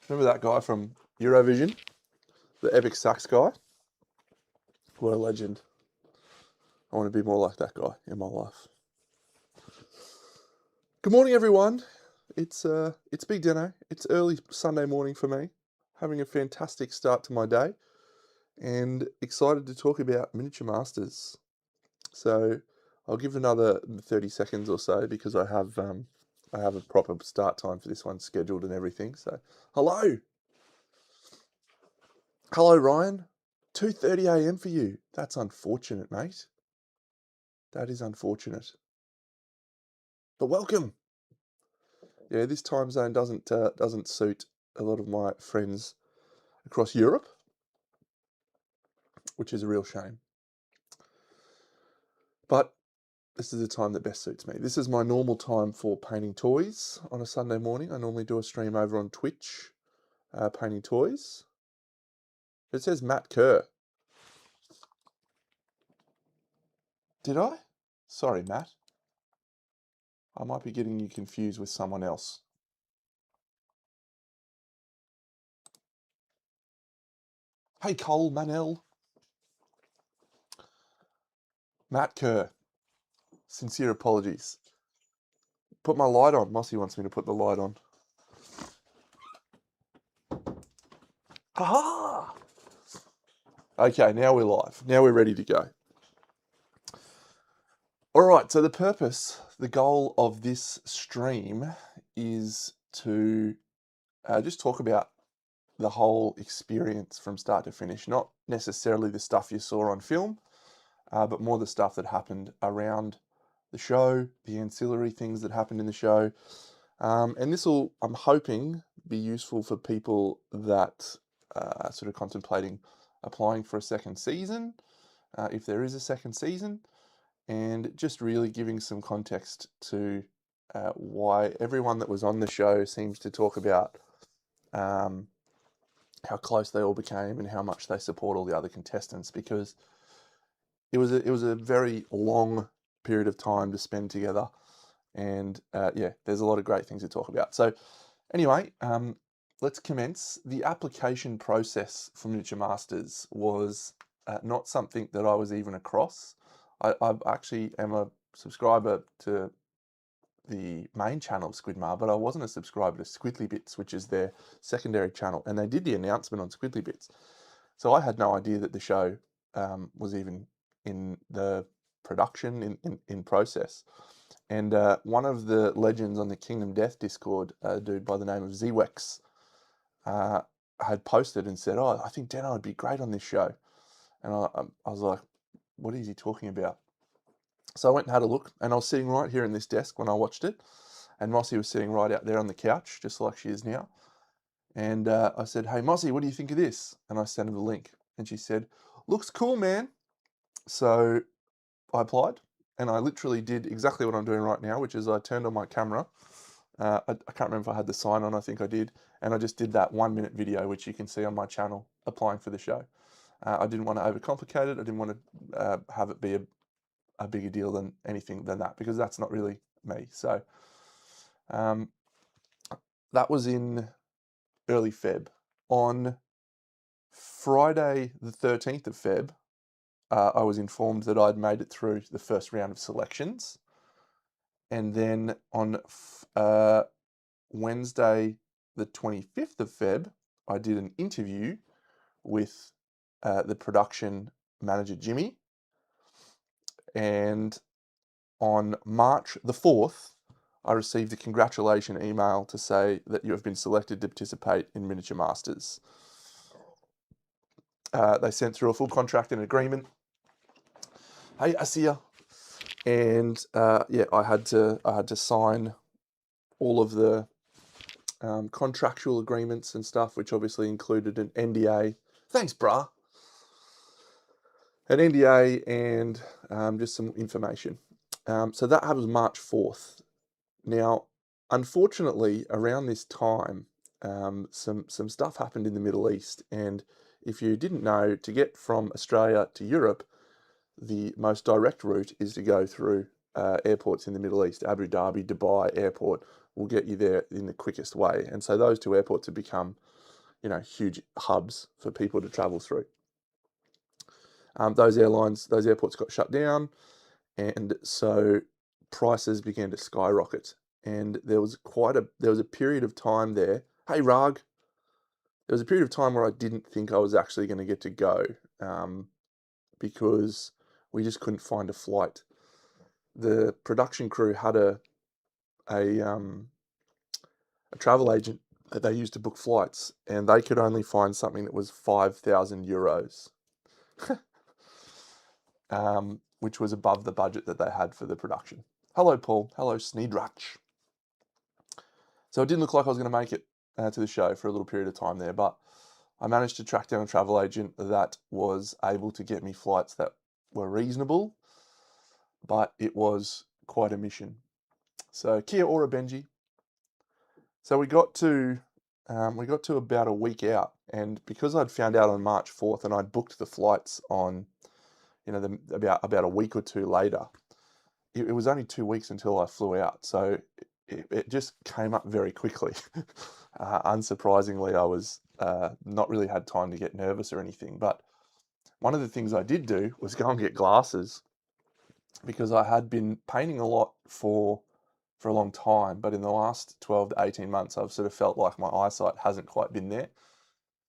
Remember that guy from Eurovision? The epic sax guy? What a legend. I want to be more like that guy in my life. Good morning, everyone. It's Big Deno. It's early Sunday morning for me. Having a fantastic start to my day and excited to talk about Miniature Masters. So I'll give another 30 seconds or so because I have a proper start time for this one scheduled and everything. So hello Ryan, 2:30 a.m. for you. That's unfortunate, mate. That is unfortunate. But welcome. Yeah, this time zone doesn't suit a lot of my friends across Europe, which is a real shame. But this is the time that best suits me. This is my normal time for painting toys on a Sunday morning. I normally do a stream over on Twitch, painting toys. It says Matt Kerr. Did I? Sorry, Matt. I might be getting you confused with someone else. Hey, Cole Manel. Matt Kerr. Sincere apologies. Put my light on. Mossy wants me to put the light on. Ha-ha! Okay, now we're live. Now we're ready to go. All right, so the goal of this stream is to just talk about the whole experience from start to finish, not necessarily the stuff you saw on film, but more the stuff that happened around the show, the ancillary things that happened in the show. And this will, I'm hoping, be useful for people that are sort of contemplating applying for a second season, if there is a second season, and just really giving some context to why everyone that was on the show seems to talk about how close they all became and how much they support all the other contestants, because it was a very long period of time to spend together, and yeah, there's a lot of great things to talk about. So anyway, let's commence. The application process for Miniature Masters was not something that I was even across. I actually am a subscriber to the main channel of Squidmar, but I wasn't a subscriber to Squidly Bits, which is their secondary channel, and they did the announcement on Squidly Bits. So I had no idea that the show was even in the production, in process. And one of the legends on the Kingdom Death Discord, a dude by the name of Zwex, had posted and said, "Oh, I think Deno would be great on this show." And I was like, what is he talking about? So I went and had a look, and I was sitting right here in this desk when I watched it, and Mossy was sitting right out there on the couch, just like she is now. And I said, "Hey, Mossy, what do you think of this?" And I sent her the link, and she said, "Looks cool, man." So I applied, and I literally did exactly what I'm doing right now, which is I turned on my camera. I can't remember if I had the sign on, I think I did. And I just did that 1-minute video, which you can see on my channel, applying for the show. I didn't want to overcomplicate it. I didn't want to have it be a bigger deal than anything than that, because that's not really me. So that was in early Feb. On Friday, the 13th of Feb, I was informed that I'd made it through the first round of selections. And then on Wednesday, the 25th of Feb, I did an interview with the production manager, Jimmy. And on March the 4th, I received a congratulation email to say that you have been selected to participate in Miniature Masters. They sent through a full contract and agreement. Hey, Asia. And yeah, I had to sign all of the contractual agreements and stuff, which obviously included an NDA. Thanks, brah. An NDA and just some information. So that was March 4th. Now, unfortunately, around this time, some stuff happened in the Middle East. And if you didn't know, to get from Australia to Europe, the most direct route is to go through airports in the Middle East. Abu Dhabi, Dubai airport will get you there in the quickest way. And so those two airports have become, huge hubs for people to travel through. Those airports got shut down, and so prices began to skyrocket. And there was a period of time there. Hey, Rag, there was a period of time where I didn't think I was actually going to get to go, because we just couldn't find a flight. The production crew had a travel agent that they used to book flights, and they could only find something that was 5,000 euros, which was above the budget that they had for the production. Hello, Paul. Hello, Sneedrach. So it didn't look like I was going to make it to the show for a little period of time there, but I managed to track down a travel agent that was able to get me flights that were reasonable, but it was quite a mission. So kia ora, Benji. So we got to about a week out, and because I'd found out on March 4th and I'd booked the flights on, about a week or two later, it was only 2 weeks until I flew out. So it just came up very quickly. Unsurprisingly, I was not really had time to get nervous or anything. But one of the things I did do was go and get glasses, because I had been painting a lot for a long time, but in the last 12 to 18 months, I've sort of felt like my eyesight hasn't quite been there.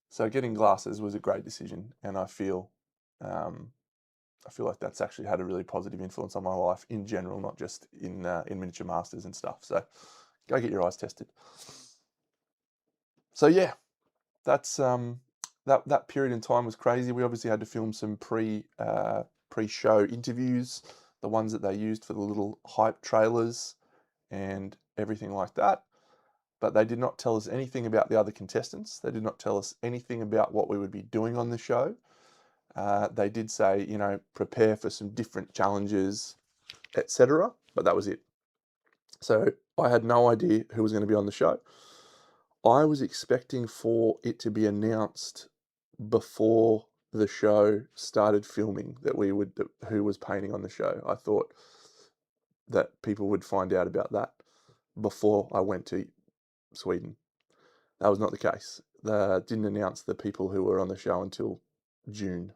So getting glasses was a great decision, and I feel like that's actually had a really positive influence on my life in general, not just in miniature masters and stuff. So go get your eyes tested. So yeah, that's that period in time was crazy. We obviously had to film some pre-show interviews, the ones that they used for the little hype trailers and everything like that. But they did not tell us anything about the other contestants. They did not tell us anything about what we would be doing on the show. They did say, prepare for some different challenges, etc. But that was it. So I had no idea who was going to be on the show. I was expecting for it to be announced before the show started filming that who was painting on the show. I thought that people would find out about that before I went to Sweden. That was not the case. They didn't announce the people who were on the show until June,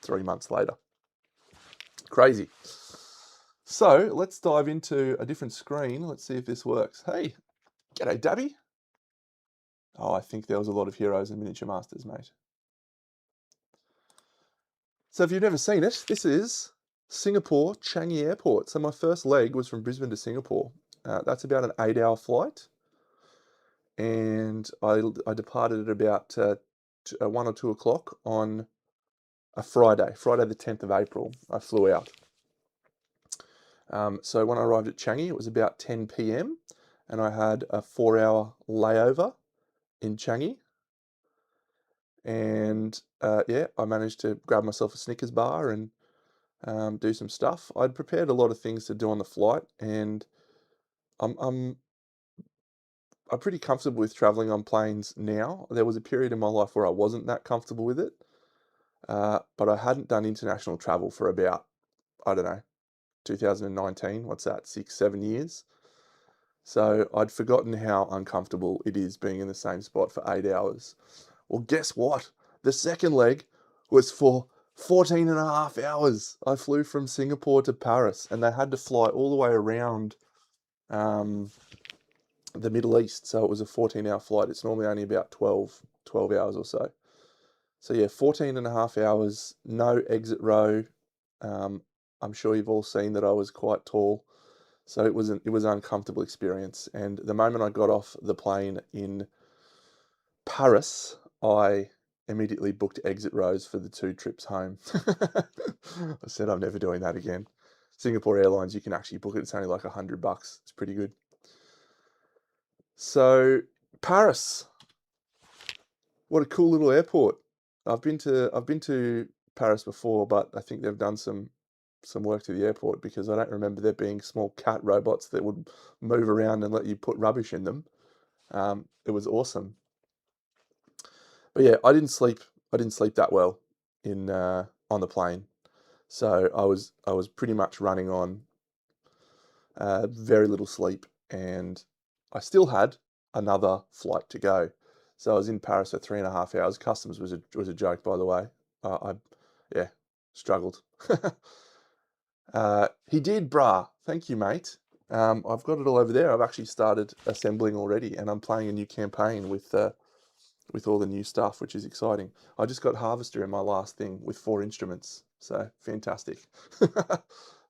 3 months later. Crazy. So let's dive into a different screen. Let's see if this works. Hey, g'day, Dabby. Oh, I think there was a lot of heroes and miniature masters, mate. So if you've never seen it, this is Singapore Changi Airport. So my first leg was from Brisbane to Singapore. That's about an 8-hour flight. And I departed at about 1 or 2 o'clock on a Friday the 10th of April. I flew out. So when I arrived at Changi, it was about 10 p.m. and I had a 4-hour layover in Changi. And I managed to grab myself a Snickers bar and do some stuff. I'd prepared a lot of things to do on the flight, and I'm pretty comfortable with traveling on planes now. There was a period in my life where I wasn't that comfortable with it, but I hadn't done international travel for about, I don't know, 2019. What's that? 6, 7 years. So I'd forgotten how uncomfortable it is being in the same spot for 8 hours. Well, guess what? The second leg was for 14 and a half hours. I flew from Singapore to Paris, and they had to fly all the way around the Middle East. So it was a 14-hour flight. It's normally only about 12 hours or so. So yeah, 14 and a half hours, no exit row. I'm sure you've all seen that I was quite tall. So it was an uncomfortable experience. And the moment I got off the plane in Paris, I immediately booked exit rows for the 2 trips home. I said I'm never doing that again. Singapore Airlines, you can actually book it. It's only like $100. It's pretty good. So Paris, what a cool little airport. I've been to Paris before, but I think they've done some work to the airport, because I don't remember there being small cat robots that would move around and let you put rubbish in them. It was awesome. But yeah, I didn't sleep that well on the plane. So I was pretty much running on very little sleep, and I still had another flight to go. So I was in Paris for 3.5 hours. Customs was a joke, by the way. I yeah, struggled. He did, brah. Thank you, mate. I've got it all over there. I've actually started assembling already, and I'm playing a new campaign with all the new stuff, which is exciting. I just got Harvester in my last thing with 4 instruments, so fantastic.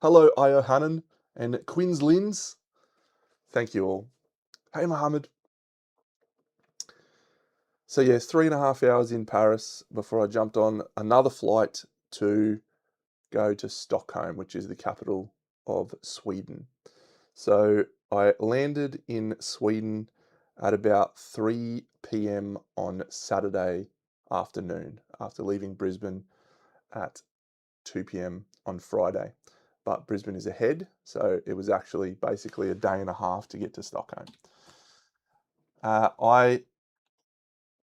Hello, Io Hannon and Quinslins. Thank you all. Hey, Mohammed. So yeah, 3.5 hours in Paris before I jumped on another flight to go to Stockholm, which is the capital of Sweden. So I landed in Sweden at about 3 p.m. on Saturday afternoon after leaving Brisbane at 2 p.m. on Friday. But Brisbane is ahead, so it was actually basically a day and a half to get to Stockholm. I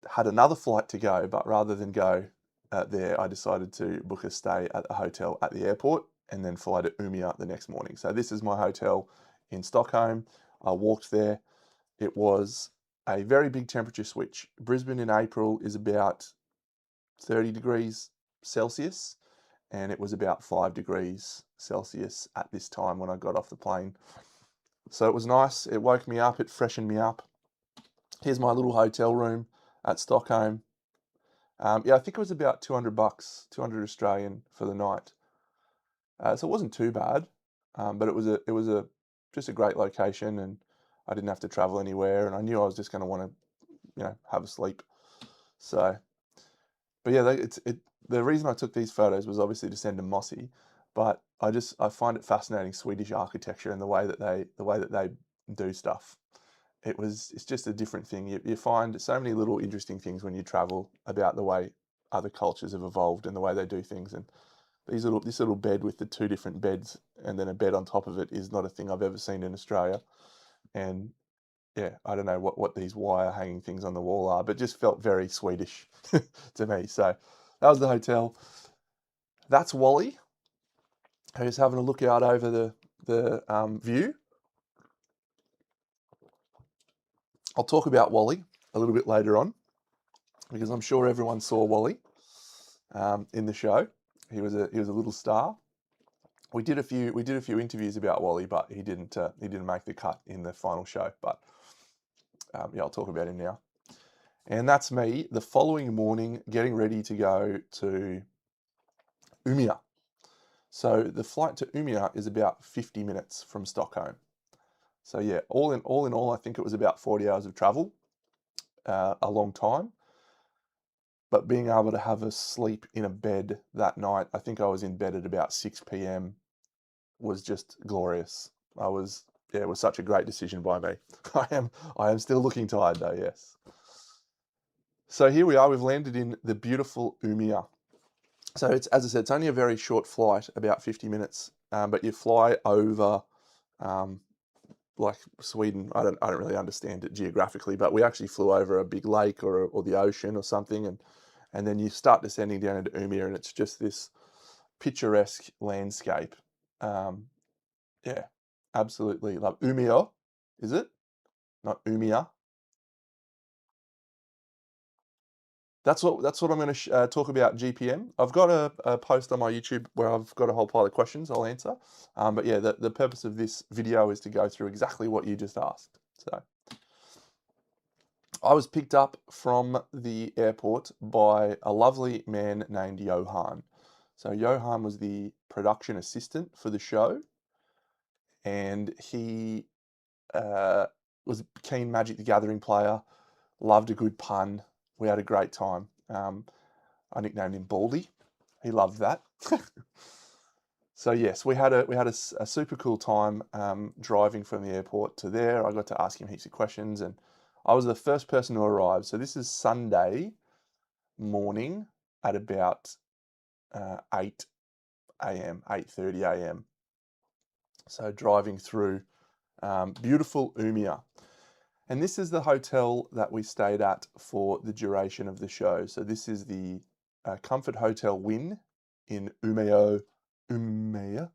had another flight to go, but rather than go there, I decided to book a stay at a hotel at the airport and then fly to Umeå the next morning. So this is my hotel in Stockholm. I walked there. It was a very big temperature switch. Brisbane in April is about 30 degrees Celsius, and it was about 5 degrees Celsius at this time when I got off the plane. So it was nice. It woke me up. It freshened me up. Here's my little hotel room at Stockholm. Yeah, I think it was about $200, 200 Australian for the night. So it wasn't too bad, but it was a just a great location, and I didn't have to travel anywhere, and I knew I was just going to want to have a sleep. So, but yeah, the reason I took these photos was obviously to send to Mossy, but I find it fascinating, Swedish architecture and the way that they do stuff. It's just a different thing. You find so many little interesting things when you travel about the way other cultures have evolved and the way they do things. And this little bed with the 2 different beds and then a bed on top of it is not a thing I've ever seen in Australia. And yeah, I don't know what these wire hanging things on the wall are, but just felt very Swedish to me. So that was the hotel. That's Wally, who's having a look out over the view. I'll talk about Wally a little bit later on, because I'm sure everyone saw Wally in the show. He was a little star. We did a few interviews about Wally, but he didn't make the cut in the final show. But yeah, I'll talk about him now. And that's me the following morning getting ready to go to Umeå. So the flight to Umeå is about 50 minutes from Stockholm. So yeah, all in all, I think it was about 40 hours of travel, a long time. But being able to have a sleep in a bed that night, I think I was in bed at about 6 p.m. was just glorious. It was such a great decision by me. I am still looking tired though, yes. So here we are, we've landed in the beautiful Umeå. So it's, as I said, it's only a very short flight, about 50 minutes, but you fly over like Sweden. I don't really understand it geographically, but we actually flew over a big lake or the ocean or something, and then you start descending down into Umeå, and it's just this picturesque landscape. Yeah, absolutely love Umeå. Is it not Umeå? That's what I'm going to talk about GPM. I've got a post on my YouTube where I've got a whole pile of questions I'll answer. But yeah, the purpose of this video is to go through exactly what you just asked. So I was picked up from the airport by a lovely man named Johan. So Johan was the production assistant for the show, and he was a keen Magic the Gathering player, loved a good pun. We had a great time. I nicknamed him Baldy. He loved that. So yes, we had a super cool time driving from the airport to there. I got to ask him heaps of questions, and I was the first person to arrive. So this is Sunday morning at about 8 a.m., 8:30 a.m. So driving through beautiful Umeå. And this is the hotel that we stayed at for the duration of the show. So this is the Comfort Hotel Wynn in Umeå, Umea.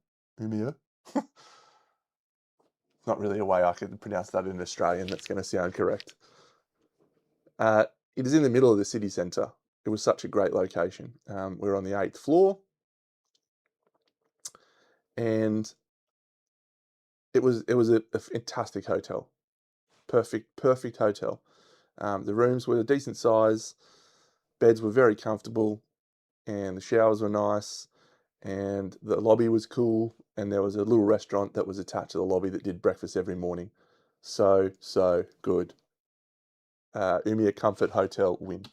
Not really a way I could pronounce that in Australian that's going to sound correct. It is in the middle of the city centre. It was such a great location. We were on the 8th floor, and it was a fantastic hotel. Perfect hotel. The rooms were a decent size, beds were very comfortable, and the showers were nice, and the lobby was cool, and there was a little restaurant that was attached to the lobby that did breakfast every morning. So good. Umea Comfort Hotel win.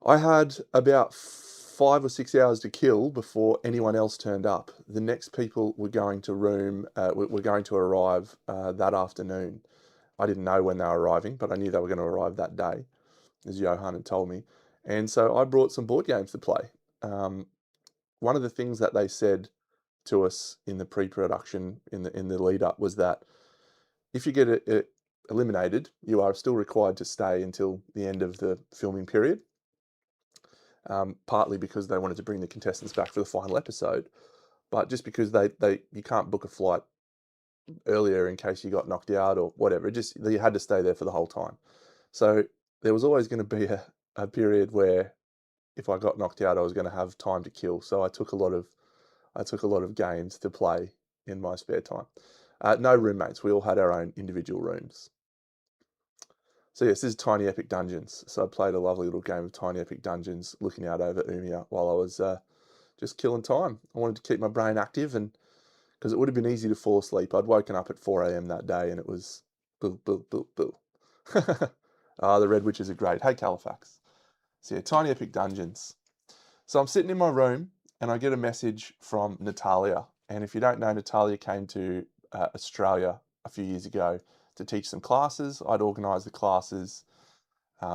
I had about 5 or 6 hours to kill before anyone else turned up. The next people were going to arrive that afternoon. I didn't know when they were arriving, but I knew they were going to arrive that day, as Johan had told me. And so I brought some board games to play. One of the things that they said to us in the pre-production, in the lead up, was that if you get eliminated, you are still required to stay until the end of the filming period. Partly because they wanted to bring the contestants back for the final episode, but just because you can't book a flight earlier in case you got knocked out or whatever. You had to stay there for the whole time. So there was always going to be a period where if I got knocked out, I was going to have time to kill. So I took a lot of games to play in my spare time. No roommates. We all had our own individual rooms. So yes, this is Tiny Epic Dungeons. So I played a lovely little game of Tiny Epic Dungeons, looking out over Umea while I was just killing time. I wanted to keep my brain active, and because it would have been easy to fall asleep. I'd woken up at 4 a.m. that day, and it was boo, boo, boo, boo. The Red Witches are great. Hey, Califax. So yeah, Tiny Epic Dungeons. So I'm sitting in my room, and I get a message from Natalia. And if you don't know, Natalia came to Australia a few years ago to teach some classes. I'd organised the classes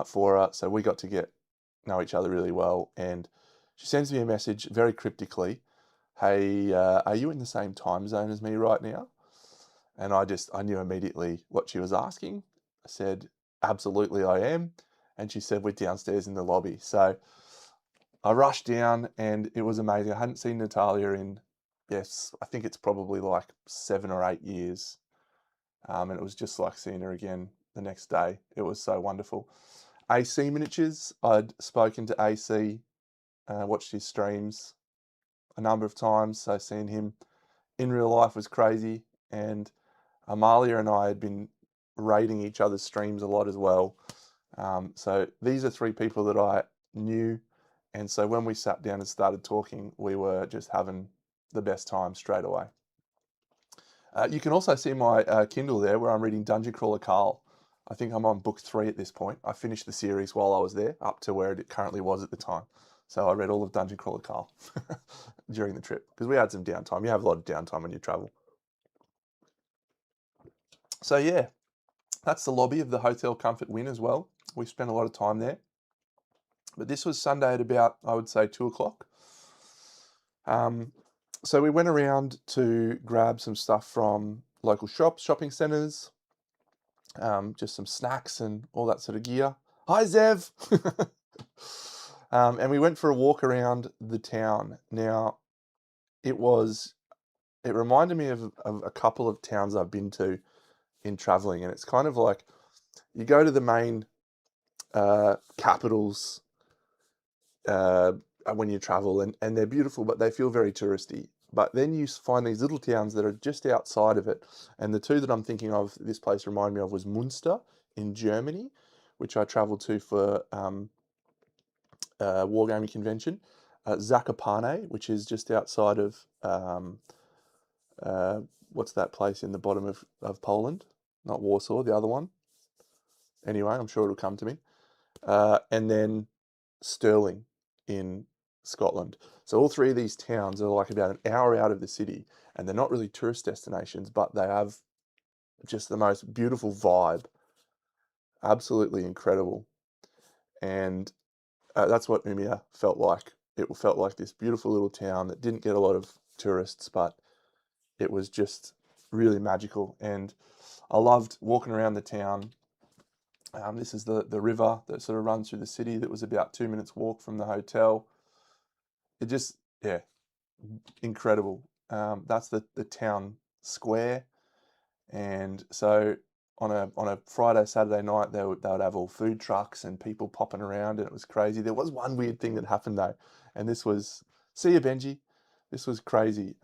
for her, so we got to know each other really well. And she sends me a message very cryptically, "Hey, are you in the same time zone as me right now?" And I knew immediately what she was asking. I said, "Absolutely, I am." And she said, "We're downstairs in the lobby." So I rushed down, and it was amazing. I hadn't seen Natalia in, yes, I think it's probably like 7 or 8 years. And it was just like seeing her again the next day. It was so wonderful. AC Miniatures, I'd spoken to AC, watched his streams a number of times, so seeing him in real life was crazy. And Amalia and I had been raiding each other's streams a lot as well. So these are 3 people that I knew, and so when we sat down and started talking, we were just having the best time straight away. You can also see my Kindle there where I'm reading Dungeon Crawler Carl. I think I'm on book 3 at this point. I finished the series while I was there, up to where it currently was at the time. So I read all of Dungeon Crawler Carl during the trip, because we had some downtime. You have a lot of downtime when you travel. So yeah, that's the lobby of the Hotel Comfort Win as well. We spent a lot of time there. But this was Sunday at about, I would say, 2 o'clock. So we went around to grab some stuff from local shops, shopping centres, just some snacks and all that sort of gear. Hi, Zev! And we went for a walk around the town. Now, it reminded me of a couple of towns I've been to in travelling, and it's kind of like you go to the main capitals when you travel, and they're beautiful, but they feel very touristy. But then you find these little towns that are just outside of it. And the 2 that I'm thinking of, this place reminded me of, was Munster in Germany, which I travelled to for Wargaming Convention. Zakopane, which is just outside of, what's that place in the bottom of Poland? Not Warsaw, the other one. Anyway, I'm sure it'll come to me. And then Stirling in Scotland. So all 3 of these towns are like about an hour out of the city, and they're not really tourist destinations, but they have just the most beautiful vibe. Absolutely incredible. And that's what Umea felt like. It felt like this beautiful little town that didn't get a lot of tourists, but it was just really magical. And I loved walking around the town. This is the river that sort of runs through the city that was about 2 minutes walk from the hotel. It just, yeah, incredible. That's the town square, and so on a Friday, Saturday night, they would have all food trucks and people popping around, and it was crazy. There was one weird thing that happened though, and this was, see you, Benji. This was crazy.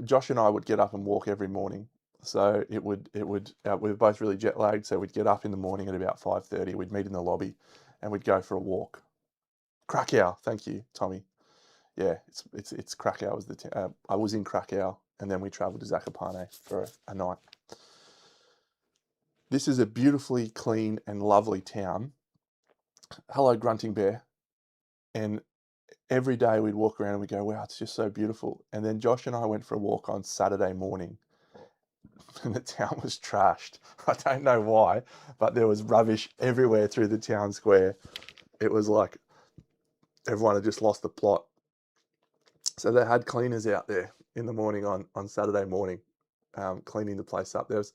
Josh and I would get up and walk every morning. So we were both really jet lagged. So we'd get up in the morning at about 5:30. We'd meet in the lobby, and we'd go for a walk. Krakow, thank you, Tommy. Yeah, it's Krakow was I was in Krakow, and then we travelled to Zakopane for a night. This is a beautifully clean and lovely town. Hello, Grunting Bear. And every day we'd walk around and we'd go, wow, it's just so beautiful. And then Josh and I went for a walk on Saturday morning, and the town was trashed. I don't know why, but there was rubbish everywhere through the town square. It was like everyone had just lost the plot. So they had cleaners out there in the morning on Saturday morning, cleaning the place up. There's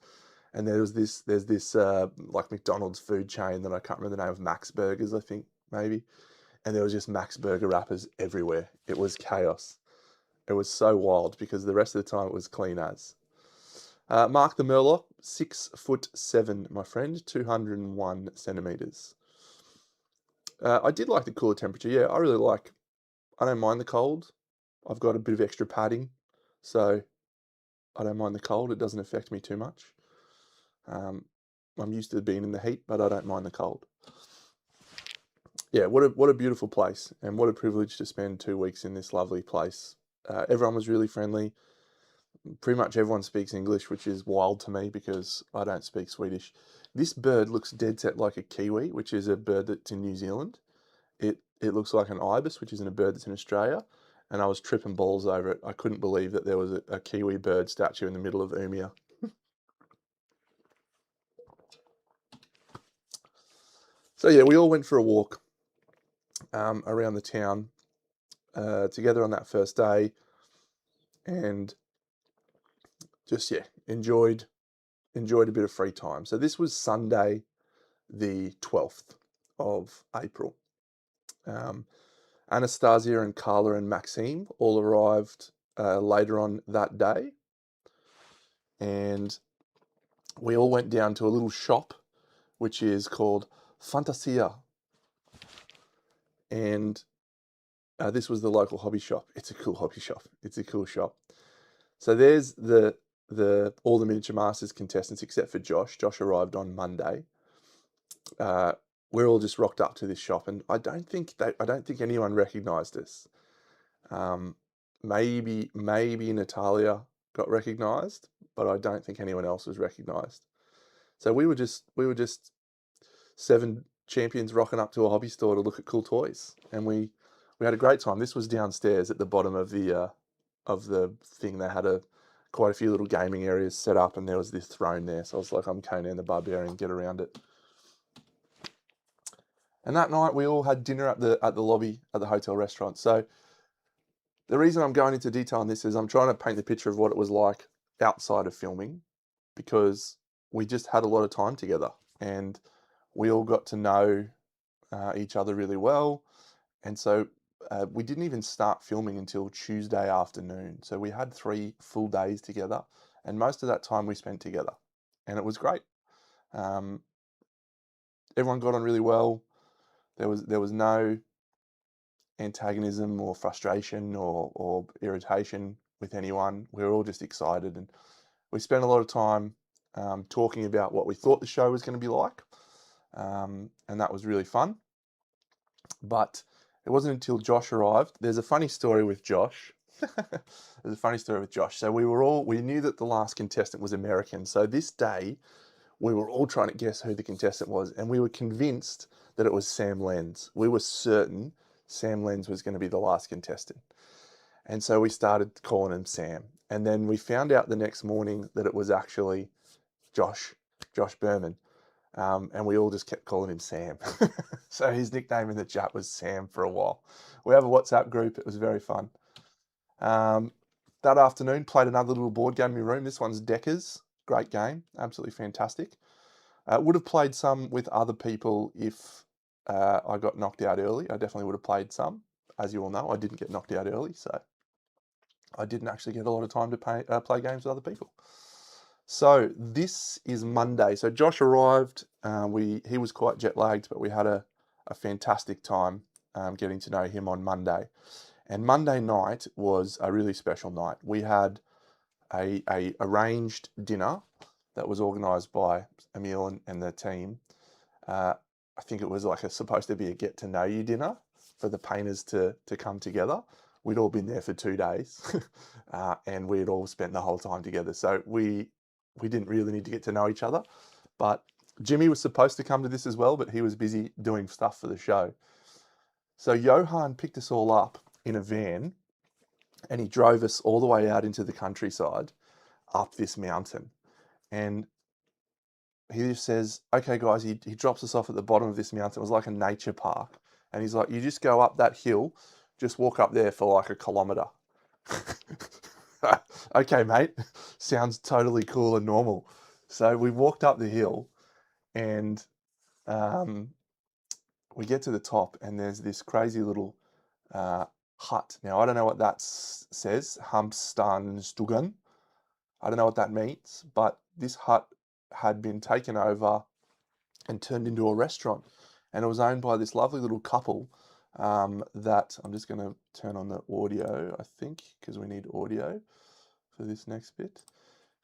this like McDonald's food chain that I can't remember the name of, Max Burgers, I think maybe, and there was just Max Burger wrappers everywhere. It was chaos. It was so wild because the rest of the time it was clean as. Mark the Murloc, 6'7", my friend, 201 centimeters. I did like the cooler temperature. Yeah, I don't mind the cold. I've got a bit of extra padding, so I don't mind the cold. It doesn't affect me too much. I'm used to being in the heat, but I don't mind the cold. Yeah, what a beautiful place, and what a privilege to spend 2 weeks in this lovely place. Everyone was really friendly. Pretty much everyone speaks English, which is wild to me because I don't speak Swedish. This bird looks dead set like a kiwi, which is a bird that's in New Zealand. It looks like an ibis, which isn't a bird that's in Australia. And I was tripping balls over it. I couldn't believe that there was a kiwi bird statue in the middle of Umea. So yeah, we all went for a walk around the town together on that first day, and just enjoyed a bit of free time. So this was Sunday, the 12th of April. Anastasia and Carla and Maxime all arrived later on that day, and we all went down to a little shop which is called Fantasia, and this was the local hobby shop. It's a cool hobby shop. It's a cool shop. So there's all the Miniature Masters contestants except for Josh. Josh arrived on Monday. We're all just rocked up to this shop, and I don't think anyone recognised us. Maybe Natalia got recognised, but I don't think anyone else was recognised. So we were just 7 champions rocking up to a hobby store to look at cool toys, and we had a great time. This was downstairs at the bottom of the thing. They had quite a few little gaming areas set up, and there was this throne there. So I was like, I'm Conan the Barbarian, get around it. And that night we all had dinner at the lobby at the hotel restaurant. So the reason I'm going into detail on this is I'm trying to paint the picture of what it was like outside of filming, because we just had a lot of time together and we all got to know each other really well. And so we didn't even start filming until Tuesday afternoon. So we had 3 full days together, and most of that time we spent together, and it was great. Everyone got on really well. There was no antagonism or frustration or irritation with anyone. We were all just excited, and we spent a lot of time talking about what we thought the show was going to be like, and that was really fun. But it wasn't until Josh arrived. There's a funny story with Josh. So we knew that the last contestant was American. So this day, we were all trying to guess who the contestant was, and we were convinced that it was Sam Lenz. We were certain Sam Lenz was going to be the last contestant. And so we started calling him Sam. And then we found out the next morning that it was actually Josh Berman. And we all just kept calling him Sam. So his nickname in the chat was Sam for a while. We have a WhatsApp group. It was very fun. That afternoon, played another little board game in my room. This one's Deckers. Great game. Absolutely fantastic. Would have played some with other people if I got knocked out early. I definitely would have played some. as you all know, I didn't get knocked out early, so I didn't actually get a lot of time to play games with other people. So this is Monday. So Josh arrived. He was quite jet lagged, but we had a fantastic time getting to know him on Monday. And Monday night was a really special night. We had a arranged dinner that was organised by Emil and the team. I think it was like supposed to be a get to know you dinner for the painters to come together. We'd all been there for 2 days, and we had all spent the whole time together. So we didn't really need to get to know each other. But Jimmy was supposed to come to this as well, but he was busy doing stuff for the show. So Johan picked us all up in a van, and he drove us all the way out into the countryside up this mountain. And he just says, okay, guys, he drops us off at the bottom of this mountain. It was like a nature park. And he's like, you just go up that hill, just walk up there for like 1 kilometre. Okay, mate, sounds totally cool and normal. So we walked up the hill, and we get to the top, and there's this crazy little hut. Now, I don't know what that says, Hamstanstugan. I don't know what that means, but this hut had been taken over and turned into a restaurant. And it was owned by this lovely little couple that I'm just going to turn on the audio, I think, because we need audio for this next bit.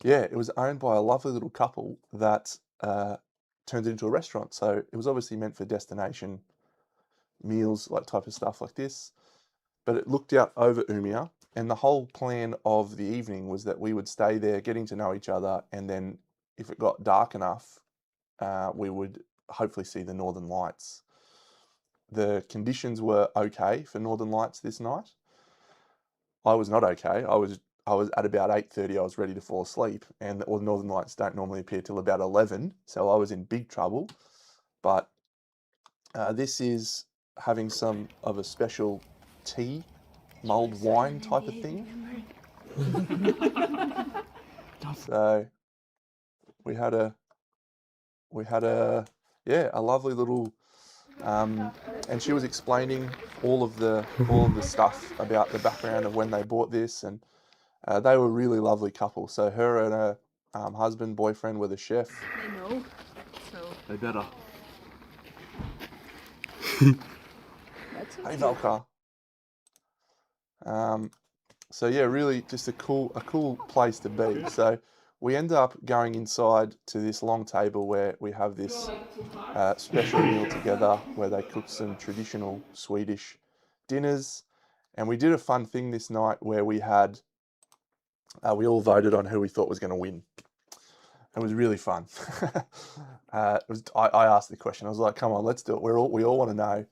Yeah, it was owned by a lovely little couple that turned it into a restaurant. So it was obviously meant for destination meals, like type of stuff like this. But it looked out over Umea, and the whole plan of the evening was that we would stay there getting to know each other, and then if it got dark enough, we would hopefully see the Northern Lights. The conditions were okay for Northern Lights this night. I was not okay. I was at about 8:30, I was ready to fall asleep, and the Northern Lights don't normally appear till about 11, so I was in big trouble. But this is having some of a special tea, mulled wine type of thing. So we had a lovely little and she was explaining all of the stuff about the background of when they bought this, and they were a really lovely couple. So her and her husband, boyfriend were the chef. They know, so They better. that's Hey, okay. Valka. So yeah, really just a cool place to be. So we end up going inside to this long table where we have this special meal together where they cook some traditional Swedish dinners. And we did a fun thing this night where we had, we all voted on who we thought was going to win. It was really fun. I asked the question. I was like, come on, let's do it. We all want to know,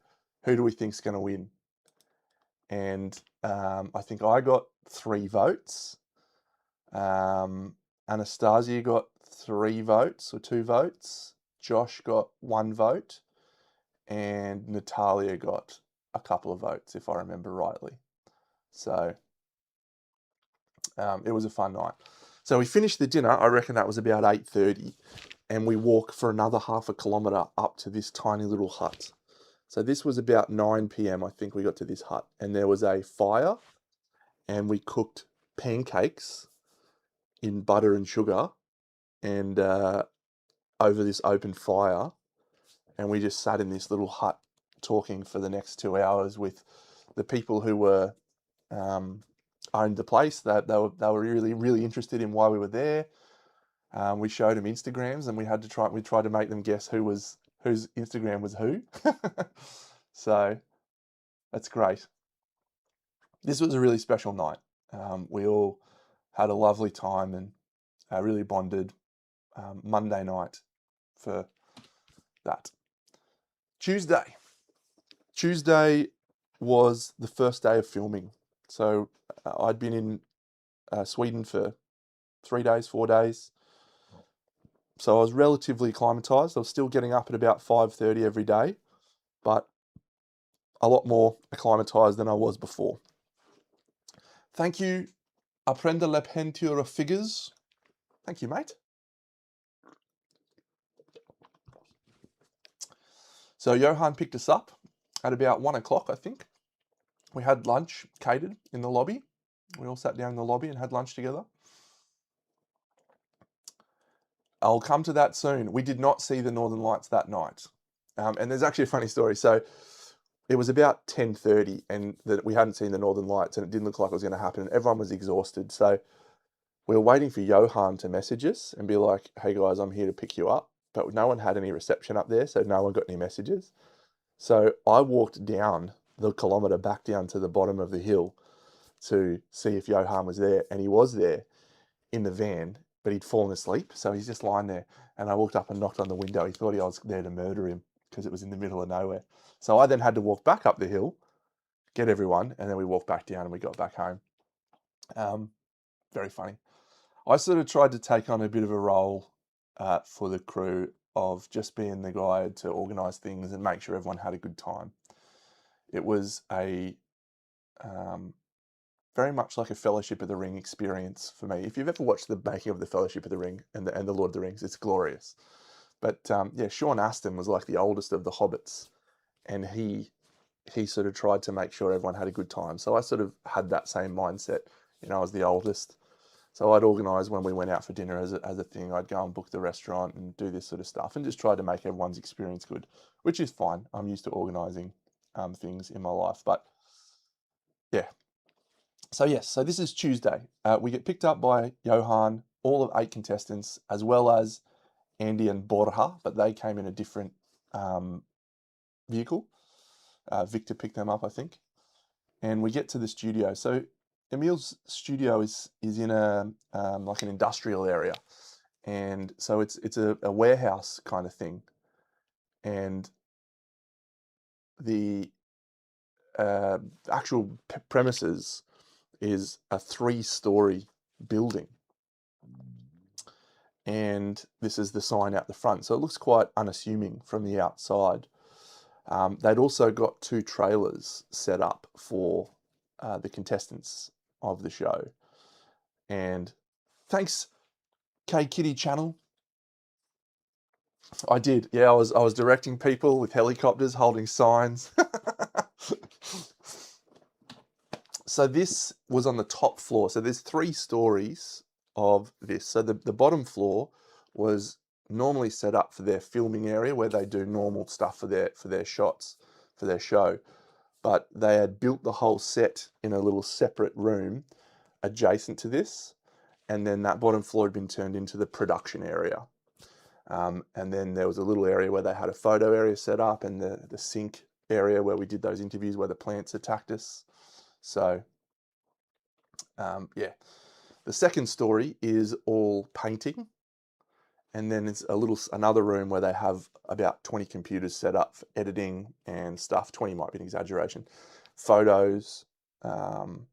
who do we think's going to win? And I think I got 3 votes. Anastasia got 3 votes or 2 votes. Josh got 1 vote. And Natalia got a couple of votes, if I remember rightly. So it was a fun night. So we finished the dinner, I reckon that was about 8:30, and we walk for another 0.5 kilometre up to this tiny little hut. So this was about 9 p.m, I think we got to this hut, and there was a fire, and we cooked pancakes in butter and sugar, and over this open fire, and we just sat in this little hut talking for the next 2 hours with the people who were owned the place. They were really interested in why we were there. We showed them Instagrams, and we tried to make them guess whose Instagram was who. So that's great. This was a really special night. We all had a lovely time and really bonded Monday night for that. Tuesday was the first day of filming. So I'd been in Sweden for 3 days, 4 days. So I was relatively acclimatized. I was still getting up at about 5:30 every day, but a lot more acclimatized than I was before. Thank you, Aprenda la Pintura Figures. Thank you, mate. So Johan picked us up at about 1 o'clock, I think. We had lunch catered in the lobby. We all sat down in the lobby and had lunch together. I'll come to that soon. We did not see the Northern Lights that night. And there's actually a funny story. So it was about 10:30 and that we hadn't seen the Northern Lights and it didn't look like it was going to happen. And everyone was exhausted. So we were waiting for Johan to message us and be like, hey guys, I'm here to pick you up. But no one had any reception up there. So no one got any messages. So I walked down the kilometre back down to the bottom of the hill to see if Johan was there. And he was there in the van, but he'd fallen asleep. So he's just lying there. And I walked up and knocked on the window. He thought I was there to murder him because it was in the middle of nowhere. So I then had to walk back up the hill, get everyone, and then we walked back down and we got back home. Very funny. I sort of tried to take on a bit of a role for the crew of just being the guy to organise things and make sure everyone had a good time. It was a very much like a Fellowship of the Ring experience for me. If you've ever watched the making of the Fellowship of the Ring and the Lord of the Rings, it's glorious. But yeah, Sean Astin was like the oldest of the hobbits, and he sort of tried to make sure everyone had a good time. So I sort of had that same mindset. You know, I was the oldest. So I'd organise when we went out for dinner as a thing. I'd go and book the restaurant and do this sort of stuff and just try to make everyone's experience good, which is fine. I'm used to organising things in my life. But yeah. So yes, so this is Tuesday. We get picked up by Johan, all of 8 contestants, as well as Andy and Borja, but they came in a different vehicle. Victor picked them up, I think. And we get to the studio. So Emil's studio is in a like an industrial area, and so it's a warehouse kind of thing, and the actual premises is a 3-story building, and this is the sign out the front. So it looks quite unassuming from the outside. They'd also got 2 trailers set up for the contestants of the show. And thanks, K Kitty Channel. I did. Yeah, I was directing people with helicopters holding signs. So this was on the top floor. So there's 3 stories of this. So the bottom floor was normally set up for their filming area where they do normal stuff for their shots, for their show. But they had built the whole set in a little separate room adjacent to this. And then that bottom floor had been turned into the production area. And then there was a little area where they had a photo area set up and the sink area where we did those interviews where the plants attacked us. So, yeah. The second story is all painting. And then it's another room where they have about 20 computers set up for editing and stuff. 20 might be an exaggeration. Photos and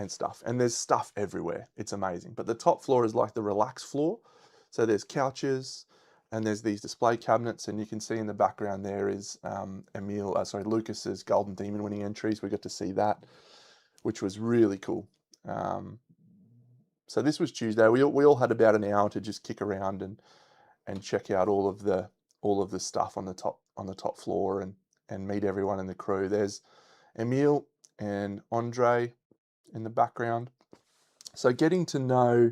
stuff. And there's stuff everywhere. It's amazing. But the top floor is like the relax floor. So there's couches and there's these display cabinets. And you can see in the background there is Lucas's Golden Demon winning entries. We got to see that, which was really cool. So this was Tuesday. We all had about an hour to just kick around and check out all of the stuff on the top floor and meet everyone in the crew. There's Emil and Andre in the background. So getting to know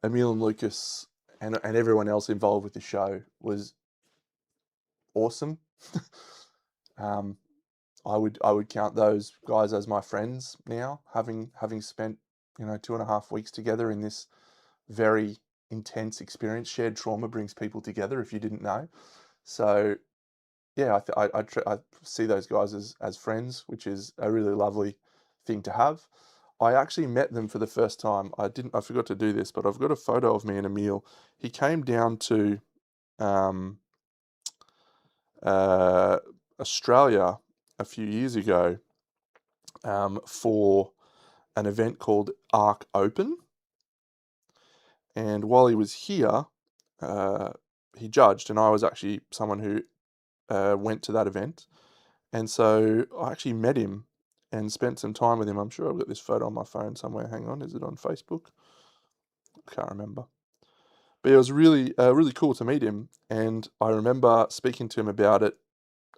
Emil and Lucas and everyone else involved with the show was awesome. I would count those guys as my friends now, having spent 2.5 weeks together in this very intense experience. Shared trauma brings people together, if you didn't know. So yeah, I see those guys as friends, which is a really lovely thing to have. I actually met them for the first time. I forgot to do this, but I've got a photo of me and Emil. He came down to Australia a few years ago for an event called Arc Open. And while he was here, he judged, and I was actually someone who went to that event. And so I actually met him and spent some time with him. I'm sure I've got this photo on my phone somewhere. Hang on, is it on Facebook? I can't remember. But it was really, really cool to meet him. And I remember speaking to him about it,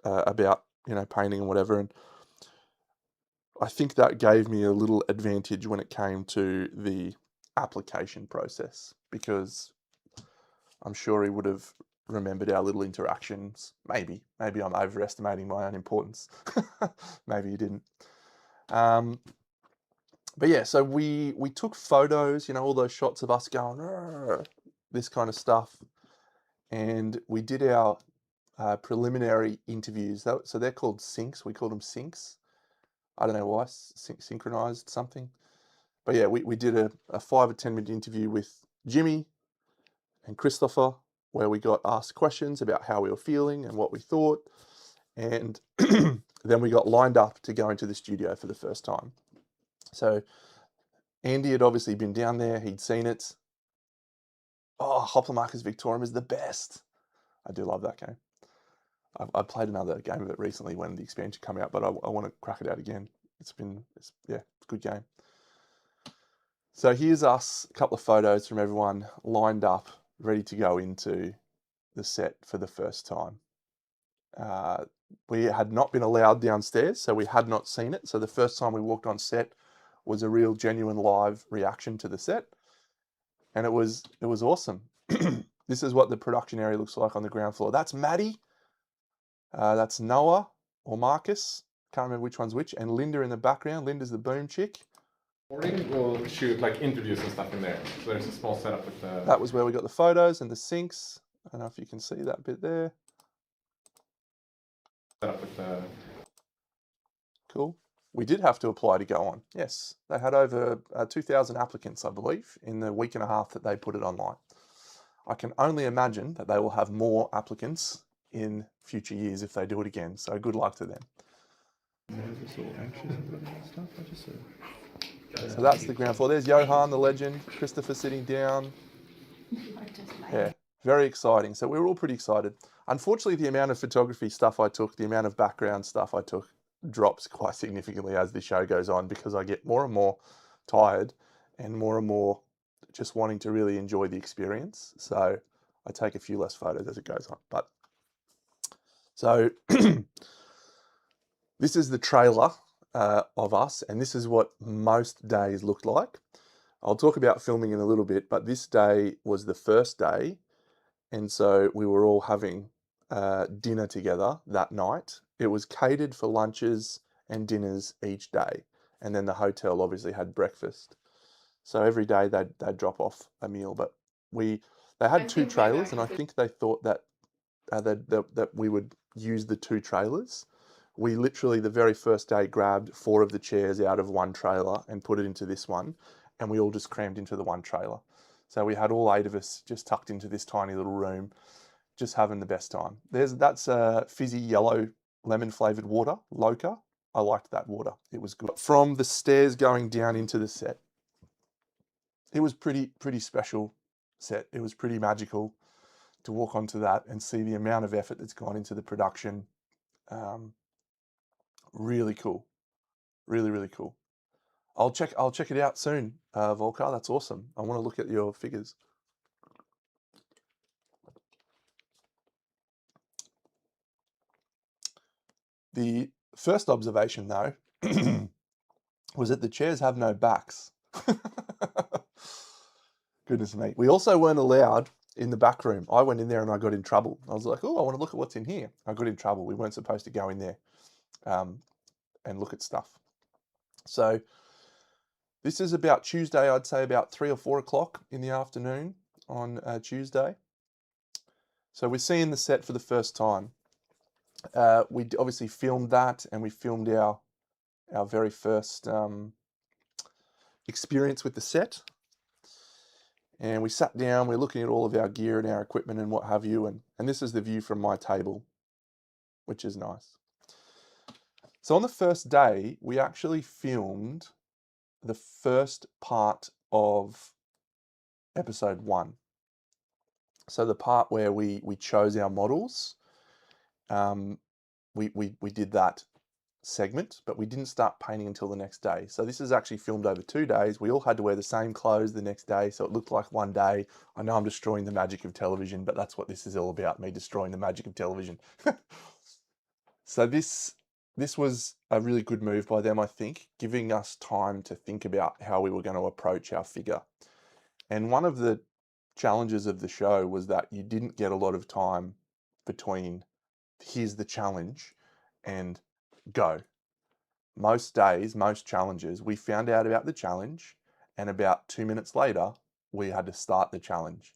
about painting and whatever. And I think that gave me a little advantage when it came to the application process, because I'm sure he would have remembered our little interactions. Maybe I'm overestimating my own importance. Maybe he didn't. But yeah, so we took photos, all those shots of us going, "Rrr," this kind of stuff, and we did our preliminary interviews. So they're called syncs. We called them syncs. I don't know why, synchronized something. But yeah, we did a 5 or 10 minute interview with Jimmy and Christopher, where we got asked questions about how we were feeling and what we thought. And then we got lined up to go into the studio for the first time. So Andy had obviously been down there, he'd seen it. Oh, Hoplomachus Victorium is the best. I do love that game. I played another game of it recently when the expansion came out, but I want to crack it out again. It's a good game. So here's us, a couple of photos from everyone lined up, ready to go into the set for the first time. We had not been allowed downstairs, so we had not seen it. So the first time we walked on set was a real genuine live reaction to the set. And it was awesome. This is what the production area looks like on the ground floor. That's Maddie. That's Noah or Marcus. Can't remember which one's which. And Linda in the background. Linda's the boom chick. We'll shoot like interviews and stuff in there. So there's a small setup with the... That was where we got the photos and the syncs. I don't know if you can see that bit there. Setup with the... Cool. We did have to apply to go on. Yes, they had over 2,000 applicants, I believe, in the week and a half that they put it online. I can only imagine that they will have more applicants in future years if they do it again. So good luck to them. So that's the ground floor. There's Johan, the legend. Christopher sitting down. Yeah, very exciting. So we were all pretty excited. Unfortunately, the amount of photography stuff I took, the amount of background stuff I took, drops quite significantly as the show goes on, because I get more and more tired and more just wanting to really enjoy the experience. So I take a few less photos as it goes on. But so this is the trailer of us, and this is what most days looked like. I'll talk about filming in a little bit, but this day was the first day, and so we were all having dinner together that night. It was catered for lunches and dinners each day, and then the hotel obviously had breakfast. So every day they'd drop off a meal, but they had two trailers, and I think they thought that that we would use the two trailers. We literally, the very first day, grabbed 4 of the chairs out of one trailer and put it into this one, and we all just crammed into the one trailer. So we had all 8 of us just tucked into this tiny little room, just having the best time. That's fizzy yellow lemon flavored water, Loka. I liked that water. It was good. From the stairs going down into the set, it was pretty special set. It was pretty magical to walk onto that and see the amount of effort that's gone into the production. Really cool. Really cool. I'll check it out soon, Volkar. That's awesome. I want to look at your figures. The first observation, though, was that the chairs have no backs. Goodness me. We also weren't allowed in the back room. I went in there and I got in trouble. I was like, oh, I want to look at what's in here. I got in trouble. We weren't supposed to go in there and look at stuff. So this is about Tuesday, I'd say about 3 or 4 o'clock in the afternoon on Tuesday. So we're seeing the set for the first time. We obviously filmed that, and we filmed our very first experience with the set. And we sat down, we're looking at all of our gear and our equipment and what have you, and this is the view from my table, which is nice. So on the first day, we actually filmed the first part of episode 1. So the part where we chose our models, we did that segment, but we didn't start painting until the next day. So this is actually filmed over 2 days. We all had to wear the same clothes the next day, so it looked like one day. I know I'm destroying the magic of television, but that's what this is all about, me destroying the magic of television. So this this was a really good move by them, I think, giving us time to think about how we were going to approach our figure. And one of the challenges of the show was that you didn't get a lot of time between here's the challenge and go. Most days, most challenges, we found out about the challenge, and about 2 minutes later, we had to start the challenge.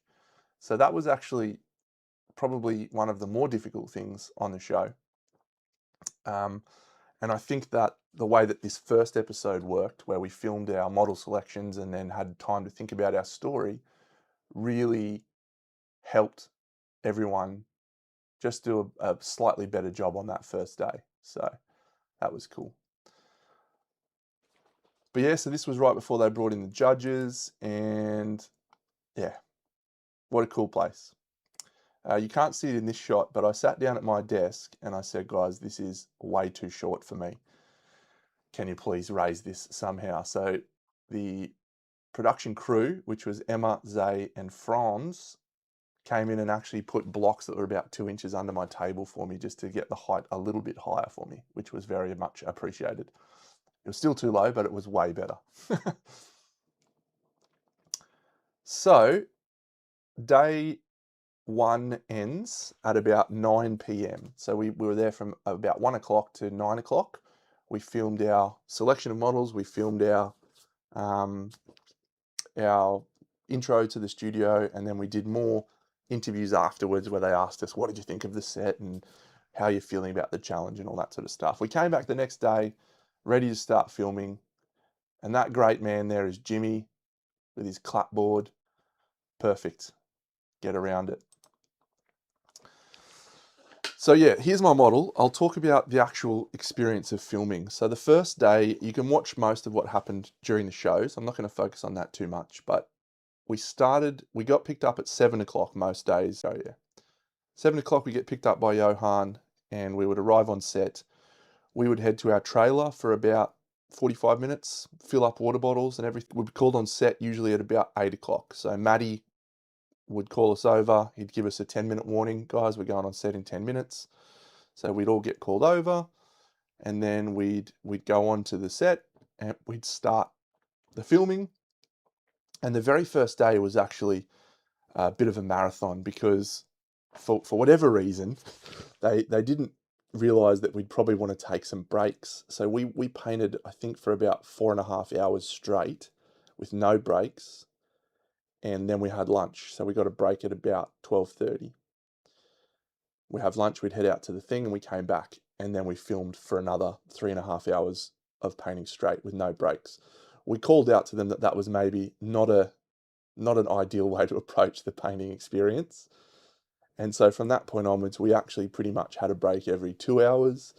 So that was actually probably one of the more difficult things on the show. And I think that the way that this first episode worked, where we filmed our model selections and then had time to think about our story, really helped everyone just do a slightly better job on that first day. So that was cool. But yeah, so this was right before they brought in the judges, and yeah, what a cool place. You can't see it in this shot, but I sat down at my desk and I said, guys, this is way too short for me. Can you please raise this somehow? So the production crew, which was Emma, Zay, and Franz, came in and actually put blocks that were about 2 inches under my table for me just to get the height a little bit higher for me, which was very much appreciated. It was still too low, but it was way better. So day one ends at about 9 p.m. So we were there from about 1 o'clock to 9 o'clock. We filmed our selection of models. We filmed our intro to the studio, and then we did more interviews afterwards where they asked us, what did you think of the set and how you're feeling about the challenge and all that sort of stuff. We came back the next day ready to start filming, and that great man there is Jimmy with his clapboard. Perfect. Get around it. So yeah, here's my model. I'll talk about the actual experience of filming. So the first day, you can watch most of what happened during the shows. I'm not going to focus on that too much, but we got picked up at 7 o'clock most days. So yeah, 7 o'clock we get picked up by Johan, and we would arrive on set. We would head to our trailer for about 45 minutes, fill up water bottles and everything. We'd be called on set usually at about 8 o'clock. So Maddie would call us over. He'd give us a 10-minute warning. Guys, we're going on set in 10 minutes. So we'd all get called over, and then we'd go on to the set and we'd start the filming. And the very first day was actually a bit of a marathon because for whatever reason, they didn't realize that we'd probably want to take some breaks. So we painted, I think, for about 4.5 hours straight with no breaks. And then we had lunch. So we got a break at about 12:30. We have lunch, we'd head out to the thing, and we came back, and then we filmed for another 3.5 hours of painting straight with no breaks. We called out to them that that was maybe not an ideal way to approach the painting experience. And so from that point onwards, we actually pretty much had a break every 2 hours,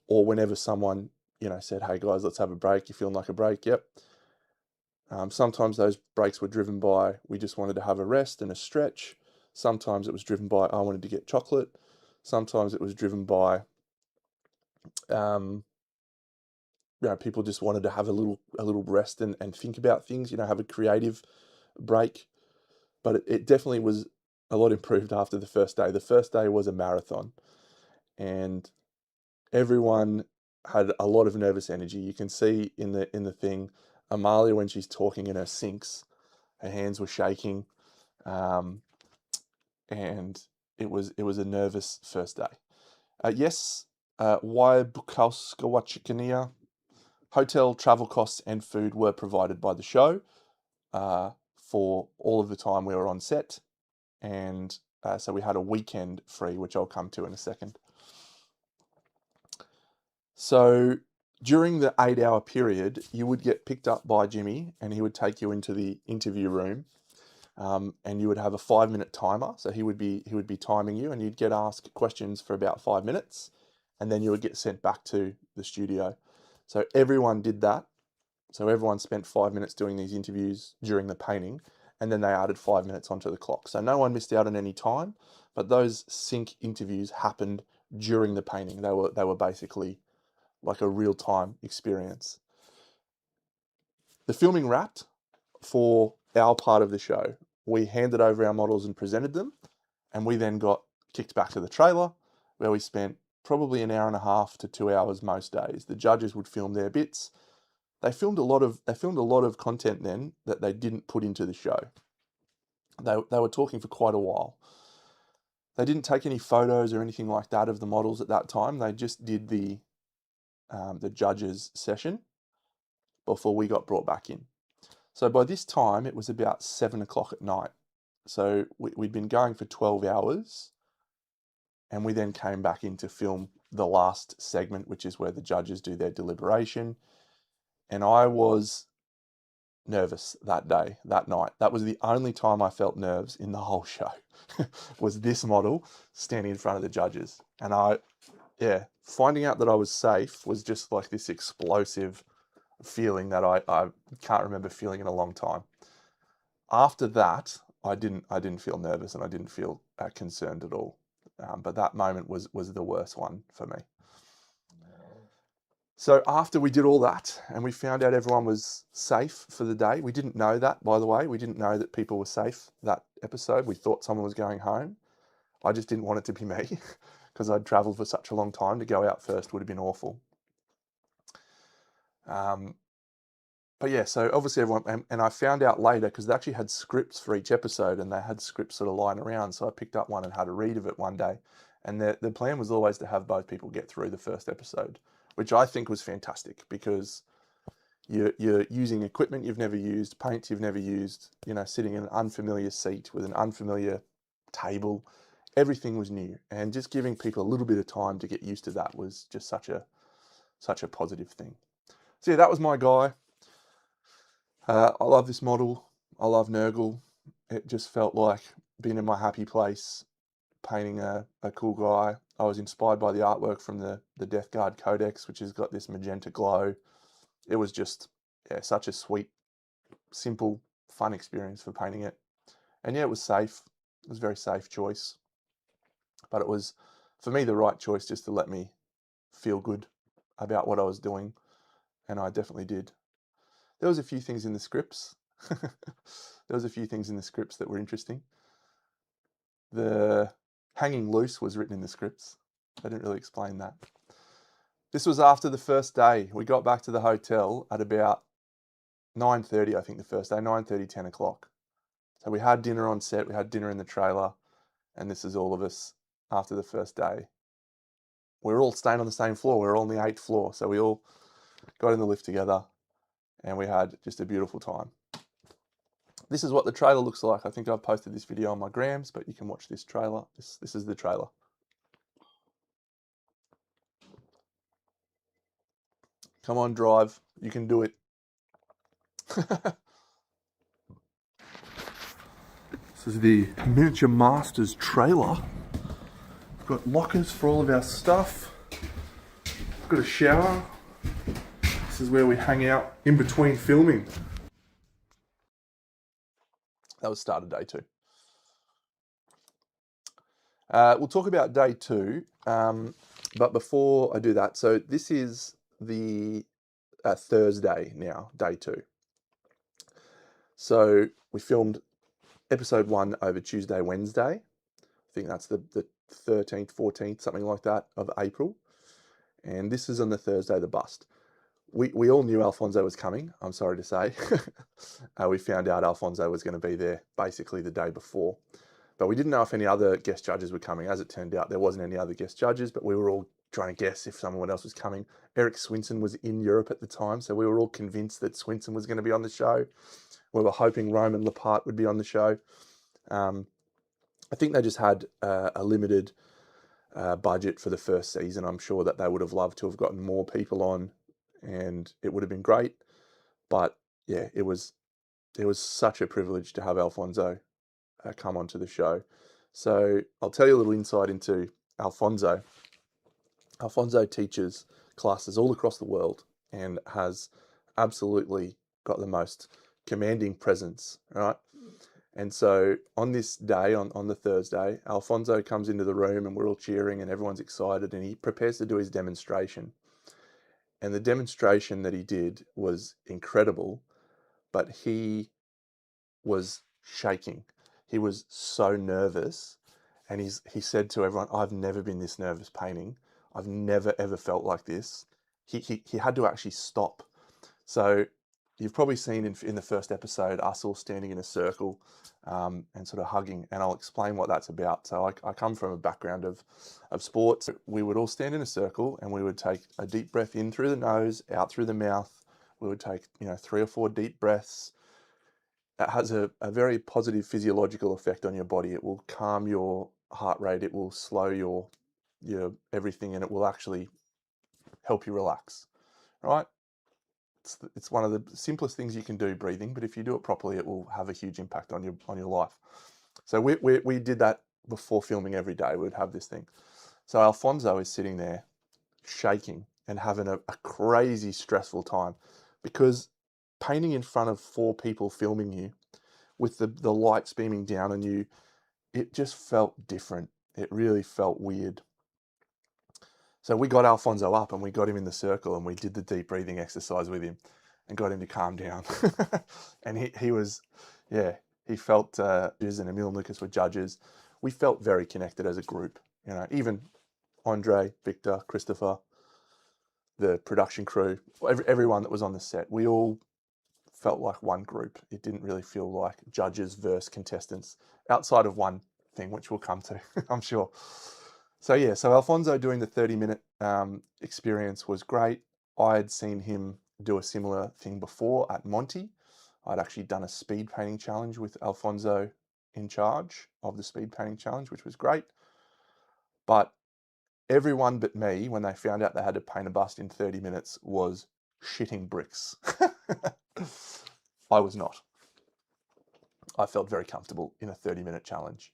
or whenever someone, said, hey guys, let's have a break. You feeling like a break? Yep. Sometimes those breaks were driven by, we just wanted to have a rest and a stretch. Sometimes it was driven by, I wanted to get chocolate. Sometimes it was driven by, people just wanted to have a little rest and think about things, have a creative break. But it definitely was a lot improved after the first day. The first day was a marathon, and everyone had a lot of nervous energy. You can see in the thing, Amalia, when she's talking in her syncs, her hands were shaking, and it was a nervous first day. Yes, why Bukowskawachikania. Hotel, travel costs, and food were provided by the show for all of the time we were on set, and so we had a weekend free, which I'll come to in a second. So during the 8-hour period, you would get picked up by Jimmy, and he would take you into the interview room, and you would have a 5-minute timer. So he would be timing you, and you'd get asked questions for about 5 minutes, and then you would get sent back to the studio. So everyone did that. So everyone spent 5 minutes doing these interviews during the painting, and then they added 5 minutes onto the clock. So no one missed out on any time, but those sync interviews happened during the painting. They were basically like a real-time experience. The filming wrapped for our part of the show. We handed over our models and presented them, and we then got kicked back to the trailer, where we spent probably an hour and a half to 2 hours most days. The judges would film their bits. They filmed a lot of content then that they didn't put into the show. They were talking for quite a while. They didn't take any photos or anything like that of the models at that time. They just did the judges session before we got brought back in. So by this time, it was about 7 o'clock at night. So we'd been going for 12 hours, and we then came back in to film the last segment, which is where the judges do their deliberation. And I was nervous that day, that night. That was the only time I felt nerves in the whole show, was this model standing in front of the judges. And finding out that I was safe was just like this explosive feeling that I can't remember feeling in a long time. After that, I didn't feel nervous and I didn't feel concerned at all. But that moment was the worst one for me. So after we did all that and we found out everyone was safe for the day, we didn't know that, by the way. We didn't know that people were safe that episode. We thought someone was going home. I just didn't want it to be me because I'd traveled for such a long time. To go out first would have been awful. But yeah, so obviously everyone, and I found out later because they actually had scripts for each episode and they had scripts sort of lying around. So I picked up one and had a read of it one day. And the plan was always to have both people get through the first episode, which I think was fantastic because you're using equipment you've never used, paints you've never used, sitting in an unfamiliar seat with an unfamiliar table. Everything was new, and just giving people a little bit of time to get used to that was just such a positive thing. So yeah, that was my guy. I love this model. I love Nurgle. It just felt like being in my happy place, painting a cool guy. I was inspired by the artwork from the Death Guard Codex, which has got this magenta glow. It was just such a sweet, simple, fun experience for painting it. And yeah, it was safe. It was a very safe choice. But it was, for me, the right choice just to let me feel good about what I was doing. And I definitely did. There was a few things in the scripts. There was a few things in the scripts that were interesting. The hanging loose was written in the scripts. I didn't really explain that. This was after the first day. We got back to the hotel at about 9:30, I think the first day, 9:30, 10 o'clock. So we had dinner on set, we had dinner in the trailer, and this is all of us after the first day. We were all staying on the same floor. We were all on the 8th floor. So we all got in the lift together and we had just a beautiful time. This is what the trailer looks like. I think I've posted this video on my grams, but you can watch this trailer. This is the trailer. Come on, Drive. You can do it. This is the Miniature Masters trailer. We've got lockers for all of our stuff. We've got a shower. This is where we hang out in between filming. That was start of day 2. We'll talk about day 2, but before I do that, so this is the Thursday now, day 2. So we filmed episode 1 over Tuesday, Wednesday. I think that's the 13th, 14th, something like that, of April. And this is on the Thursday, the bust. We all knew Alfonso was coming, I'm sorry to say. We found out Alfonso was going to be there basically the day before. But we didn't know if any other guest judges were coming. As it turned out, there wasn't any other guest judges, but we were all trying to guess if someone else was coming. Eric Swinson was in Europe at the time, so we were all convinced that Swinson was going to be on the show. We were hoping Roman Lepart would be on the show. I think they just had a limited budget for the first season. I'm sure that they would have loved to have gotten more people on, and it would have been great. But yeah, it was such a privilege to have Alfonso come onto the show. So I'll tell you a little insight into Alfonso. Alfonso teaches classes all across the world and has absolutely got the most commanding presence, right? And so on this day, on the Thursday, Alfonso comes into the room and we're all cheering and everyone's excited, and he prepares to do his demonstration. And the demonstration that he did was incredible, but he was shaking. He was so nervous, and he said to everyone, "I've never been this nervous painting. I've never ever felt like this. He had to actually stop. So you've probably seen in the first episode us all standing in a circle and sort of hugging, and I'll explain what that's about. So I come from a background of sports. We would all stand in a circle and we would take a deep breath in through the nose, out through the mouth. We would take 3 or 4 deep breaths. It has a very positive physiological effect on your body. It will calm your heart rate. It will slow your everything, and it will actually help you relax. Right? It's one of the simplest things you can do, breathing. But if you do it properly, it will have a huge impact on your life. So we did that before filming every day. We'd have this thing. So Alfonso is sitting there, shaking and having a crazy stressful time, because painting in front of 4 people filming you with the lights beaming down on you, it just felt different. It really felt weird. So we got Alfonso up and we got him in the circle and we did the deep breathing exercise with him and got him to calm down. And he was, yeah, he felt, judges and Emil and Lucas were judges. We felt very connected as a group, even Andre, Victor, Christopher, the production crew, everyone that was on the set. We all felt like one group. It didn't really feel like judges versus contestants, outside of one thing, which we'll come to, I'm sure. So yeah, so Alfonso doing the 30-minute experience was great. I had seen him do a similar thing before at Monty. I'd actually done a speed painting challenge with Alfonso in charge of the speed painting challenge, which was great. But everyone but me, when they found out they had to paint a bust in 30 minutes, was shitting bricks. I was not. I felt very comfortable in a 30-minute challenge.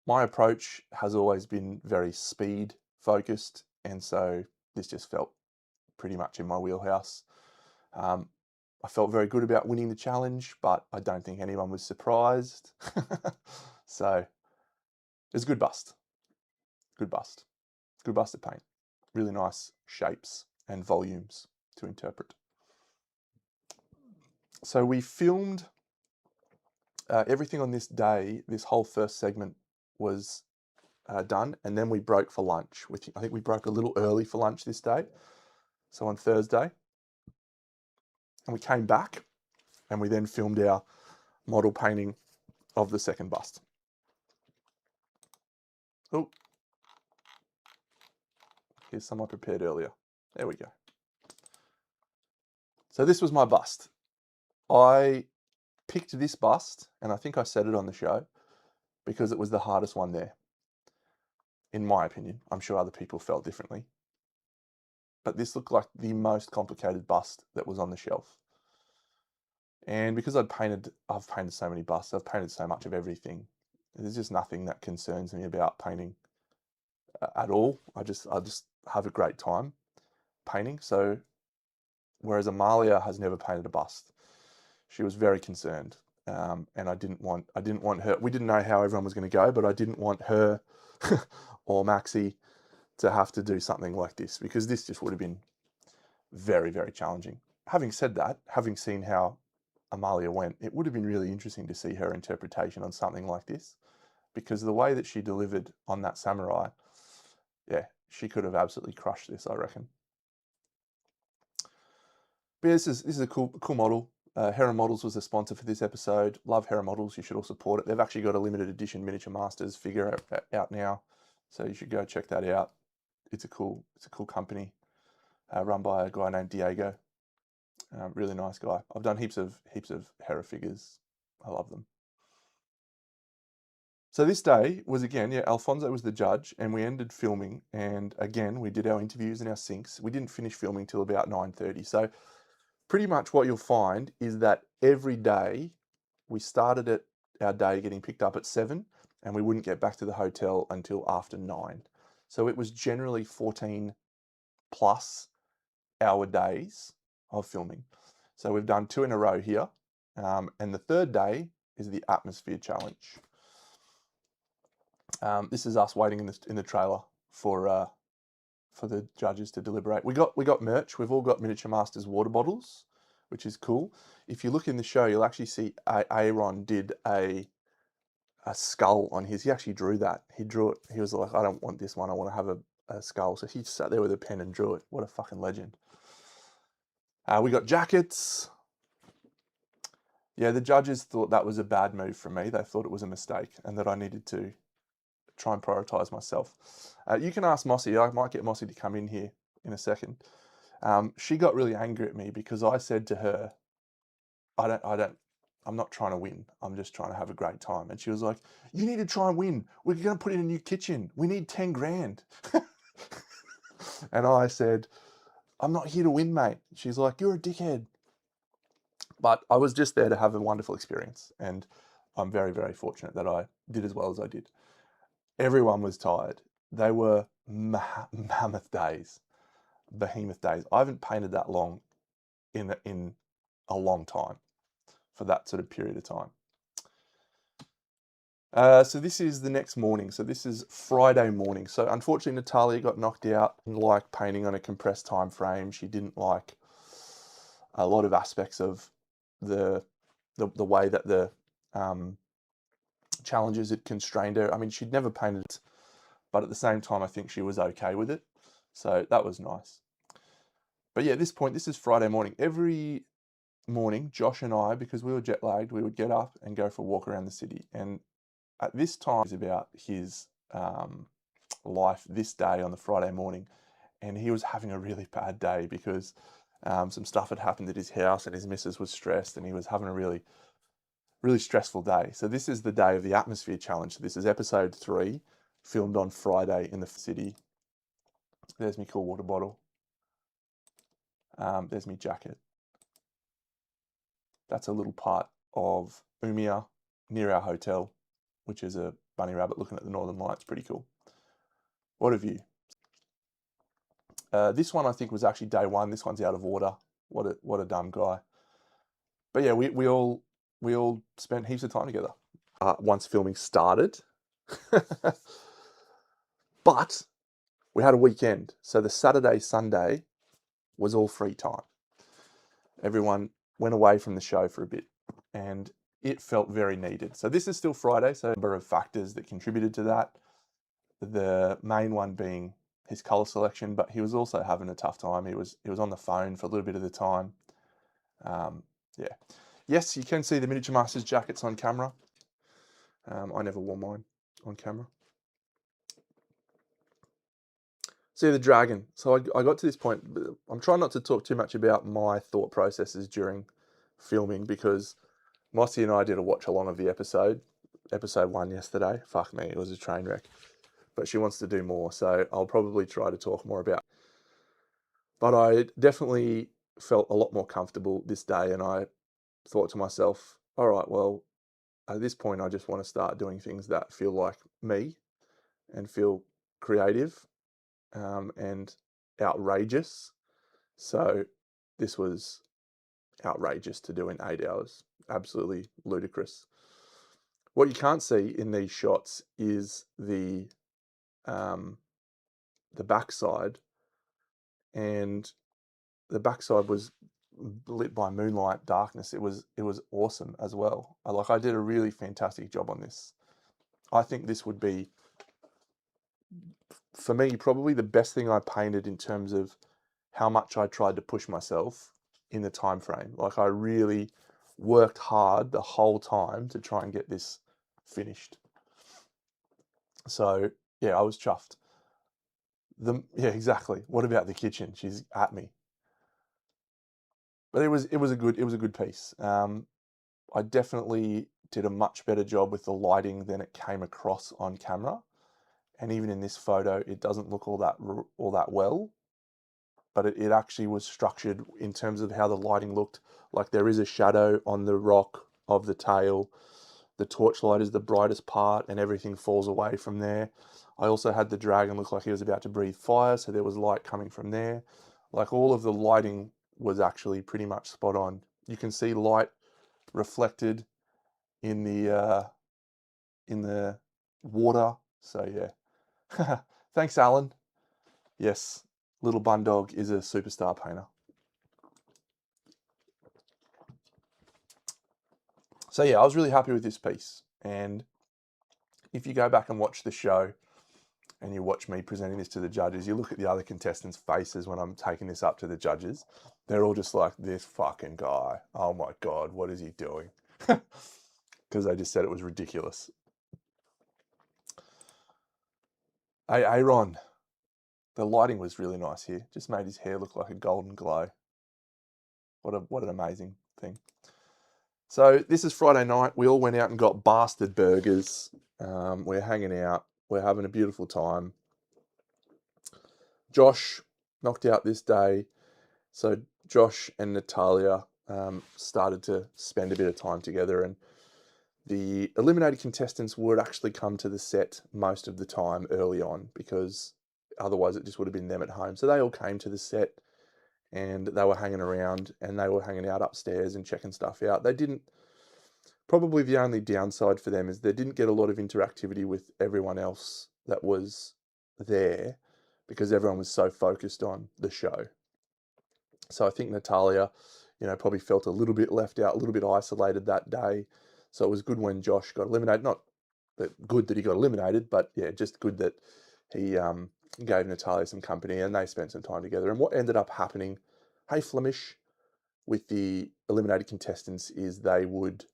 My approach has always been very speed focused, and so this just felt pretty much in my wheelhouse. I felt very good about winning the challenge, but I don't think anyone was surprised. So it was a good bust. Good bust. Good bust to paint. Really nice shapes and volumes to interpret. So we filmed everything on this day. This whole first segment was done, and then we broke for lunch. I think we broke a little early for lunch this day, so on Thursday, and we came back and we then filmed our model painting of the second bust. Oh, here's some I prepared earlier. There we go. So this was my bust. I picked this bust, and I think I said it on the show, because it was the hardest one there. In my opinion, I'm sure other people felt differently. But this looked like the most complicated bust that was on the shelf. And because I've painted so many busts, I've painted so much of everything. There's just nothing that concerns me about painting at all. I just have a great time painting. So, whereas Amalia has never painted a bust, she was very concerned, and I didn't want her. We didn't know how everyone was going to go, but I didn't want her or Maxi to have to do something like this, because this just would have been very, very challenging. Having said that, having seen how Amalia went, it would have been really interesting to see her interpretation on something like this, because the way that she delivered on that samurai, yeah, she could have absolutely crushed this, I reckon. But yeah, this is a cool model. Hera Models was the sponsor for this episode. Love Hera Models. You should all support it. They've actually got a limited edition Miniature Masters figure out now, so you should go check that out. It's a cool company, run by a guy named Diego. Really nice guy. I've done heaps of Hera figures. I love them. So this day was, again, yeah, Alfonso was the judge, and we ended filming, and again, we did our interviews and our syncs. We didn't finish filming till about 9:30. So pretty much what you'll find is that every day we started our day getting picked up at 7, and we wouldn't get back to the hotel until after 9. So it was generally 14 plus hour days of filming. So we've done 2 in a row here, and the third day is the Atmosphere Challenge. This is us waiting in the trailer for the judges to deliberate. We got merch. We've all got Miniature Masters water bottles, which is cool. If you look in the show, you'll actually see Aaron did a skull on his. He actually drew that. He drew it. He was like, I don't want this one. I want to have a skull. So he sat there with a pen and drew it. What a fucking legend. We got jackets. Yeah, the judges thought that was a bad move from me. They thought it was a mistake and that I needed to try and prioritise myself. You can ask Mossy. I might get Mossy to come in here in a second. She got really angry at me because I said to her, I'm not trying to win. I'm just trying to have a great time. And she was like, you need to try and win. We're going to put in a new kitchen. We need 10 grand. And I said, I'm not here to win, mate. She's like, you're a dickhead. But I was just there to have a wonderful experience. And I'm very, very fortunate that I did as well as I did. Everyone was tired. They were mammoth days, behemoth days. I haven't painted that long in a long time for that sort of period of time. So this is the next morning. So this is Friday morning. So unfortunately, Natalia got knocked out. Didn't like painting on a compressed time frame. She didn't like a lot of aspects of the way that the challenges had constrained her. I mean, she'd never painted it, but at the same time, I think she was okay with it. So that was nice. But yeah, at this point, this is Friday morning. Every morning, Josh and I, because we were jet lagged, we would get up and go for a walk around the city. And at this time, it's about his life this day on the Friday morning. And he was having a really bad day because some stuff had happened at his house and his missus was stressed and he was having a really, really stressful day. So this is the day of the Atmosphere Challenge. So this is episode 3, filmed on Friday in the city. There's me cool water bottle. There's me jacket. That's a little part of Umia near our hotel, which is a bunny rabbit looking at the northern lights. Pretty cool. What a view. This one I think was actually day 1. This one's out of order. What a dumb guy. But yeah, we all spent heaps of time together once filming started. But we had a weekend. So the Saturday, Sunday was all free time. Everyone went away from the show for a bit and it felt very needed. So this is still Friday, so a number of factors that contributed to that. The main one being his colour selection, but he was also having a tough time. He was on the phone for a little bit of the time. Yeah. Yes, you can see the Miniature Masters jackets on camera. I never wore mine on camera. See the dragon. So I got to this point. I'm trying not to talk too much about my thought processes during filming because Mossy and I did a watch along of the episode 1 yesterday. Fuck me, it was a train wreck. But she wants to do more, so I'll probably try to talk more about it. But I definitely felt a lot more comfortable this day, and I thought to myself, all right, well, at this point, I just want to start doing things that feel like me and feel creative and outrageous. So this was outrageous to do in 8 hours. Absolutely ludicrous. What you can't see in these shots is the backside, and the backside was lit by moonlight darkness. It was awesome as well. I did a really fantastic job on this. I think this would be, for me, probably the best thing I painted in terms of how much I tried to push myself in the time frame. Like I really worked hard the whole time to try and get this finished. So yeah, I was chuffed. Yeah, exactly. What about the kitchen? She's at me. But it was a good piece. I definitely did a much better job with the lighting than it came across on camera. And even in this photo, it doesn't look all that well. But it actually was structured in terms of how the lighting looked. Like there is a shadow on the rock of the tail. The torchlight is the brightest part and everything falls away from there. I also had the dragon look like he was about to breathe fire, so there was light coming from there. Like all of the lighting was actually pretty much spot on. You can see light reflected in the water. So yeah. Thanks, Alan. Yes, Little Bundog is a superstar painter. So yeah, I was really happy with this piece. And if you go back and watch the show, and you watch me presenting this to the judges, you look at the other contestants' faces when I'm taking this up to the judges. They're all just like, this fucking guy. Oh my God, what is he doing? Because they just said it was ridiculous. Hey, Aaron, the lighting was really nice here. Just made his hair look like a golden glow. What an amazing thing. So this is Friday night. We all went out and got bastard burgers. We're hanging out. We're having a beautiful time. Josh knocked out this day. So Josh and Natalia started to spend a bit of time together, and the eliminated contestants would actually come to the set most of the time early on, because otherwise it just would have been them at home. So they all came to the set and they were hanging around, and they were hanging out upstairs and checking stuff out. They didn't, probably the only downside for them is they didn't get a lot of interactivity with everyone else that was there, because everyone was so focused on the show. So I think Natalia, probably felt a little bit left out, a little bit isolated that day. So it was good when Josh got eliminated. Not that good that he got eliminated, but yeah, just good that he gave Natalia some company and they spent some time together. And what ended up happening, hey Flemish, with the eliminated contestants is they would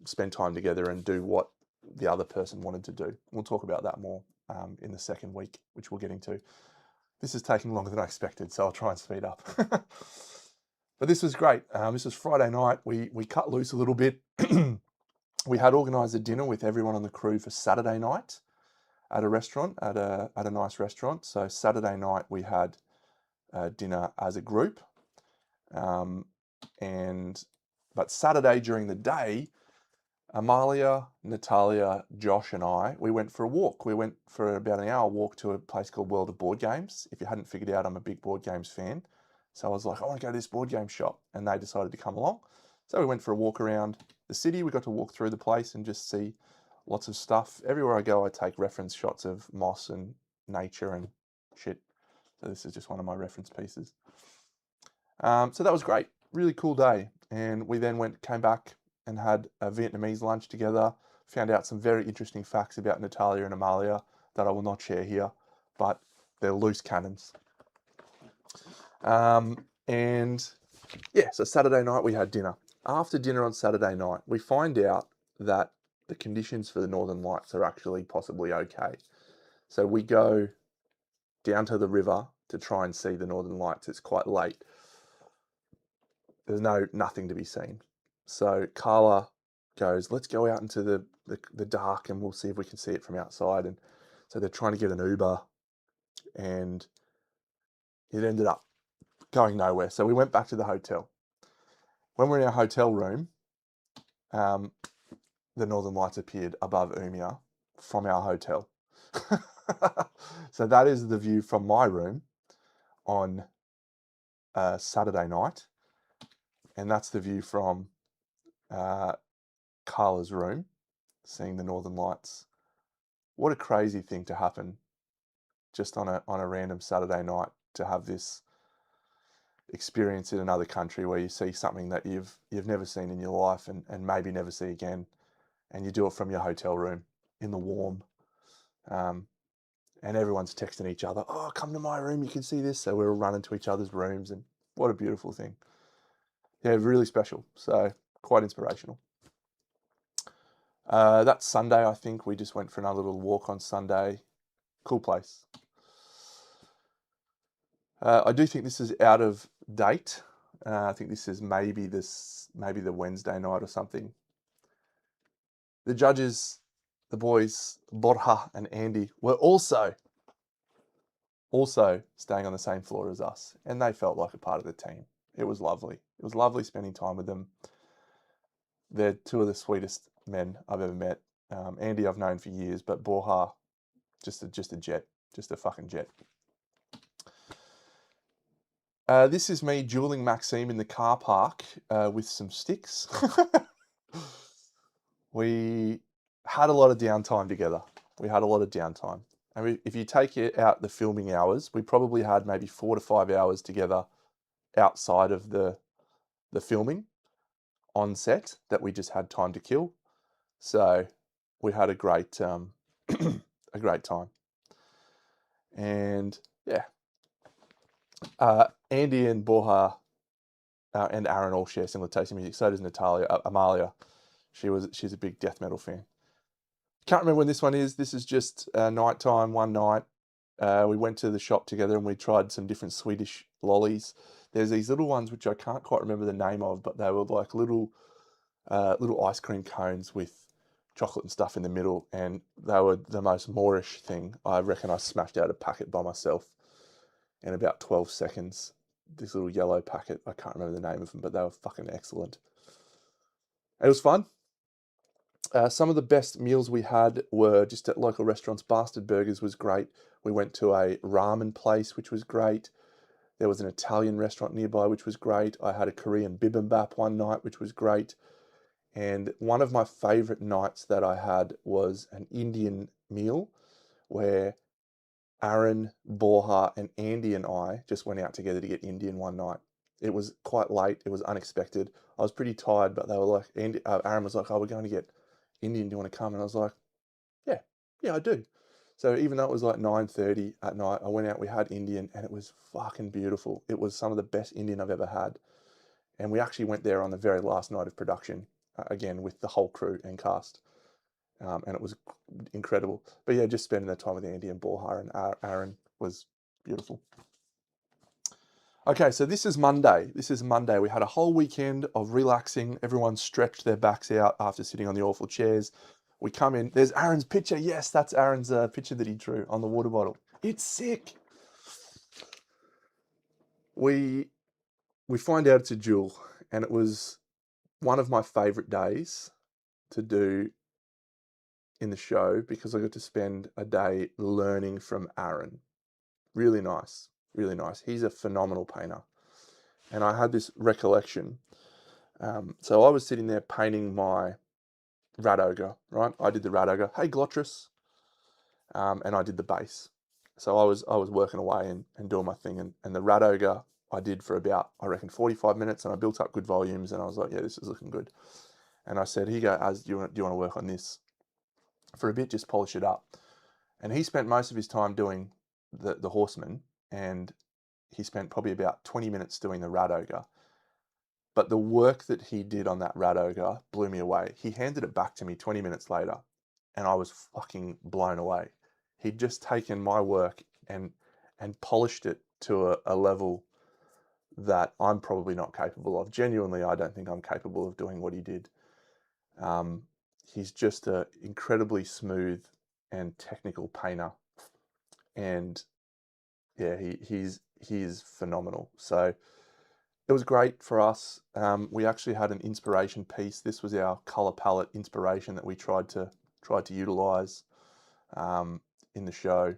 spend time together and do what the other person wanted to do. We'll talk about that more in the second week, which we'll get into. This is taking longer than I expected, so I'll try and speed up. But this was great. This was Friday night. We cut loose a little bit. We had organised a dinner with everyone on the crew for Saturday night at a restaurant, at a nice restaurant. So Saturday night we had dinner as a group, but Saturday during the day, Amalia, Natalia, Josh and I, we went for a walk. We went for about an hour walk to a place called World of Board Games. If you hadn't figured out, I'm a big board games fan. So I was like, I want to go to this board game shop. And they decided to come along. So we went for a walk around the city. We got to walk through the place and just see lots of stuff. Everywhere I go, I take reference shots of moss and nature and shit. So this is just one of my reference pieces. So that was great. Really cool day. And we then came back and had a Vietnamese lunch together. Found out some very interesting facts about Natalia and Amalia that I will not share here, but they're loose cannons. And yeah, so Saturday night we had dinner. After dinner on Saturday night, we find out that the conditions for the Northern Lights are actually possibly okay. So we go down to the river to try and see the Northern Lights. It's quite late. There's nothing to be seen. So Carla goes, let's go out into the dark and we'll see if we can see it from outside. And so they're trying to get an Uber, and it ended up going nowhere. So we went back to the hotel. When we're in our hotel room, the Northern Lights appeared above Umea from our hotel. So that is the view from my room on Saturday night. And that's the view from Carla's room, seeing the Northern Lights. What a crazy thing to happen just on a random Saturday night, to have this experience in another country where you see something that you've never seen in your life and maybe never see again, and you do it from your hotel room in the warm, and everyone's texting each other, oh, come to my room, you can see this. So we're all running to each other's rooms, and what a beautiful thing. Yeah, really special. So quite inspirational. That's Sunday, I think. We just went for another little walk on Sunday. Cool place. I do think this is out of date. I think this is maybe the Wednesday night or something. The judges, the boys, Borja and Andy, were also staying on the same floor as us, and they felt like a part of the team. It was lovely. It was lovely spending time with them. They're two of the sweetest men I've ever met. Andy I've known for years, but Borja, just a jet, just a fucking jet. This is me dueling Maxime in the car park with some sticks. We had a lot of downtime together. And if you take out the filming hours, we probably had maybe 4 to 5 hours together outside of the filming on set that we just had time to kill. So we had a great a great time. And yeah, Andy and Borja and Aaron all share similar taste in music. So does Natalia, Amalia. She's a big death metal fan. Can't remember when this one is. This is just nighttime one night. We went to the shop together and we tried some different Swedish lollies. There's these little ones which I can't quite remember the name of, but they were like little ice cream cones with chocolate and stuff in the middle, and they were the most Moorish thing. I reckon I smashed out a packet by myself in about 12 seconds. This little yellow packet, I can't remember the name of them, but they were fucking excellent. It was fun. Some of the best meals we had were just at local restaurants. Bastard Burgers was great. We went to a ramen place, which was great. There was an Italian restaurant nearby, which was great. I had a Korean bibimbap one night, which was great. And one of my favorite nights that I had was an Indian meal where Aaron, Borja, and Andy and I just went out together to get Indian one night. It was quite late. It was unexpected. I was pretty tired, but they were like, Aaron was like, "Oh, we're going to get Indian. Do you want to come?" And I was like, yeah, I do. So even though it was like 9:30 at night, I went out, we had Indian, and it was fucking beautiful. It was some of the best Indian I've ever had. And we actually went there on the very last night of production, again, with the whole crew and cast. And it was incredible. But yeah, just spending the time with Andy and Borja and Aaron was beautiful. Okay, so this is Monday. We had a whole weekend of relaxing. Everyone stretched their backs out after sitting on the awful chairs. We come in. There's Aaron's picture. Yes, that's Aaron's picture that he drew on the water bottle. It's sick. We find out it's a jewel, and it was one of my favourite days to do in the show because I got to spend a day learning from Aaron. Really nice, really nice. He's a phenomenal painter. And I had this recollection. So I was sitting there painting my rat ogre, right? I did the rat ogre. Hey, Glotris. And I did the base. So I was working away and doing my thing. And the rat ogre I did for about, I reckon, 45 minutes, and I built up good volumes, and I was like, yeah, this is looking good. And I said, here you go, Az, do you want to work on this for a bit, just polish it up? And he spent most of his time doing the horseman, and he spent probably about 20 minutes doing the rat ogre. But the work that he did on that rat ogre blew me away. He handed it back to me 20 minutes later, and I was fucking blown away. He'd just taken my work and polished it to a level that I'm probably not capable of. Genuinely, I don't think I'm capable of doing what he did. He's just an incredibly smooth and technical painter, and yeah, he is phenomenal. So it was great for us. We actually had an inspiration piece. This was our color palette inspiration that we tried to utilize in the show,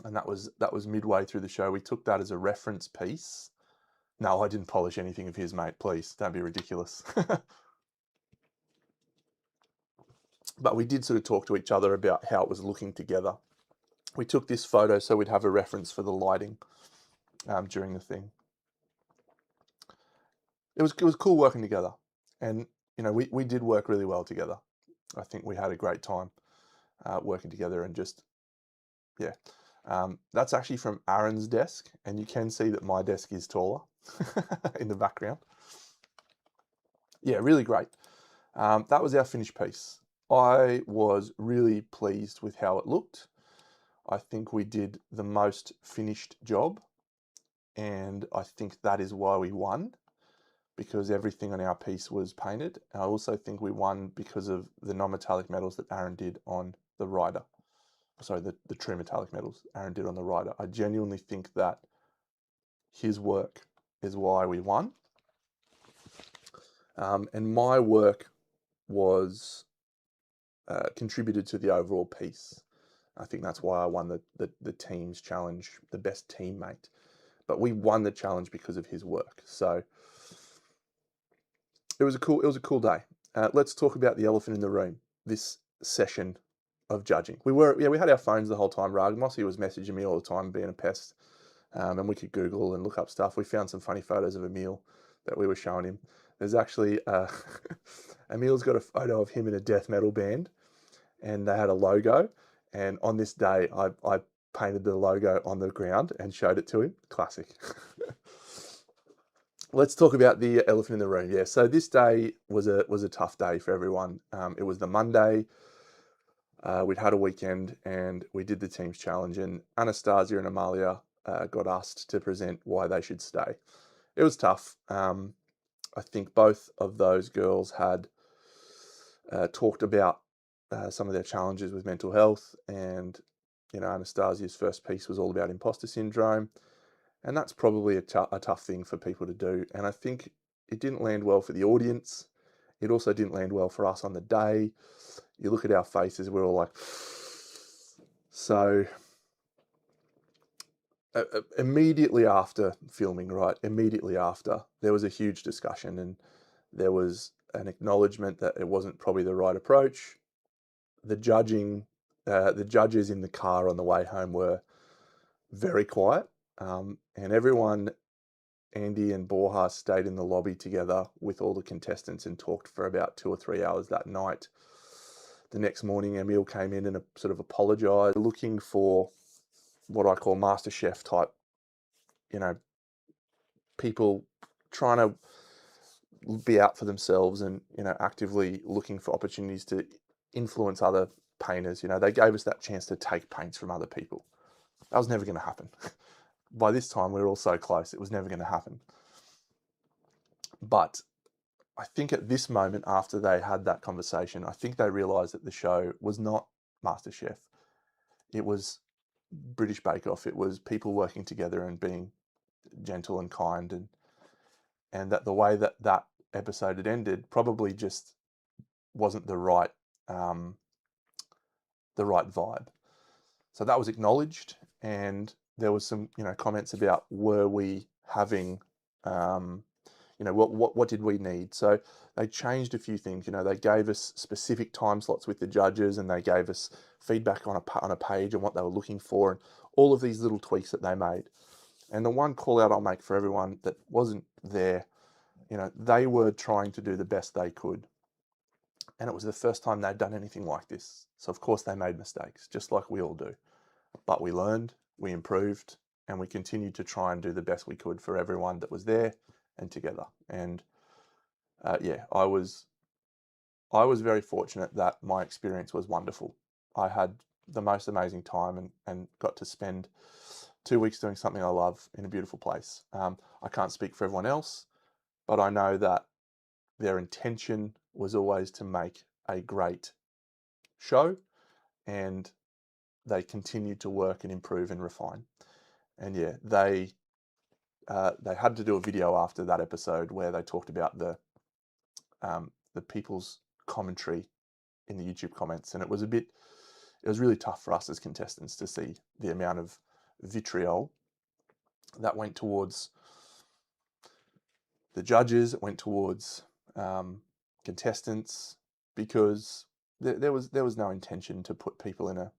and that was midway through the show. We took that as a reference piece. No, I didn't polish anything of his, mate. Please, don't be ridiculous. But we did sort of talk to each other about how it was looking together. We took this photo so we'd have a reference for the lighting during the thing. It was cool working together, and we did work really well together. I think we had a great time working together, and just yeah. That's actually from Aaron's desk, and you can see that my desk is taller in the background. Yeah, really great. That was our finished piece. I was really pleased with how it looked. I think we did the most finished job, and I think that is why we won, because everything on our piece was painted. And I also think we won because of the non-metallic metals that Aaron did on the rider. Sorry, the true metallic metals Aaron did on the rider. I genuinely think that his work is why we won. And my work was contributed to the overall piece. I think that's why I won the team's challenge, the best teammate. But we won the challenge because of his work. So it was a cool day. Let's talk about the elephant in the room. This session of judging. We had our phones the whole time. Mossy was messaging me all the time, being a pest, and we could Google and look up stuff. We found some funny photos of Emil that we were showing him. There's actually Emil's got a photo of him in a death metal band, and they had a logo. And on this day, I painted the logo on the ground and showed it to him. Classic. Let's talk about the elephant in the room. Yeah, so this day was a tough day for everyone. It was the Monday. We'd had a weekend and we did the team's challenge, and Anastasia and Amalia got asked to present why they should stay. It was tough. I think both of those girls had talked about some of their challenges with mental health, and Anastasia's first piece was all about imposter syndrome, and that's probably a tough thing for people to do. And I think it didn't land well for the audience. It also didn't land well for us on the day. You look at our faces, we're all like, so immediately after filming, right? Immediately after, there was a huge discussion, and there was an acknowledgement that it wasn't probably the right approach. The judges in the car on the way home were very quiet, and everyone, Andy and Borja, stayed in the lobby together with all the contestants and talked for about 2 or 3 hours that night. The next morning, Emile came in and sort of apologised, looking for what I call MasterChef type, people trying to be out for themselves and, actively looking for opportunities to influence other painters. They gave us that chance to take paints from other people. That was never going to happen. By this time, we were all so close, it was never going to happen. But I think at this moment, after they had that conversation, I think they realised that the show was not MasterChef. It was British Bake Off. It was people working together and being gentle and kind, and that the way that that episode had ended probably just wasn't the right vibe. So that was acknowledged, and there was some comments about, were we having what did we need? So they changed a few things. They gave us specific time slots with the judges, and they gave us feedback on a page on what they were looking for, and all of these little tweaks that they made. And the one call out I'll make for everyone that wasn't there, they were trying to do the best they could. And it was the first time they'd done anything like this. So of course they made mistakes, just like we all do. But we learned, we improved, and we continued to try and do the best we could for everyone that was there and together. And I was very fortunate that my experience was wonderful. I had the most amazing time and got to spend 2 weeks doing something I love in a beautiful place. I can't speak for everyone else, but I know that their intention was always to make a great show, and they continued to work and improve and refine. And they had to do a video after that episode where they talked about the people's commentary in the YouTube comments, and it was really tough for us as contestants to see the amount of vitriol that went towards the judges, it went towards contestants, because there was no intention to put people in a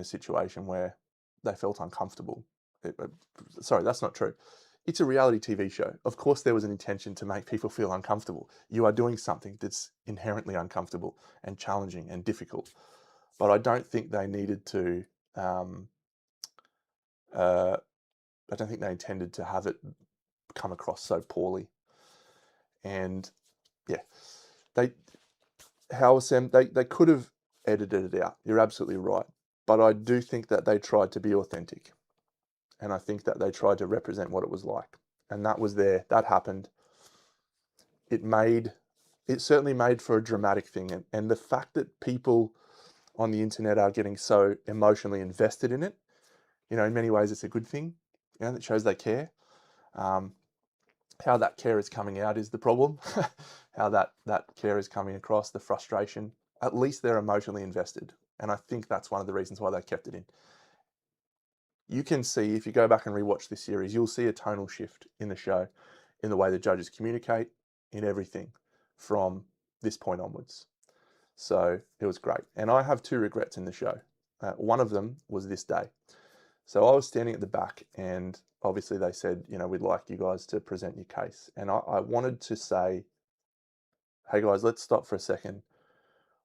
situation where they felt uncomfortable. Sorry, that's not true. It's a reality TV show. Of course there was an intention to make people feel uncomfortable. You are doing something that's inherently uncomfortable and challenging and difficult. But I don't think they needed to, I don't think they intended to have it come across so poorly. And they could have edited it out. You're absolutely right. But I do think that they tried to be authentic. And I think that they tried to represent what it was like. And that was there. That happened. It certainly made for a dramatic thing. And the fact that people on the internet are getting so emotionally invested in it, in many ways it's a good thing. That shows they care. How that care is coming out is the problem. How that care is coming across, the frustration. At least they're emotionally invested. And I think that's one of the reasons why they kept it in. You can see, if you go back and rewatch this series, you'll see a tonal shift in the show, in the way the judges communicate, in everything from this point onwards. So it was great. And I have 2 regrets in the show. One of them was this day. So I was standing at the back, and obviously they said, we'd like you guys to present your case. And I wanted to say, hey guys, let's stop for a second.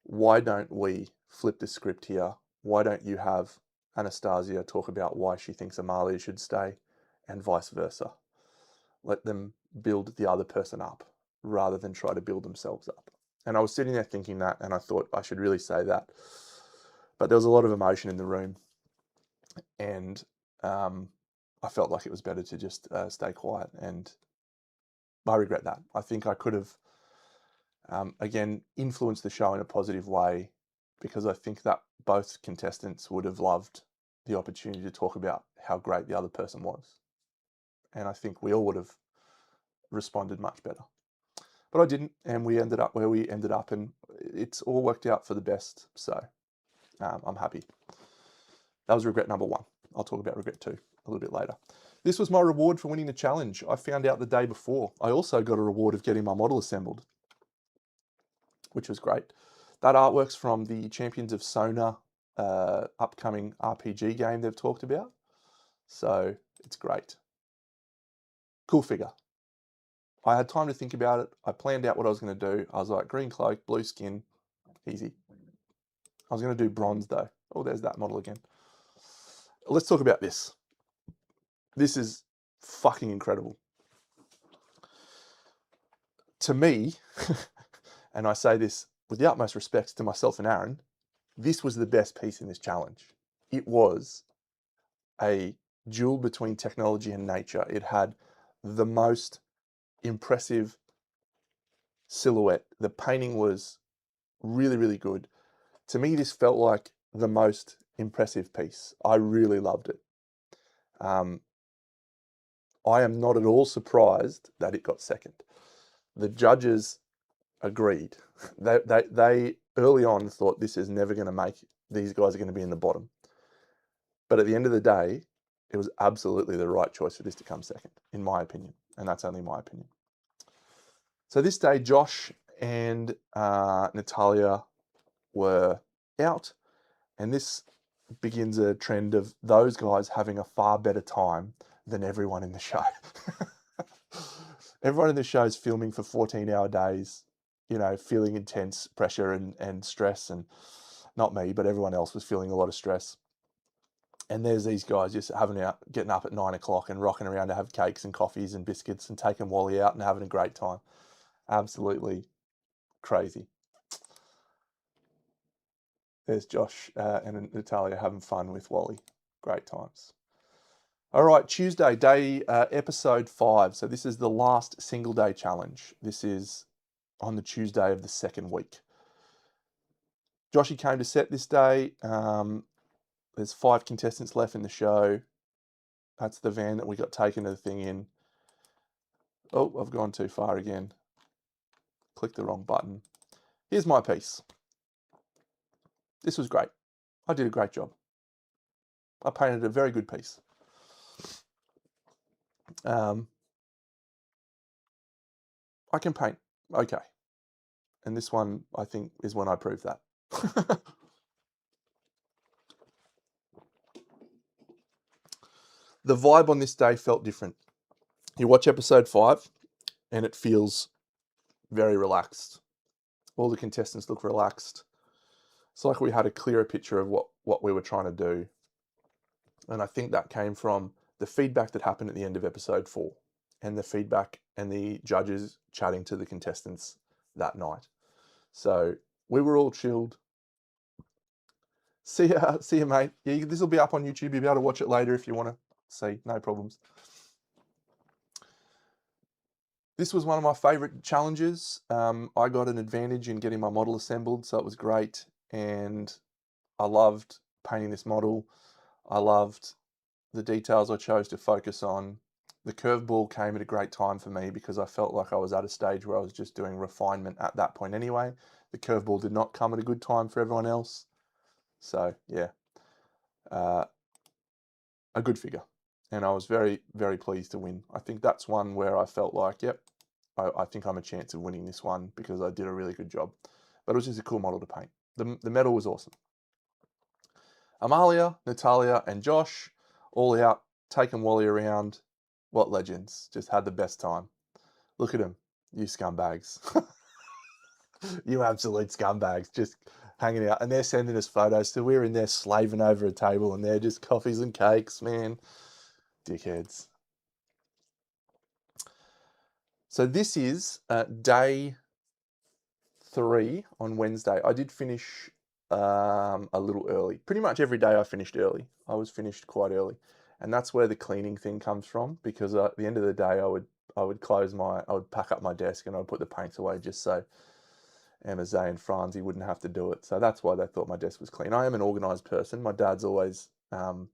Why don't we flip the script here? Why don't you have Anastasia talk about why she thinks Amalia should stay, and vice versa. Let them build the other person up rather than try to build themselves up. And I was sitting there thinking that, and I thought I should really say that. But there was a lot of emotion in the room, and I felt like it was better to just stay quiet, and I regret that. I think I could have, again, influenced the show in a positive way, because I think that both contestants would have loved the opportunity to talk about how great the other person was. And I think we all would have responded much better. But I didn't, and we ended up where we ended up, and it's all worked out for the best. So I'm happy. That was regret number 1. I'll talk about regret 2 a little bit later. This was my reward for winning the challenge. I found out the day before. I also got a reward of getting my model assembled, which was great. That artwork's from the Champions of Sona upcoming RPG game they've talked about. So it's great. Cool figure. I had time to think about it. I planned out what I was going to do. I was like, green cloak, blue skin, easy. I was going to do bronze though. Oh, there's that model again. Let's talk about this. This is fucking incredible. To me, and I say this with the utmost respect to myself and Aaron, this was the best piece in this challenge. It was a duel between technology and nature. It had the most impressive silhouette. The painting was really, really good. To me, this felt like the most impressive piece. I really loved it. I am not at all surprised that it got second. The judges agreed. They early on thought this is never going to make, these guys are going to be in the bottom. But at the end of the day, it was absolutely the right choice for this to come second, in my opinion. And that's only my opinion. So this day, Josh and Natalia were out, and this begins a trend of those guys having a far better time than everyone in the show. Everyone in the show is filming for 14-hour days, you know, feeling intense pressure and stress, and not me, but everyone else was feeling a lot of stress. And there's these guys just getting up at 9 o'clock and rocking around to have cakes and coffees and biscuits and taking Wally out and having a great time. Absolutely crazy. There's Josh and Natalia having fun with Wally. Great times. All right, Tuesday, episode 5. So this is the last single day challenge. This is on the Tuesday of the second week. Joshy came to set this day. There's 5 contestants left in the show. That's the van that we got taken to the thing in. Oh, I've gone too far again. Clicked the wrong button. Here's my piece. This was great. I did a great job. I painted a very good piece. I can paint okay. And this one, I think, is when I proved that. The vibe on this day felt different. You watch episode 5 and it feels very relaxed. All the contestants look relaxed. It's like we had a clearer picture of what we were trying to do. And I think that came from the feedback that happened at the end of episode 4 and the feedback and the judges chatting to the contestants that night. So we were all chilled. See ya, mate. Yeah, this will be up on YouTube. You'll be able to watch it later if you want to see. No problems. This was one of my favourite challenges. I got an advantage in getting my model assembled, so it was great. And I loved painting this model. I loved the details I chose to focus on. The curveball came at a great time for me because I felt like I was at a stage where I was just doing refinement at that point anyway. The curveball did not come at a good time for everyone else. So, yeah, a good figure. And I was very, very pleased to win. I think that's one where I felt like, yep, I think I'm a chance of winning this one because I did a really good job. But it was just a cool model to paint. The medal was awesome. Amalia, Natalia, and Josh all out, taking Wally around. What legends. Just had the best time. Look at them, you scumbags. You absolute scumbags. Just hanging out, and they're sending us photos. So we're in there slaving over a table, and they're just coffees and cakes, man. Dickheads. So this is day 3 on Wednesday. I did finish a little early. Pretty much every day I finished early. I was finished quite early, and that's where the cleaning thing comes from. Because at the end of the day, I would pack up my desk and I would put the paints away just so Emma, Zay, and Franzi wouldn't have to do it. So that's why they thought my desk was clean. I am an organised person. My dad's always, my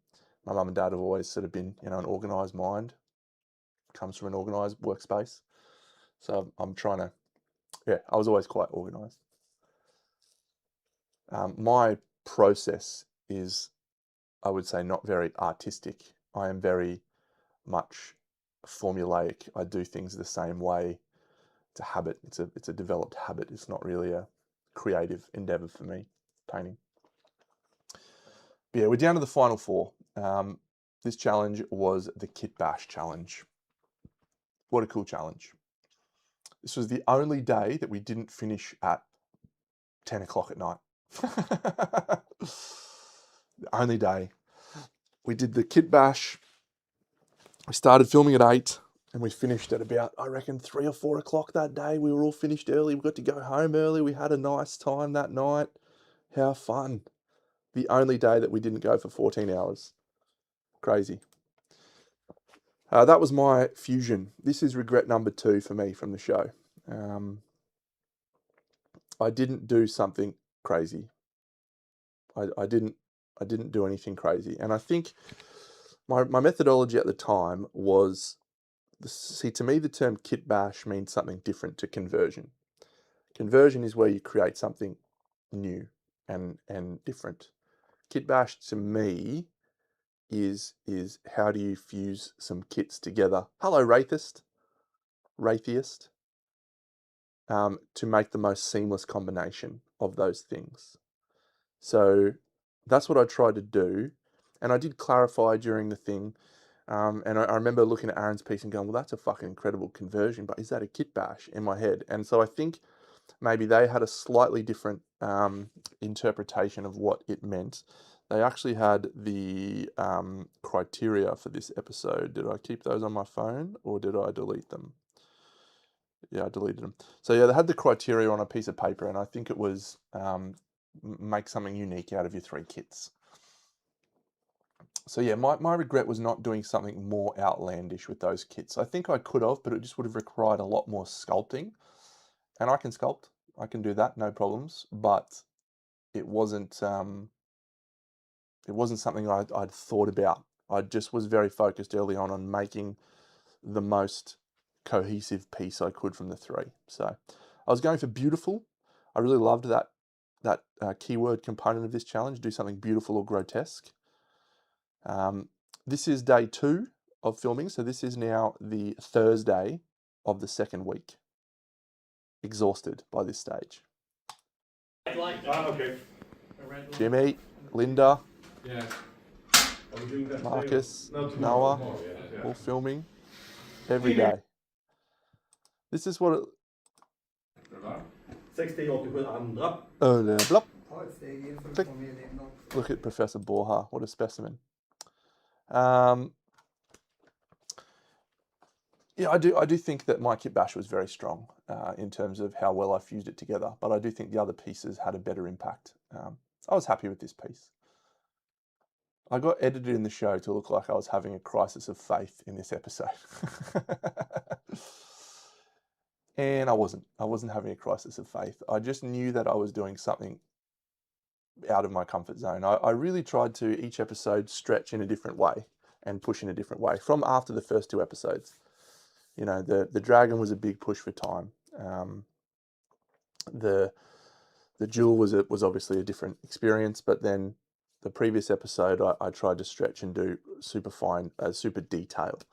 mum and dad have always sort of been, an organised mind. Comes from an organised workspace. So I'm trying to, I was always quite organised. My process is, I would say, not very artistic. I am very much formulaic. I do things the same way. It's a habit. It's a developed habit. It's not really a creative endeavor for me, painting. But yeah, we're down to the final 4. This challenge was the Kit Bash challenge. What a cool challenge. This was the only day that we didn't finish at 10 o'clock at night. The only day. We did the Kit Bash. We started filming at 8 and we finished at about, I reckon, 3 or 4 o'clock that day. We were all finished early. We got to go home early. We had a nice time that night. How fun. The only day that we didn't go for 14 hours. Crazy. That was my fusion. This is regret number 2 for me from the show. I didn't do something crazy. I didn't do anything crazy. And I think my methodology at the time was, to me, the term Kit Bash means something different to conversion. Conversion is where you create something new and different. Kit Bash to me is how do you fuse some kits together? Hello, Wraithist, to make the most seamless combination of those things. So that's what I tried to do, and I did clarify during the thing. And I remember looking at Aaron's piece and going, well, that's a fucking incredible conversion, but is that a Kit Bash in my head? And so I think maybe they had a slightly different interpretation of what it meant. They actually had the criteria for this episode. Did I keep those on my phone or did I delete them? Yeah, I deleted them. So yeah, they had the criteria on a piece of paper, and I think it was make something unique out of your 3 kits. So yeah, my regret was not doing something more outlandish with those kits. I think I could have, but it just would have required a lot more sculpting. And I can sculpt. I can do that, no problems. But it wasn't something I'd thought about. I just was very focused early on making the most cohesive piece I could from the 3. So I was going for beautiful. I really loved that keyword component of this challenge, do something beautiful or grotesque. This is day 2 of filming, so this is now the Thursday of the 2nd week. Exhausted by this stage. Okay. Jimmy, Linda, Yeah. Marcus, No, Noah, tomorrow, yeah. all filming every day. This is what it... 60-87 andra. Blup. Ta ett steg in för att Click. få med din också. Look at Professor Borja, what a specimen. Yeah, I do think that my Kit Bash was very strong in terms of how well I fused it together, but I do think the other pieces had a better impact. I was happy with this piece. I got edited in the show to look like I was having a crisis of faith in this episode. And I wasn't having a crisis of faith. I just knew that I was doing something out of my comfort zone. I really tried to, each episode, stretch in a different way and push in a different way from after the first 2 episodes. The dragon was a big push for time. The jewel was obviously a different experience, but then the previous episode I tried to stretch and do super fine, super detailed,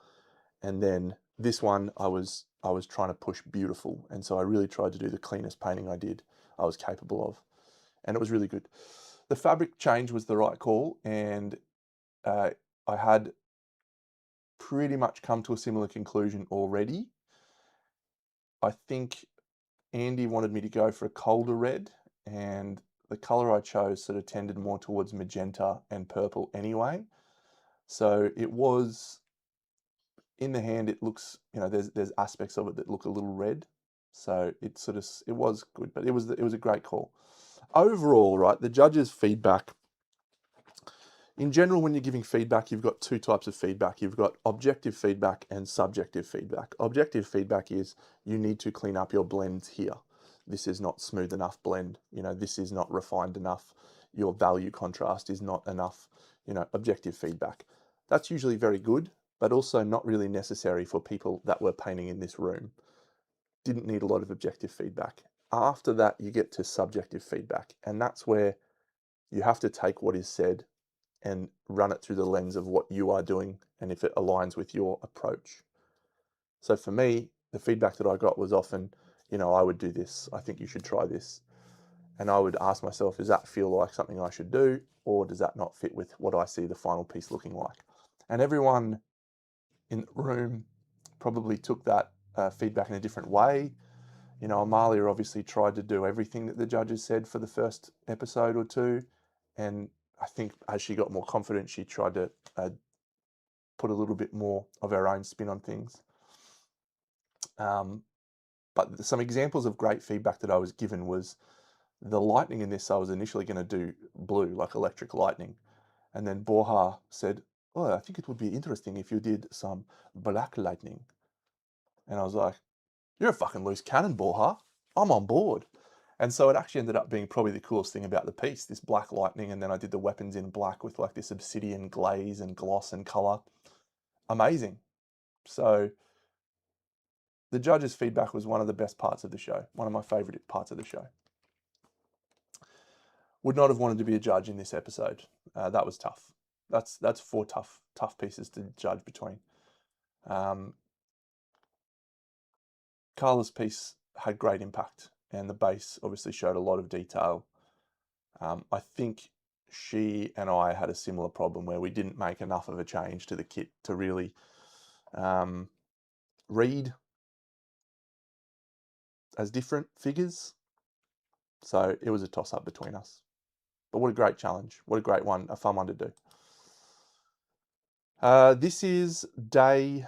and then this one I was trying to push beautiful, and so I really tried to do the cleanest painting I was capable of, and it was really good. The fabric change was the right call, and I had pretty much come to a similar conclusion already. I think Andy wanted me to go for a colder red, and the color I chose sort of tended more towards magenta and purple anyway. So it was, in the hand, it looks, there's aspects of it that look a little red. So it was good, but it was a great call. Overall, right, the judges' feedback, in general, when you're giving feedback, you've got two types of feedback. You've got objective feedback and subjective feedback. Objective feedback is you need to clean up your blends here. This is not smooth enough blend. This is not refined enough. Your value contrast is not enough. Objective feedback. That's usually very good, but also not really necessary for people that were painting in this room. Didn't need a lot of objective feedback. After that, you get to subjective feedback, and that's where you have to take what is said and run it through the lens of what you are doing and if it aligns with your approach. So for me, the feedback that I got was often, I would do this, I think you should try this. And I would ask myself, does that feel like something I should do, or does that not fit with what I see the final piece looking like? And everyone in the room probably took that feedback in a different way. Amalia obviously tried to do everything that the judges said for the first episode or two, and I think as she got more confident, she tried to put a little bit more of her own spin on things. But some examples of great feedback that I was given was the lightning in this. I was initially going to do blue, like electric lightning. And then Borja said, "Oh, I think it would be interesting if you did some black lightning." And I was like, "You're a fucking loose cannon, Borja. I'm on board." And so it actually ended up being probably the coolest thing about the piece, this black lightning. And then I did the weapons in black with like this obsidian glaze and gloss and color. Amazing. So the judges' feedback was one of the best parts of the show, one of my favorite parts of the show. Would not have wanted to be a judge in this episode. That was tough. That's four tough pieces to judge between. Carla's piece had great impact, and the base obviously showed a lot of detail. I think she and I had a similar problem where we didn't make enough of a change to the kit to really read as different figures. So it was a toss-up between us. But what a great challenge. What a great one. A fun one to do. This is day,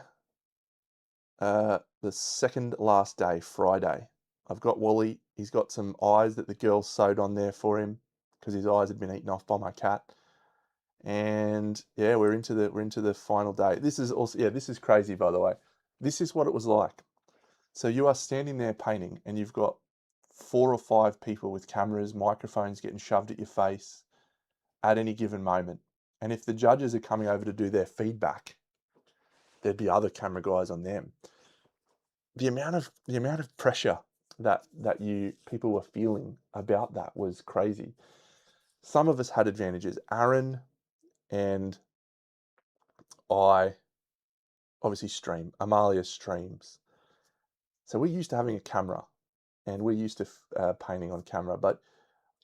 the second last day, Friday. I've got Wally. He's got some eyes that the girls sewed on there for him because his eyes had been eaten off by my cat. And yeah, we're into the final day. This is also, this is crazy, by the way. This is what it was like. So you are standing there painting and you've got 4 or 5 people with cameras, microphones getting shoved at your face at any given moment. And if the judges are coming over to do their feedback, there'd be other camera guys on them. The amount of pressure that people were feeling about that was crazy. Some of us had advantages. Aaron and I obviously stream. Amalia streams. So we're used to having a camera and we're used to painting on camera, but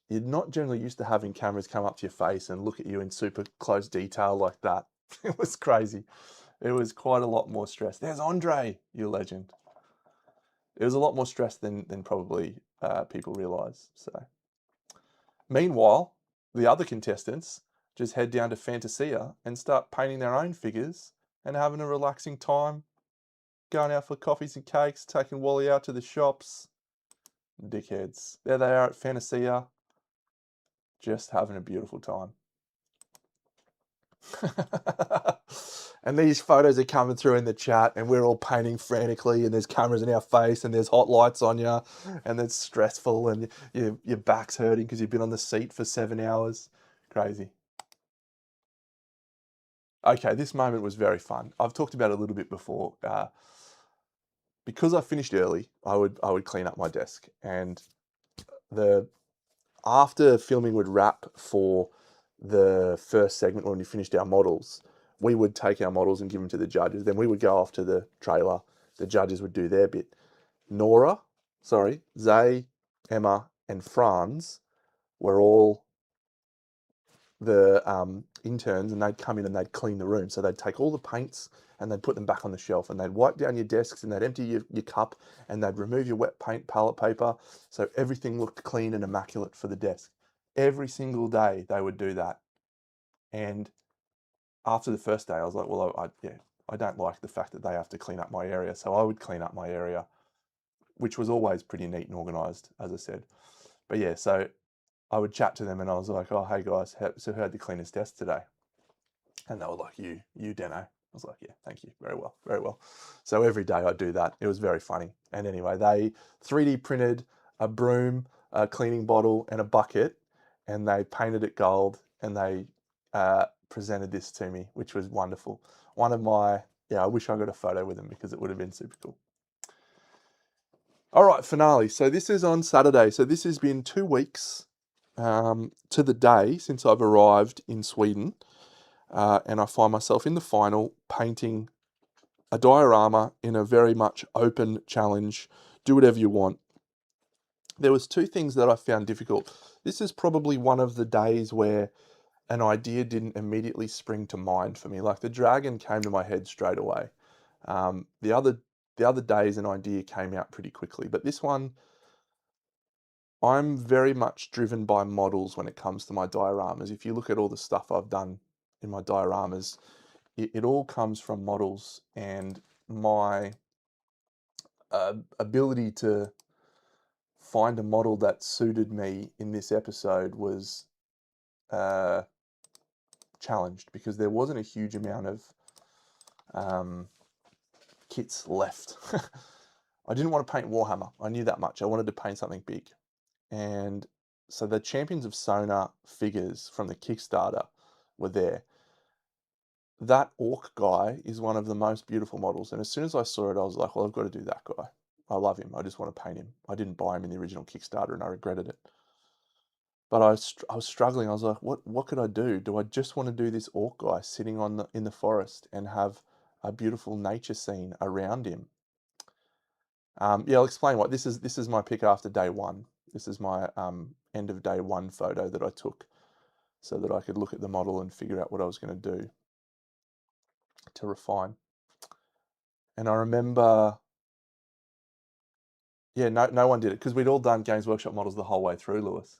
you're not generally used to having cameras come up to your face and look at you in super close detail like that. It was crazy. It was quite a lot more stress. There's Andre, you legend. It was a lot more stress than probably people realise. So, meanwhile, the other contestants just head down to Fantasia and start painting their own figures and having a relaxing time, going out for coffees and cakes, taking Wally out to the shops. Dickheads. There they are at Fantasia, just having a beautiful time. And these photos are coming through in the chat and we're all painting frantically and there's cameras in our face and there's hot lights on you and it's stressful and your back's hurting because you've been on the seat for 7 hours. Crazy. Okay, this moment was very fun. I've talked about it a little bit before. Because I finished early, I would clean up my desk, and after filming would wrap for the first segment when we finished our models, we would take our models and give them to the judges. Then we would go off to the trailer. The judges would do their bit. Zay, Emma, and Franz were all the interns, and they'd come in and they'd clean the room. So they'd take all the paints and they'd put them back on the shelf and they'd wipe down your desks and they'd empty your cup and they'd remove your wet paint palette paper so everything looked clean and immaculate for the desk. every single day they would do that. And after the first day, I was like, well, I don't like the fact that they have to clean up my area. So I would clean up my area, which was always pretty neat and organized, as I said. But yeah, so I would chat to them and I was like, oh, hey guys, so who had the cleanest desk today? And they were like, you, Deno. I was like, yeah, thank you. Very well, very well. So every day I'd do that. It was very funny. And anyway, they 3D printed a broom, a cleaning bottle, and a bucket, and they painted it gold, and they presented this to me, which was wonderful. I wish I got a photo with them because it would have been super cool. All right, finale. So this is on Saturday. So this has been 2 weeks to the day since I've arrived in Sweden. And I find myself in the final painting a diorama in a very much open challenge. Do whatever you want. There was 2 things that I found difficult. This is probably one of the days where an idea didn't immediately spring to mind for me. Like the dragon came to my head straight away. The other days an idea came out pretty quickly, but this one, I'm very much driven by models when it comes to my dioramas. If you look at all the stuff I've done in my dioramas, it all comes from models, and my ability to find a model that suited me in this episode was challenged because there wasn't a huge amount of kits left. I didn't want to paint Warhammer. I knew that much. I wanted to paint something big. And so the Champions of Sona figures from the Kickstarter were there. That orc guy is one of the most beautiful models. And as soon as I saw it, I was like, well, I've got to do that guy. I love him. I just want to paint him. I didn't buy him in the original Kickstarter and I regretted it. But I was struggling. I was like, what could I do? Do I just want to do this orc guy sitting in the forest and have a beautiful nature scene around him? Yeah, I'll explain what this is my pick after day 1. This is my end of day 1 photo that I took so that I could look at the model and figure out what I was going to do to refine. And I remember, yeah, no one did it because we'd all done Games Workshop models the whole way through, Lewis.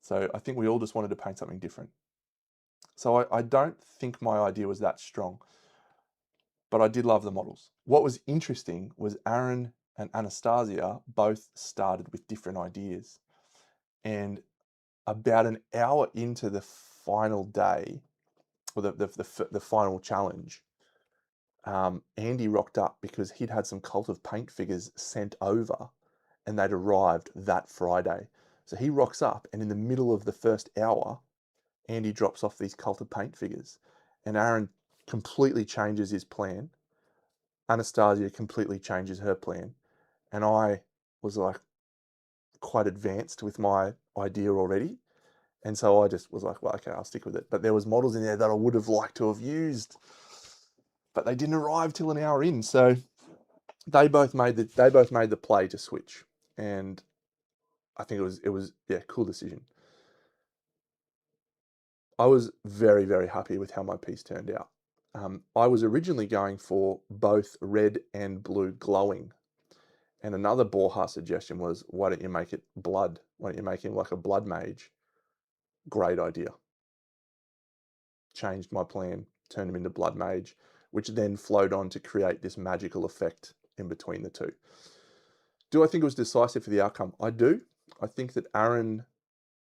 So I think we all just wanted to paint something different. So I don't think my idea was that strong, but I did love the models. What was interesting was Aaron and Anastasia both started with different ideas. And about an hour into the final day, or the final challenge, Andy rocked up because he'd had some Cult of Paint figures sent over and they'd arrived that Friday. So he rocks up and in the middle of the first hour, Andy drops off these Cult of Paint figures and Aaron completely changes his plan. Anastasia completely changes her plan. And I was like quite advanced with my idea already. And so I just was like, well, okay, I'll stick with it. But there was models in there that I would have liked to have used, but they didn't arrive till an hour in. So they both made the play to switch. And I think it was cool decision. I was very, very happy with how my piece turned out. I was originally going for both red and blue glowing. And another Borja suggestion was, why don't you make it blood? Why don't you make him like a blood mage? Great idea. Changed my plan, turned him into blood mage, which then flowed on to create this magical effect in between the two. Do I think it was decisive for the outcome? I do. I think that Aaron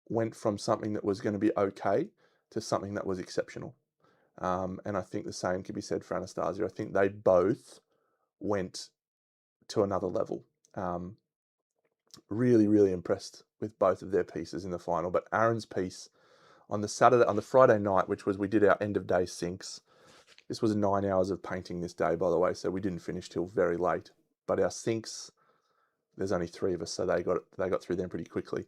went from something that was going to be okay to something that was exceptional. And I think the same can be said for Anastasia. I think they both went to another level. Really, really impressed with both of their pieces in the final. But Aaron's piece on the Friday night, which was we did our end of day sinks. This was 9 hours of painting this day, by the way, so we didn't finish till very late. But our sinks, there's only 3 of us, so they got through them pretty quickly.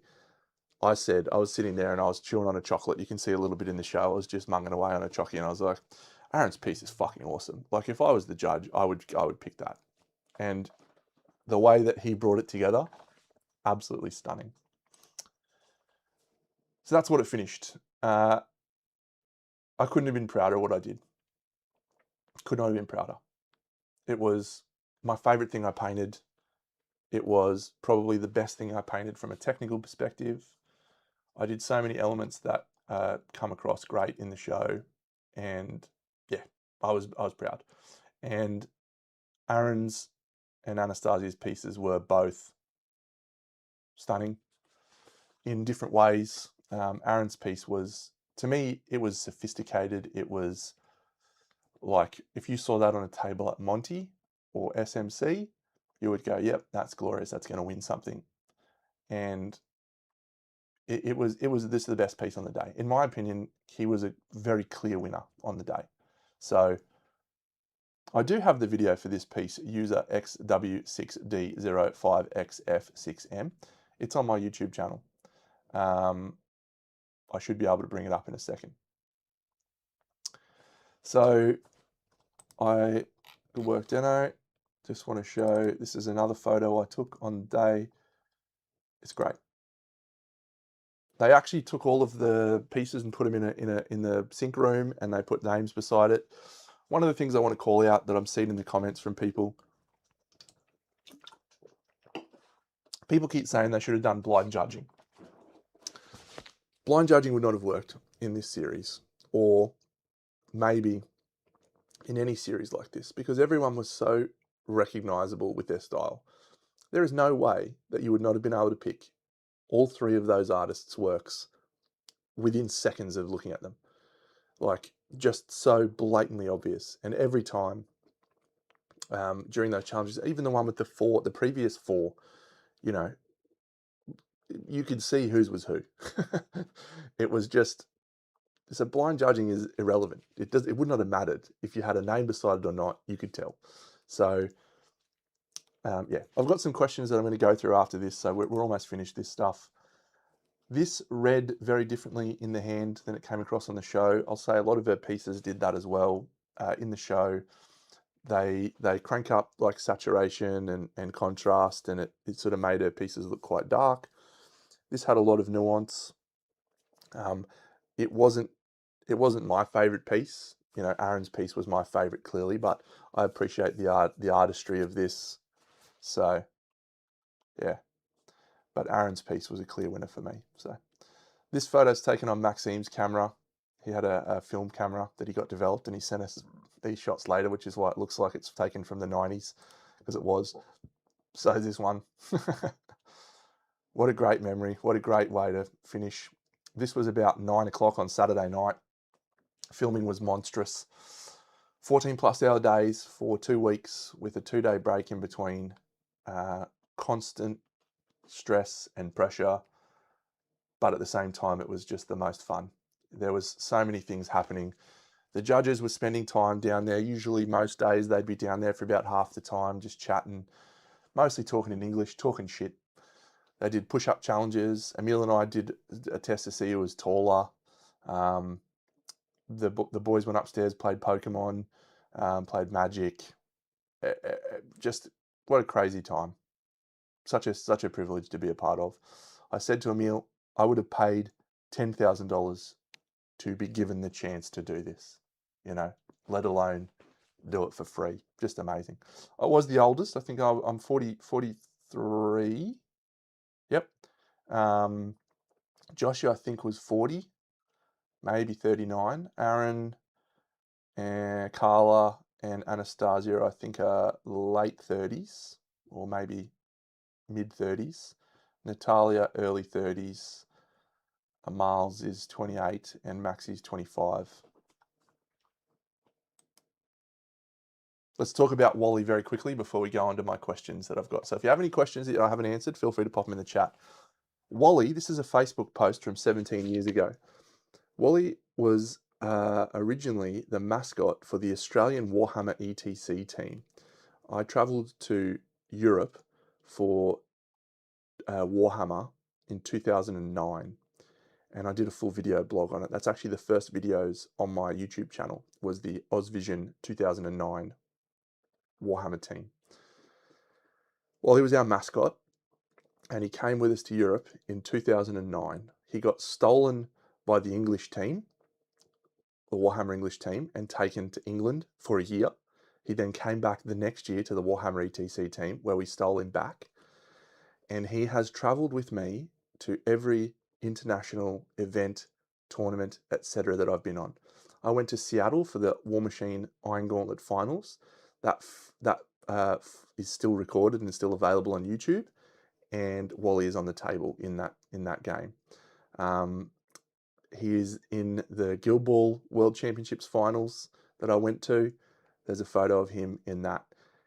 I was sitting there and I was chewing on a chocolate. You can see a little bit in the show. I was just munging away on a chocky, and I was like, Aaron's piece is fucking awesome. Like if I was the judge, I would pick that. And the way that he brought it together, absolutely stunning. So that's what it finished. I couldn't have been prouder of what I did. Could not have been prouder. It was my favorite thing I painted. It was probably the best thing I painted from a technical perspective. I did so many elements that come across great in the show, and yeah, I was proud. And Aaron's and Anastasia's pieces were both stunning in different ways. Aaron's piece was, to me, it was sophisticated. It was like, if you saw that on a table at Monty or SMC, you would go, yep, that's glorious. That's going to win something. And it was this is the best piece on the day. In my opinion, he was a very clear winner on the day. So I do have the video for this piece, user XW6D05XF6M. It's on my YouTube channel. I should be able to bring it up in a second. So I work demo. Just want to show, this is another photo I took on the day. It's great. They actually took all of the pieces and put them in the sync room, and they put names beside it. One of the things I want to call out that I'm seeing in the comments from people keep saying they should have done blind judging. Blind judging would not have worked in this series, or maybe in any series like this, because everyone was so recognizable with their style. There is no way that you would not have been able to pick all three of those artists' works within seconds of looking at them. Like, just so blatantly obvious. And every time during those challenges, even the one with the previous four, you know, you could see whose was who. It was just, so blind judging is irrelevant. It would not have mattered if you had a name beside it or not. You could tell. So yeah, I've got some questions that I'm going to go through after this. So we're almost finished this stuff. This read very differently in the hand than it came across on the show. I'll say a lot of her pieces did that as well. In the show, they crank up like saturation and contrast, and it sort of made her pieces look quite dark. This had a lot of nuance. It wasn't my favorite piece. You know, Aaron's piece was my favorite clearly, but I appreciate the artistry of this. So yeah, but Aaron's piece was a clear winner for me. So this photo's taken on Maxime's camera. He had a film camera that he got developed, and he sent us these shots later, which is why it looks like it's taken from the 90s, because it was. So this one. What a great memory. What a great way to finish. This was about 9 o'clock on Saturday night. Filming was monstrous. 14+ hour days for 2 weeks with a 2-day break in between. Constant stress and pressure, but at the same time, it was just the most fun. There was so many things happening. The judges were spending time down there. Usually most days they'd be down there for about half the time, just chatting, mostly talking in English, talking shit. They did push-up challenges. Emil and I did a test to see who was taller. The boys went upstairs, played Pokemon, played Magic. Just what a crazy time. Such a privilege to be a part of. I said to Emil, I would have paid $10,000 to be given the chance to do this, you know, let alone do it for free. Just amazing. I was the oldest. I think I'm 43. Yep. Joshua, I think, was 40, maybe 39. Aaron and Carla and Anastasia, I think, are late 30s or maybe mid 30s. Natalia, early 30s. Miles is 28 and Maxi's 25. Let's talk about Wally very quickly before we go on to my questions that I've got. So if you have any questions that I haven't answered, feel free to pop them in the chat. Wally, this is a Facebook post from 17 years ago. Wally was originally the mascot for the Australian Warhammer ETC team. I travelled to Europe for Warhammer in 2009, and I did a full video blog on it. That's actually the first videos on my YouTube channel, was the Ozvision 2009 Warhammer team. Well, he was our mascot, and he came with us to Europe in 2009. He got stolen by the English team, the Warhammer English team, and taken to England for a year. He then came back the next year to the Warhammer ETC team, where we stole him back. And he has travelled with me to every international event, tournament, etc. that I've been on. I went to Seattle for the War Machine Iron Gauntlet Finals. That is still recorded and still available on YouTube. And Wally is on the table in that game. He is in the Guild Ball World Championships finals that I went to. There's a photo of him in that.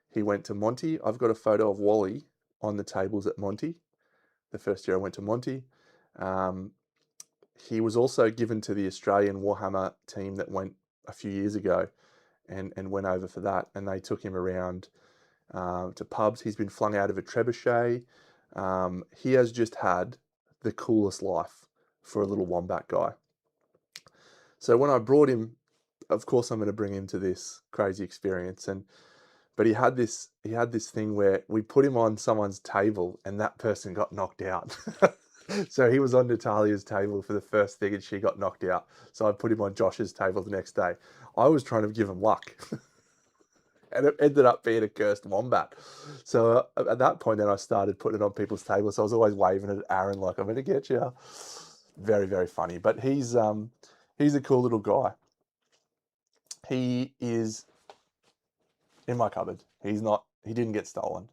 He went to Monty. I've got a photo of Wally on the tables at Monty. The first year I went to Monty. He was also given to the Australian Warhammer team that went a few years ago and went over for that. And they took him around to pubs. He's been flung out of a trebuchet. He has just had the coolest life for a little wombat guy. So when I brought him, of course I'm going to bring him to this crazy experience. But he had this thing where we put him on someone's table and that person got knocked out. So he was on Natalia's table for the first thing and she got knocked out. So I put him on Josh's table the next day. I was trying to give him luck. And it ended up being a cursed wombat. So at that point, then I started putting it on people's tables. So I was always waving at Aaron like, I'm going to get you. Very, very funny. But he's a cool little guy. He is in my cupboard. He didn't get stolen.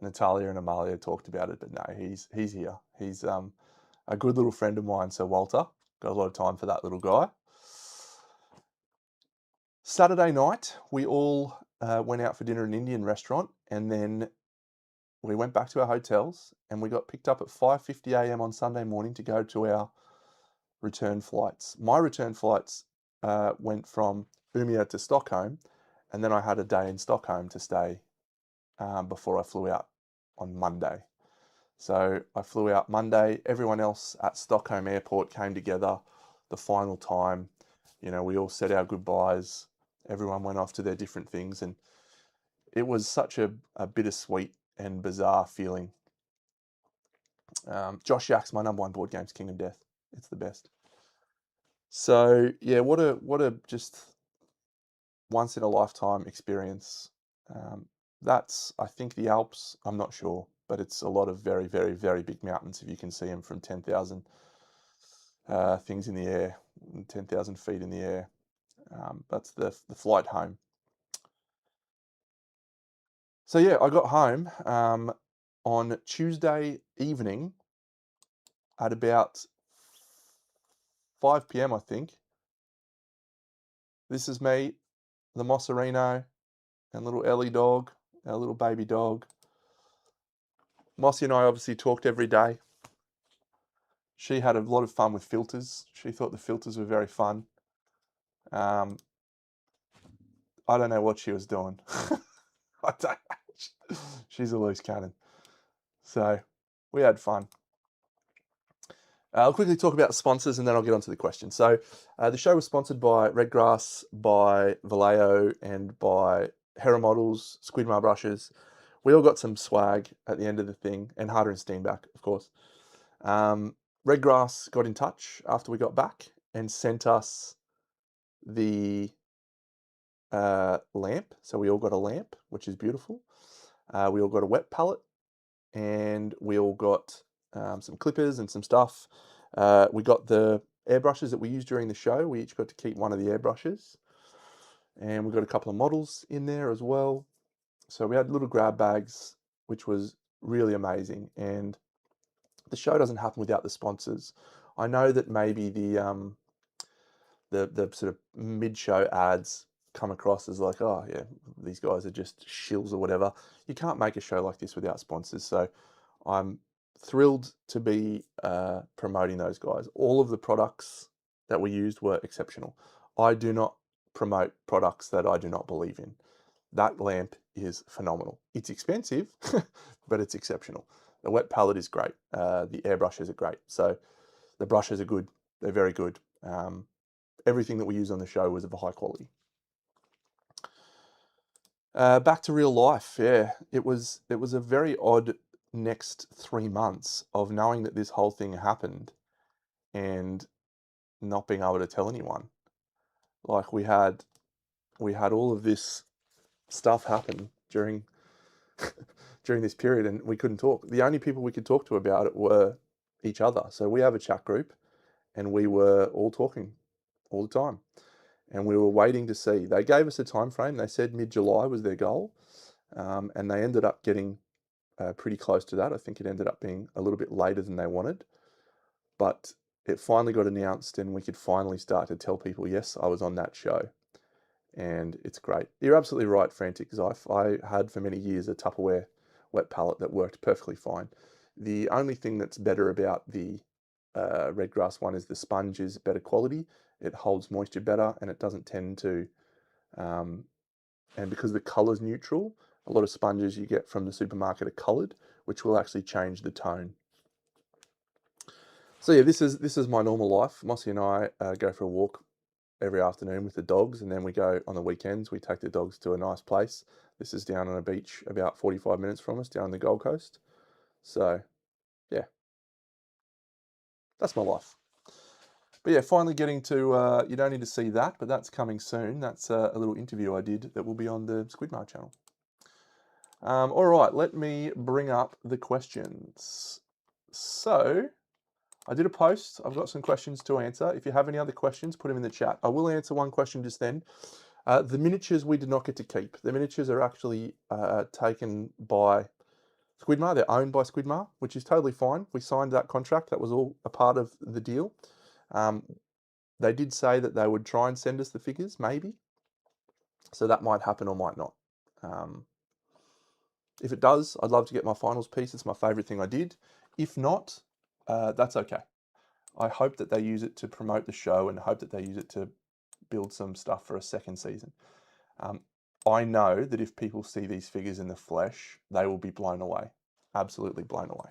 Natalia and Amalia talked about it, but no, he's here. He's a good little friend of mine, Sir Walter. Got a lot of time for that little guy. Saturday night, we all went out for dinner at an Indian restaurant, and then we went back to our hotels, and we got picked up at 5:50 a.m. on Sunday morning to go to our return flights. My return flights went from Umeå to Stockholm, and then I had a day in Stockholm to stay before I flew out on Monday. So I flew out Monday. Everyone else at Stockholm Airport came together the final time. You know, we all said our goodbyes. Everyone went off to their different things, and it was such a bittersweet and bizarre feeling. Josh Yak's my number one board game's King of Death. It's the best. So yeah, what a just once in a lifetime experience. That's, I think, the Alps. I'm not sure, but it's a lot of very, very, very big mountains if you can see them from 10,000 things in the air, 10,000 feet in the air. That's the flight home. So yeah, I got home on Tuesday evening at about 5 p.m. I think. This is me, the Mossarino, and little Ellie dog, our little baby dog. Mossy and I obviously talked every day. She had a lot of fun with filters. She thought the filters were very fun. I don't know what she was doing. She's a loose cannon. So we had fun. I'll quickly talk about sponsors and then I'll get on to the question. So the show was sponsored by Redgrass, by Vallejo, and by Hera Models, Squidmar Brushes. We all got some swag at the end of the thing, and Harder and Steenback, of course. Redgrass got in touch after we got back and sent us the lamp. So we all got a lamp, which is beautiful. We all got a wet palette, and we all got some clippers and some stuff. We got the airbrushes that we used during the show. We each got to keep one of the airbrushes. And we got a couple of models in there as well. So we had little grab bags, which was really amazing. And the show doesn't happen without the sponsors. I know that maybe the sort of mid-show ads come across as like, oh yeah, these guys are just shills or whatever. You can't make a show like this without sponsors. So I'm thrilled to be promoting those guys. All of the products that we used were exceptional. I do not promote products that I do not believe in. That lamp is phenomenal. It's expensive, but it's exceptional. The wet palette is great. The airbrushes are great. So the brushes are good. They're very good. Everything that we use on the show was of a high quality. Back to real life. Yeah, it was a very odd next 3 months of knowing that this whole thing happened and not being able to tell anyone. Like we had all of this stuff happen during this period, and we couldn't talk. The only people we could talk to about it were each other. So we have a chat group, and we were all talking all the time, and we were waiting to see. They gave us a time frame. They said mid-July was their goal, and they ended up getting pretty close to that. I think it ended up being a little bit later than they wanted, but it finally got announced, and we could finally start to tell people, yes, I was on that show, and it's great. You're absolutely right, Frantic, because I had for many years a Tupperware wet palette that worked perfectly fine. The only thing that's better about the red grass one is the sponge is better quality. It holds moisture better, and it doesn't tend to, and because the color's neutral, a lot of sponges you get from the supermarket are colored, which will actually change the tone. So yeah, this is my normal life. Mossy and I go for a walk every afternoon with the dogs, and then we go on the weekends. We take the dogs to a nice place. This is down on a beach about 45 minutes from us, down the Gold Coast. So yeah, that's my life. But yeah, finally getting to, you don't need to see that, but that's coming soon. That's a little interview I did that will be on the Squidmar channel. All right, let me bring up the questions. So I did a post. I've got some questions to answer. If you have any other questions, put them in the chat. I will answer one question just then. The miniatures we did not get to keep. The miniatures are actually taken by Squidmar. They're owned by Squidmar, which is totally fine. We signed that contract. That was all a part of the deal. They did say that they would try and send us the figures, maybe. So that might happen or might not. If it does, I'd love to get my finals piece. It's my favourite thing I did. If not, that's okay. I hope that they use it to promote the show and hope that they use it to build some stuff for a second season. I know that if people see these figures in the flesh, they will be blown away. Absolutely blown away.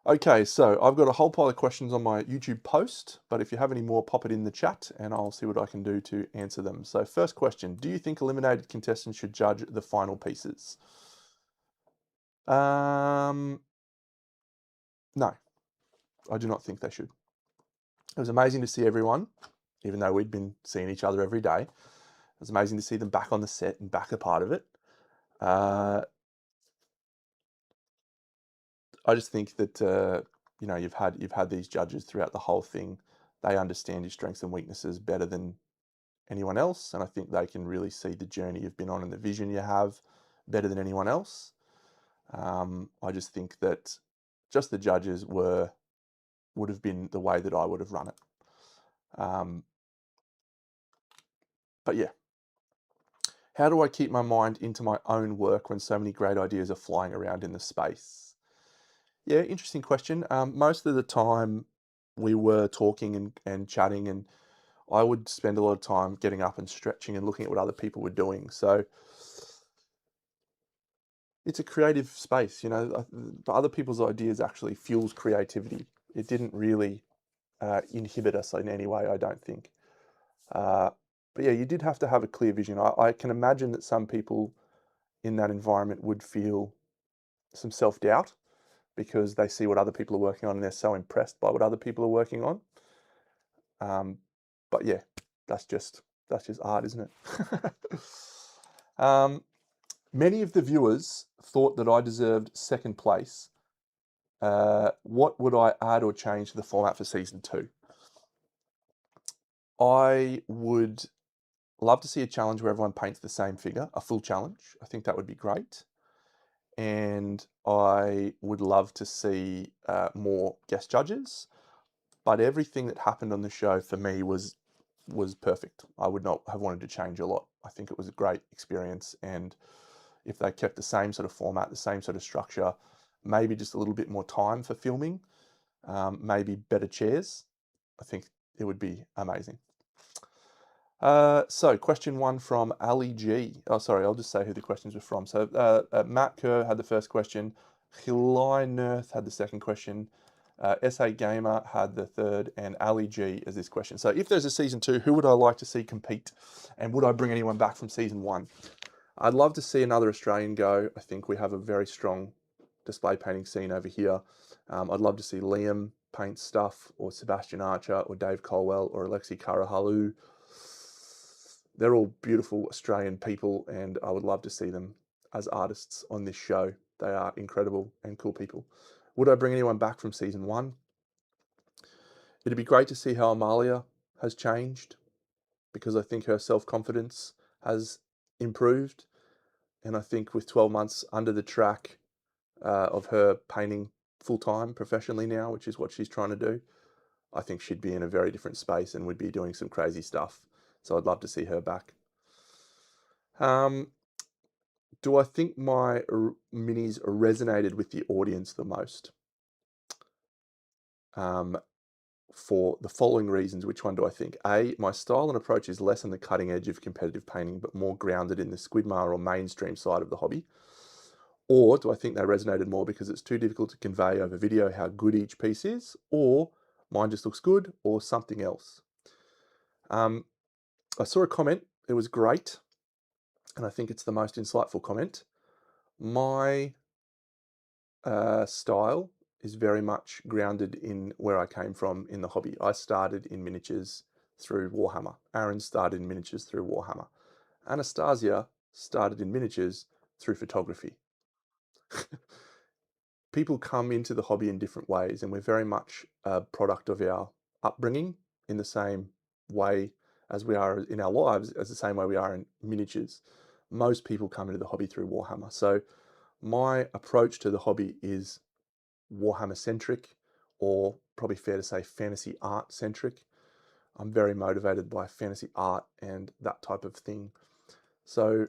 Okay, so I've got a whole pile of questions on my YouTube post, but if you have any more, pop it in the chat and I'll see what I can do to answer them. So first question, do you think eliminated contestants should judge the final pieces? No, I do not think they should. It was amazing to see everyone, even though we'd been seeing each other every day. It was amazing to see them back on the set and back a part of it. I just think that you know, you've had these judges throughout the whole thing. They understand your strengths and weaknesses better than anyone else, and I think they can really see the journey you've been on and the vision you have better than anyone else. I just think that just the judges would have been the way that I would have run it. But yeah, how do I keep my mind into my own work when so many great ideas are flying around in the space? Yeah, interesting question. Most of the time we were talking and chatting, and I would spend a lot of time getting up and stretching and looking at what other people were doing. So it's a creative space, you know. Other people's ideas actually fuels creativity. It didn't really inhibit us in any way, I don't think. But yeah, you did have to have a clear vision. I can imagine that some people in that environment would feel some self-doubt because they see what other people are working on and they're so impressed by what other people are working on. But yeah, that's just art, isn't it? Many of the viewers thought that I deserved second place. What would I add or change to the format for season 2? I would love to see a challenge where everyone paints the same figure, a full challenge. I think that would be great. And I would love to see more guest judges. But everything that happened on the show for me was perfect. I would not have wanted to change a lot. I think it was a great experience, and if they kept the same sort of format, the same sort of structure, maybe just a little bit more time for filming, maybe better chairs, I think it would be amazing. So question 1 from Ali G. Oh, sorry, I'll just say who the questions were from. So Matt Kerr had the first question, Hilai Nerth had the second question, SA Gamer had the third, and Ali G is this question. So if there's a season 2, who would I like to see compete? And would I bring anyone back from season 1? I'd love to see another Australian go. I think we have a very strong display painting scene over here. I'd love to see Liam paint stuff, or Sebastian Archer, or Dave Colwell, or Alexi Karahalu. They're all beautiful Australian people, and I would love to see them as artists on this show. They are incredible and cool people. Would I bring anyone back from season 1? It'd be great to see how Amalia has changed, because I think her self-confidence has improved. And I think with 12 months under the track of her painting full-time professionally now, which is what she's trying to do, I think she'd be in a very different space and would be doing some crazy stuff. So I'd love to see her back. Do I think my minis resonated with the audience the most? For the following reasons. Which one do I think? A, my style and approach is less on the cutting edge of competitive painting, but more grounded in the Squidmar or mainstream side of the hobby. Or do I think they resonated more because it's too difficult to convey over video how good each piece is, or mine just looks good, or something else? I saw a comment. It was great, and I think it's the most insightful comment. My style is very much grounded in where I came from in the hobby. I started in miniatures through Warhammer. Aaron started in miniatures through Warhammer. Anastasia started in miniatures through photography. People come into the hobby in different ways, and we're very much a product of our upbringing in the same way as we are in our lives, as the same way we are in miniatures. Most people come into the hobby through Warhammer. So my approach to the hobby is Warhammer centric, or probably fair to say fantasy art centric. I'm very motivated by fantasy art and that type of thing. So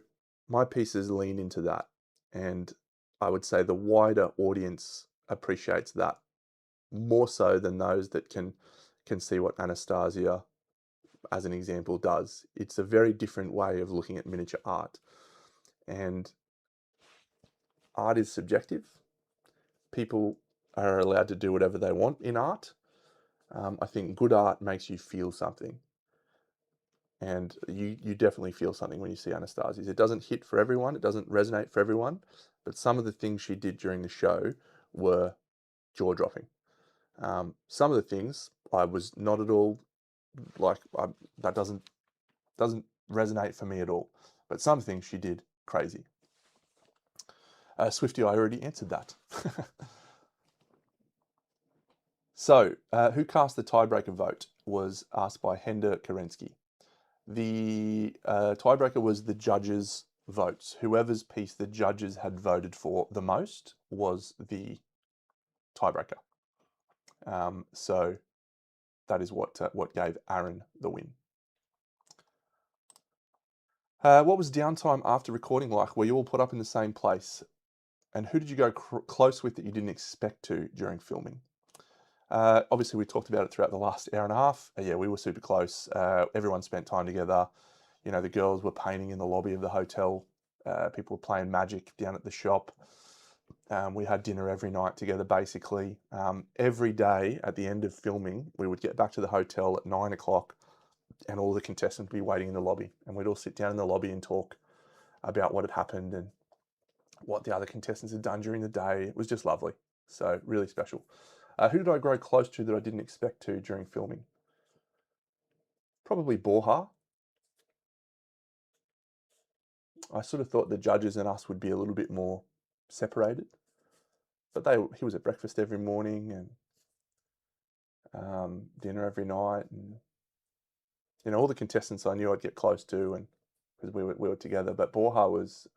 my pieces lean into that, and I would say the wider audience appreciates that more so than those that can see what Anastasia, as an example, does. It's a very different way of looking at miniature art, and art is subjective. People are allowed to do whatever they want in art. I think good art makes you feel something, and you definitely feel something when you see Anastasia's. It doesn't hit for everyone, it doesn't resonate for everyone, but some of the things she did during the show were jaw-dropping. Some of the things I was not at all like, that doesn't resonate for me at all, but some things she did crazy. Swifty, I already answered that. So, who cast the tiebreaker vote was asked by Hender Kerensky. The tiebreaker was the judges' votes. Whoever's piece the judges had voted for the most was the tiebreaker. So that is what gave Aaron the win. What was downtime after recording like? Were you all put up in the same place? And who did you go close with that you didn't expect to during filming? Obviously, we talked about it throughout the last hour and a half. Yeah, we were super close. Everyone spent time together. You know, the girls were painting in the lobby of the hotel. People were playing Magic down at the shop. We had dinner every night together, basically. Every day at the end of filming, we would get back to the hotel at 9 o'clock, and all the contestants would be waiting in the lobby. And we'd all sit down in the lobby and talk about what had happened and what the other contestants had done during the day. It was just lovely. So really special. Who did I grow close to that I didn't expect to during filming? Probably Borja. I sort of thought the judges and us would be a little bit more separated, but he was at breakfast every morning and dinner every night, and you know, all the contestants I knew I'd get close to, and because we were together. But Borja was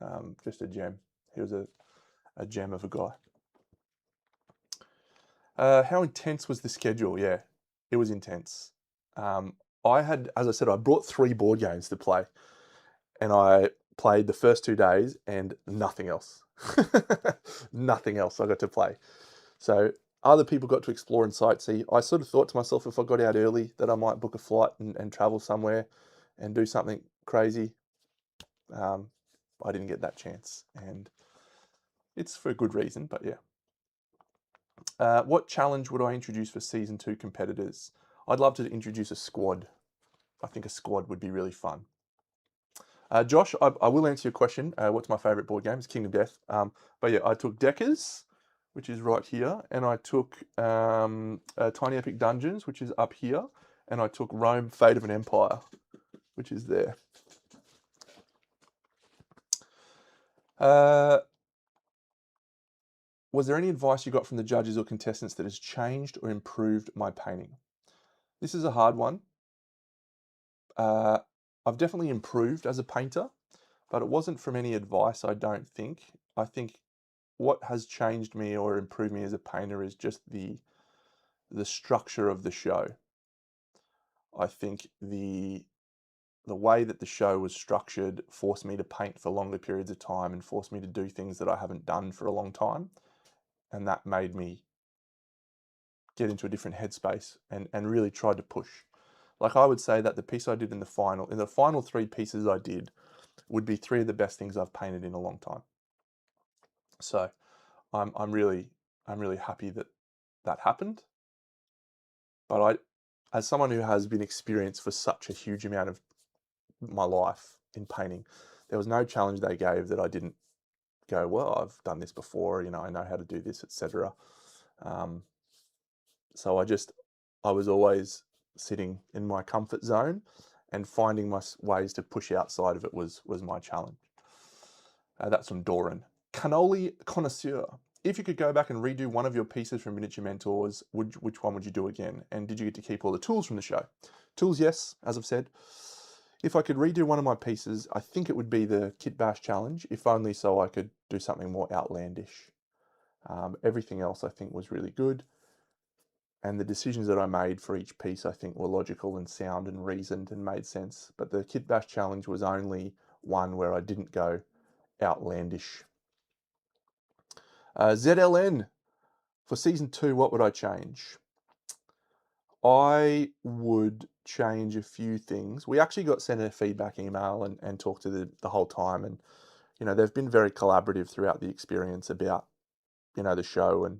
just a gem. He was a gem of a guy. How intense was the schedule? Yeah, it was intense. I had, as I said, I brought 3 board games to play, and I played the first 2 days and nothing else. Nothing else I got to play. So other people got to explore and sightsee. I sort of thought to myself, if I got out early, that I might book a flight and travel somewhere and do something crazy. I didn't get that chance, and it's for a good reason, but yeah. What challenge would I introduce for Season 2 competitors? I'd love to introduce a squad. I think a squad would be really fun. Josh, I will answer your question. What's my favourite board game? It's Kingdom Death. But yeah, I took Deckers, which is right here, and I took Tiny Epic Dungeons, which is up here, and I took Rome, Fate of an Empire, which is there. was there any advice you got from the judges or contestants that has changed or improved my painting? This is a hard one. I've definitely improved as a painter, but it wasn't from any advice, I don't think. I think what has changed me or improved me as a painter is just the structure of the show. I think the way that the show was structured forced me to paint for longer periods of time and forced me to do things that I haven't done for a long time. And that made me get into a different headspace and really tried to push. Like I would say that the piece I did in the final 3 pieces I did would be 3 of the best things I've painted in a long time. So I'm really happy that that happened. But as someone who has been experienced for such a huge amount of my life in painting, there was no challenge they gave that I didn't go, well, I've done this before, you know, I know how to do this, etc. So I was always sitting in my comfort zone, and finding my ways to push outside of it was my challenge. That's from Doran. Cannoli connoisseur. If you could go back and redo one of your pieces from Miniature Mentors, which one would you do again? And did you get to keep all the tools from the show? Tools, yes, as I've said. If I could redo one of my pieces, I think it would be the Kit Bash Challenge, if only so I could do something more outlandish. Everything else I think was really good. And the decisions that I made for each piece I think were logical and sound and reasoned and made sense. But the Kit Bash Challenge was only one where I didn't go outlandish. ZLN, for season 2, what would I change? I would change a few things. We actually got sent a feedback email and talked to the whole time. And, you know, they've been very collaborative throughout the experience about, you know, the show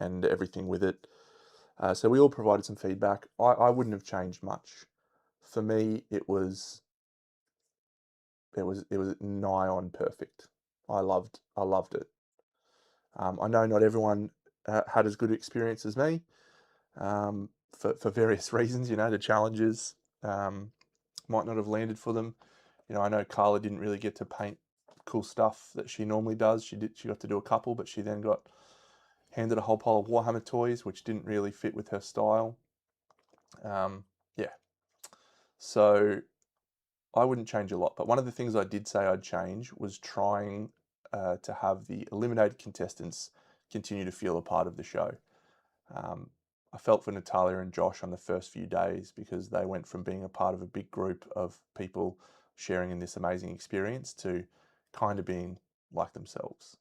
and everything with it. So we all provided some feedback. I wouldn't have changed much. For me, it was nigh on perfect. I loved it. I know not everyone had as good experience as me, for various reasons. You know, the challenges might not have landed for them. You know, I know Carla didn't really get to paint cool stuff that she normally does. She got to do a couple, but she then got handed a whole pile of Warhammer toys, which didn't really fit with her style. Yeah. So I wouldn't change a lot, but one of the things I did say I'd change was trying to have the eliminated contestants continue to feel a part of the show. I felt for Natalia and Josh on the first few days because they went from being a part of a big group of people sharing in this amazing experience to kind of being like themselves.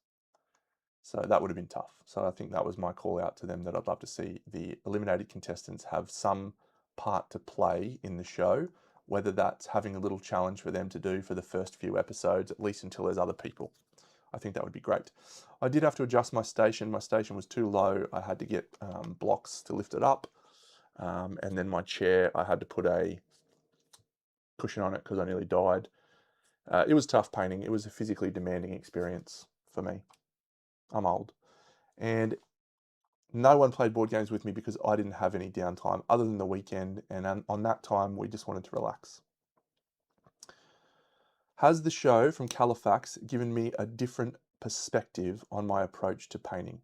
So that would have been tough. So I think that was my call out to them, that I'd love to see the eliminated contestants have some part to play in the show, whether that's having a little challenge for them to do for the first few episodes, at least until there's other people. I think that would be great. I did have to adjust my station. My station was too low. I had to get blocks to lift it up. And then my chair, I had to put a cushion on it because I nearly died. It was tough painting. It was a physically demanding experience for me. I'm old. And no one played board games with me because I didn't have any downtime other than the weekend. And on that time, we just wanted to relax. Has the show from Califax given me a different perspective on my approach to painting?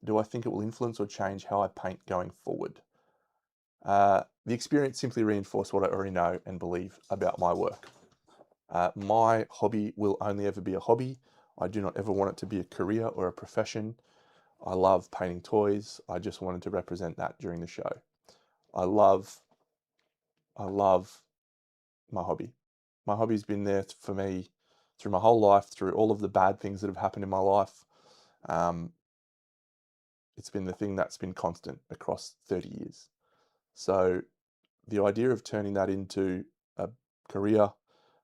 Do I think it will influence or change how I paint going forward? The experience simply reinforced what I already know and believe about my work. My hobby will only ever be a hobby. I do not ever want it to be a career or a profession. I love painting toys. I just wanted to represent that during the show. I love my hobby. My hobby's been there for me through my whole life, through all of the bad things that have happened in my life. It's been the thing that's been constant across 30 years. So the idea of turning that into a career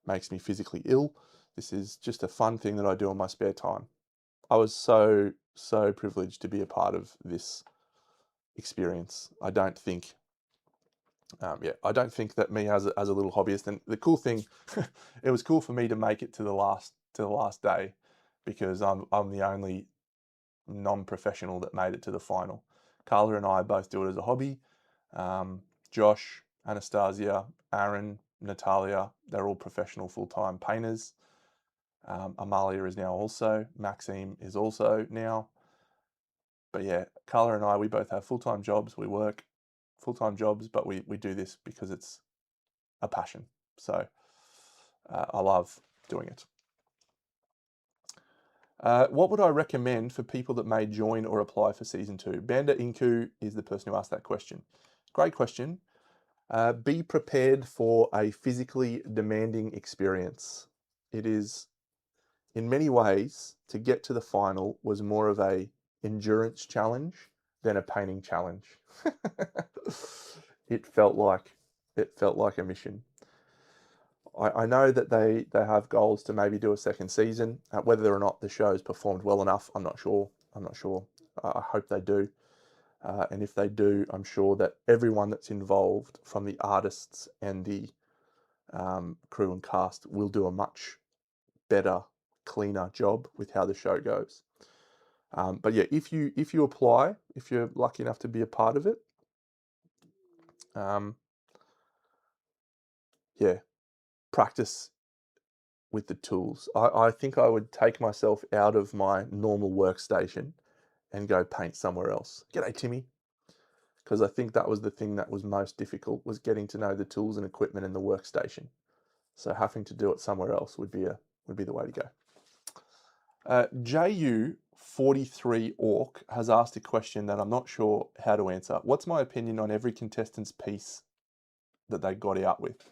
makes me physically ill. This is just a fun thing that I do in my spare time. I was so privileged to be a part of this experience. I don't think that me as a little hobbyist, and the cool thing, it was cool for me to make it to the last day, because I'm the only non-professional that made it to the final. Carla and I both do it as a hobby. Josh, Anastasia, Aaron, Natalia, they're all professional full-time painters. Amalia is now also. Maxime is also now. But yeah, Carla and I, we both have full-time jobs. We work full-time jobs, but we do this because it's a passion. So I love doing it. What would I recommend for people that may join or apply for season 2? Banda Inku is the person who asked that question. Great question. Be prepared for a physically demanding experience. It is, in many ways, to get to the final was more of a endurance challenge than a painting challenge. It felt like a mission. I know that they have goals to maybe do a second season. Whether or not the show's performed well enough, I'm not sure. I hope they do. And if they do, I'm sure that everyone that's involved, from the artists and the crew and cast, will do a much better, cleaner job with how the show goes. But yeah, if you apply, if you're lucky enough to be a part of it, yeah, practice with the tools. I think I would take myself out of my normal workstation and go paint somewhere else. G'day, Timmy. Because I think that was the thing that was most difficult, was getting to know the tools and equipment in the workstation. So having to do it somewhere else would be the way to go. JU43 Orc has asked a question that I'm not sure how to answer. What's my opinion on every contestant's piece that they got out with?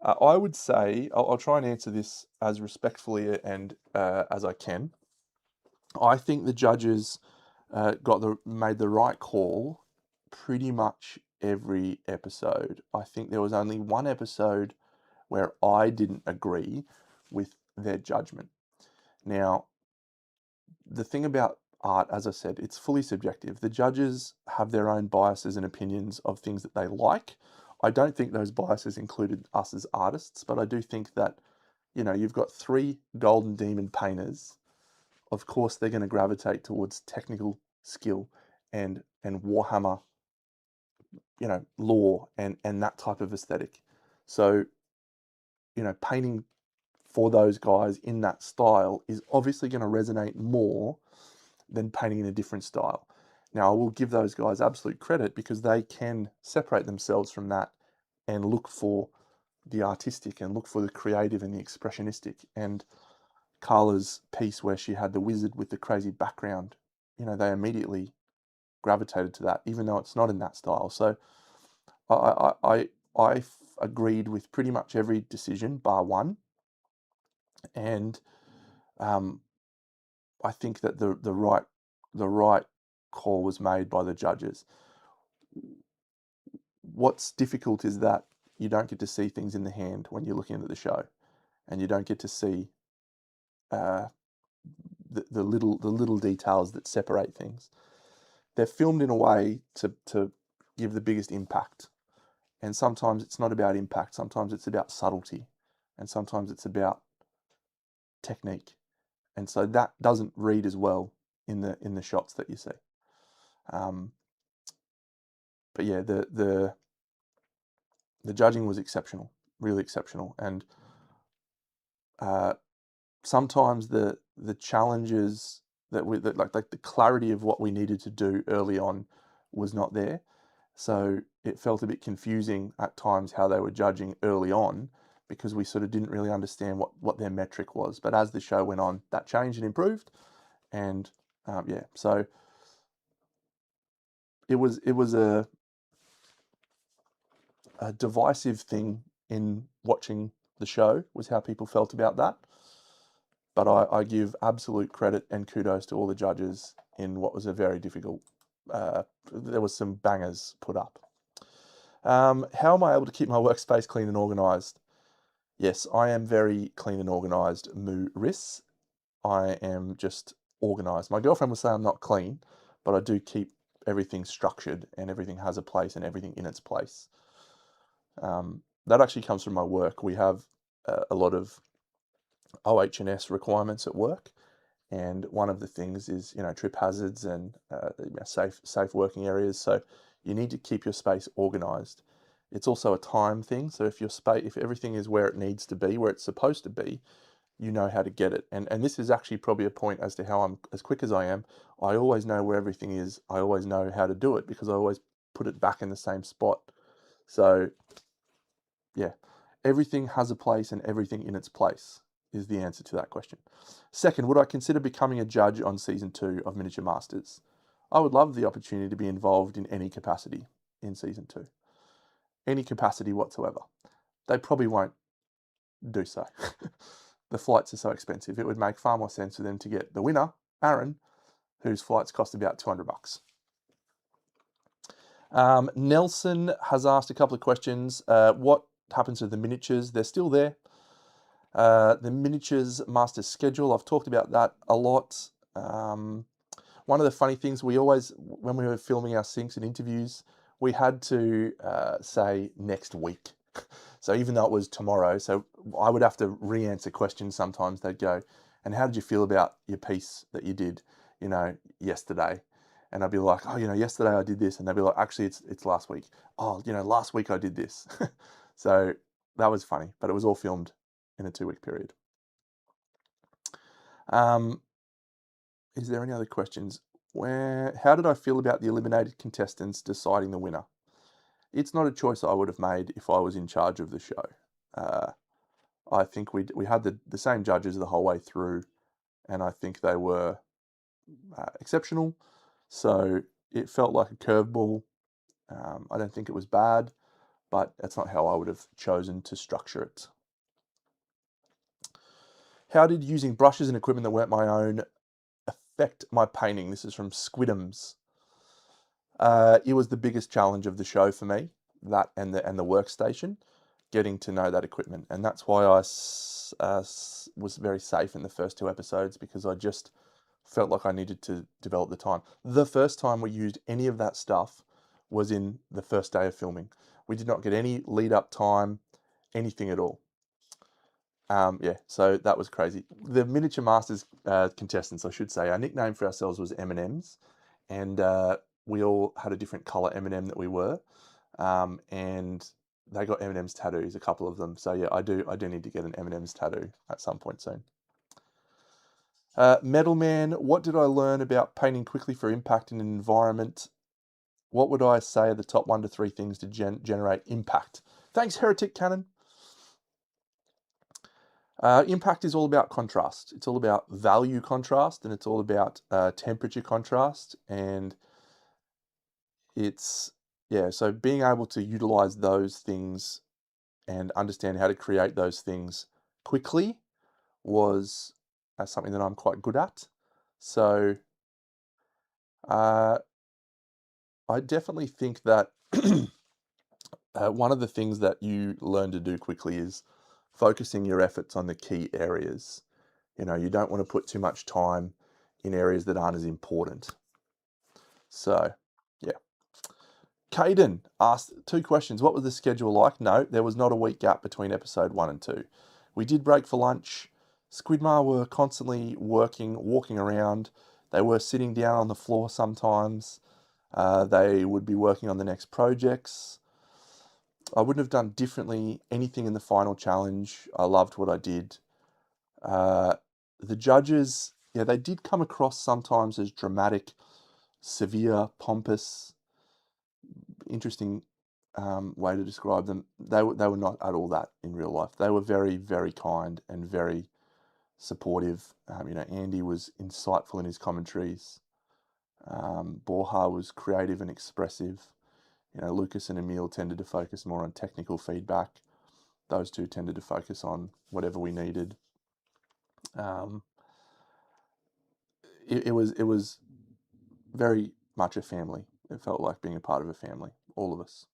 I would say, I'll try and answer this as respectfully and as I can. I think the judges made the right call pretty much every episode. I think there was only one episode where I didn't agree with their judgment. Now, the thing about art, as I said, it's fully subjective. The judges have their own biases and opinions of things that they like. I don't think those biases included us as artists, but I do think that, you've got 3 Golden Demon painters. Of course, they're going to gravitate towards technical skill and Warhammer, lore and that type of aesthetic. So, painting for those guys in that style is obviously going to resonate more than painting in a different style. Now, I will give those guys absolute credit because they can separate themselves from that and look for the artistic and look for the creative and the expressionistic. And Carla's piece where she had the wizard with the crazy background, they immediately gravitated to that, even though it's not in that style. So I agreed with pretty much every decision bar one. And I think that the right call was made by the judges. What's difficult is that you don't get to see things in the hand when you're looking at the show, and you don't get to see the little details that separate things. They're filmed in a way to give the biggest impact, and sometimes it's not about impact. Sometimes it's about subtlety, and sometimes it's about technique, and so that doesn't read as well in the shots that you see. But yeah, the judging was exceptional, really exceptional, and sometimes the challenges that like the clarity of what we needed to do early on was not there, so it felt a bit confusing at times how they were judging early on, because we sort of didn't really understand what their metric was. But as the show went on, that changed and improved, and yeah, so it was a divisive thing in watching the show, was how people felt about that. But I give absolute credit and kudos to all the judges in what was a very difficult, there was some bangers put up. How am I able to keep my workspace clean and organised? Yes, I am very clean and organised, Maurice. I am just organised. My girlfriend would say I'm not clean, but I do keep everything structured and everything has a place and everything in its place. That actually comes from my work. We have a lot of OH&S requirements at work, and one of the things is trip hazards and safe working areas. So you need to keep your space organised. It's also a time thing. So if your space, if everything is where it needs to be, where it's supposed to be, you know how to get it. And this is actually probably a point as to how I'm as quick as I am. I always know where everything is. I always know how to do it because I always put it back in the same spot. So yeah, everything has a place and everything in its place is the answer to that question. Second, would I consider becoming a judge on season 2 of Miniature Masters? I would love the opportunity to be involved in any capacity in season 2. Any capacity whatsoever. They probably won't do so. The flights are so expensive. It would make far more sense for them to get the winner, Aaron, whose flights cost about $200. Nelson has asked a couple of questions. What happens to the miniatures? They're still there. The miniatures master schedule, I've talked about that a lot. One of the funny things we always, when we were filming our syncs and interviews, we had to say next week. So even though it was tomorrow, so I would have to re-answer questions sometimes. They'd go, and how did you feel about your piece that you did, yesterday? And I'd be like, oh, yesterday I did this. And they'd be like, actually, it's last week. Oh, last week I did this. So that was funny, but it was all filmed in a 2-week period. Is there any other questions? How did I feel about the eliminated contestants deciding the winner? It's not a choice I would have made if I was in charge of the show. I think we had the same judges the whole way through, and I think they were exceptional. So it felt like a curveball. I don't think it was bad, but that's not how I would have chosen to structure it. How did using brushes and equipment that weren't my own affect my painting? This is from Squidums. It was the biggest challenge of the show for me, that and the workstation, getting to know that equipment. And that's why I was very safe in the first 2 episodes, because I just felt like I needed to develop the time. The first time we used any of that stuff was in the first day of filming. We did not get any lead up time, anything at all. So that was crazy. The Miniature Masters contestants, I should say, our nickname for ourselves was M&Ms, and we all had a different color M&M that we were, and they got M&Ms tattoos, a couple of them. So yeah, I do need to get an M&Ms tattoo at some point soon. Metal Man, what did I learn about painting quickly for impact in an environment? What would I say are the top 1 to 3 things to generate impact? Thanks, Heretic Cannon. Impact is all about contrast. It's all about value contrast, and it's all about temperature contrast. And so being able to utilize those things and understand how to create those things quickly was something that I'm quite good at. So I definitely think that one of the things that you learn to do quickly is focusing your efforts on the key areas. You don't want to put too much time in areas that aren't as important. So, yeah. Caden asked 2 questions. What was the schedule like? No, there was not a week gap between episode 1 and 2. We did break for lunch. Squidmar were constantly walking around. They were sitting down on the floor sometimes. They would be working on the next projects. I wouldn't have done differently anything in the final challenge. I loved what I did. The judges, they did come across sometimes as dramatic, severe, pompous. Interesting way to describe them. They were not at all that in real life. They were very, very kind and very supportive. Andy was insightful in his commentaries. Borja was creative and expressive. Lucas and Emil tended to focus more on technical feedback. Those two tended to focus on whatever we needed. It was very much a family. It felt like being a part of a family, all of us.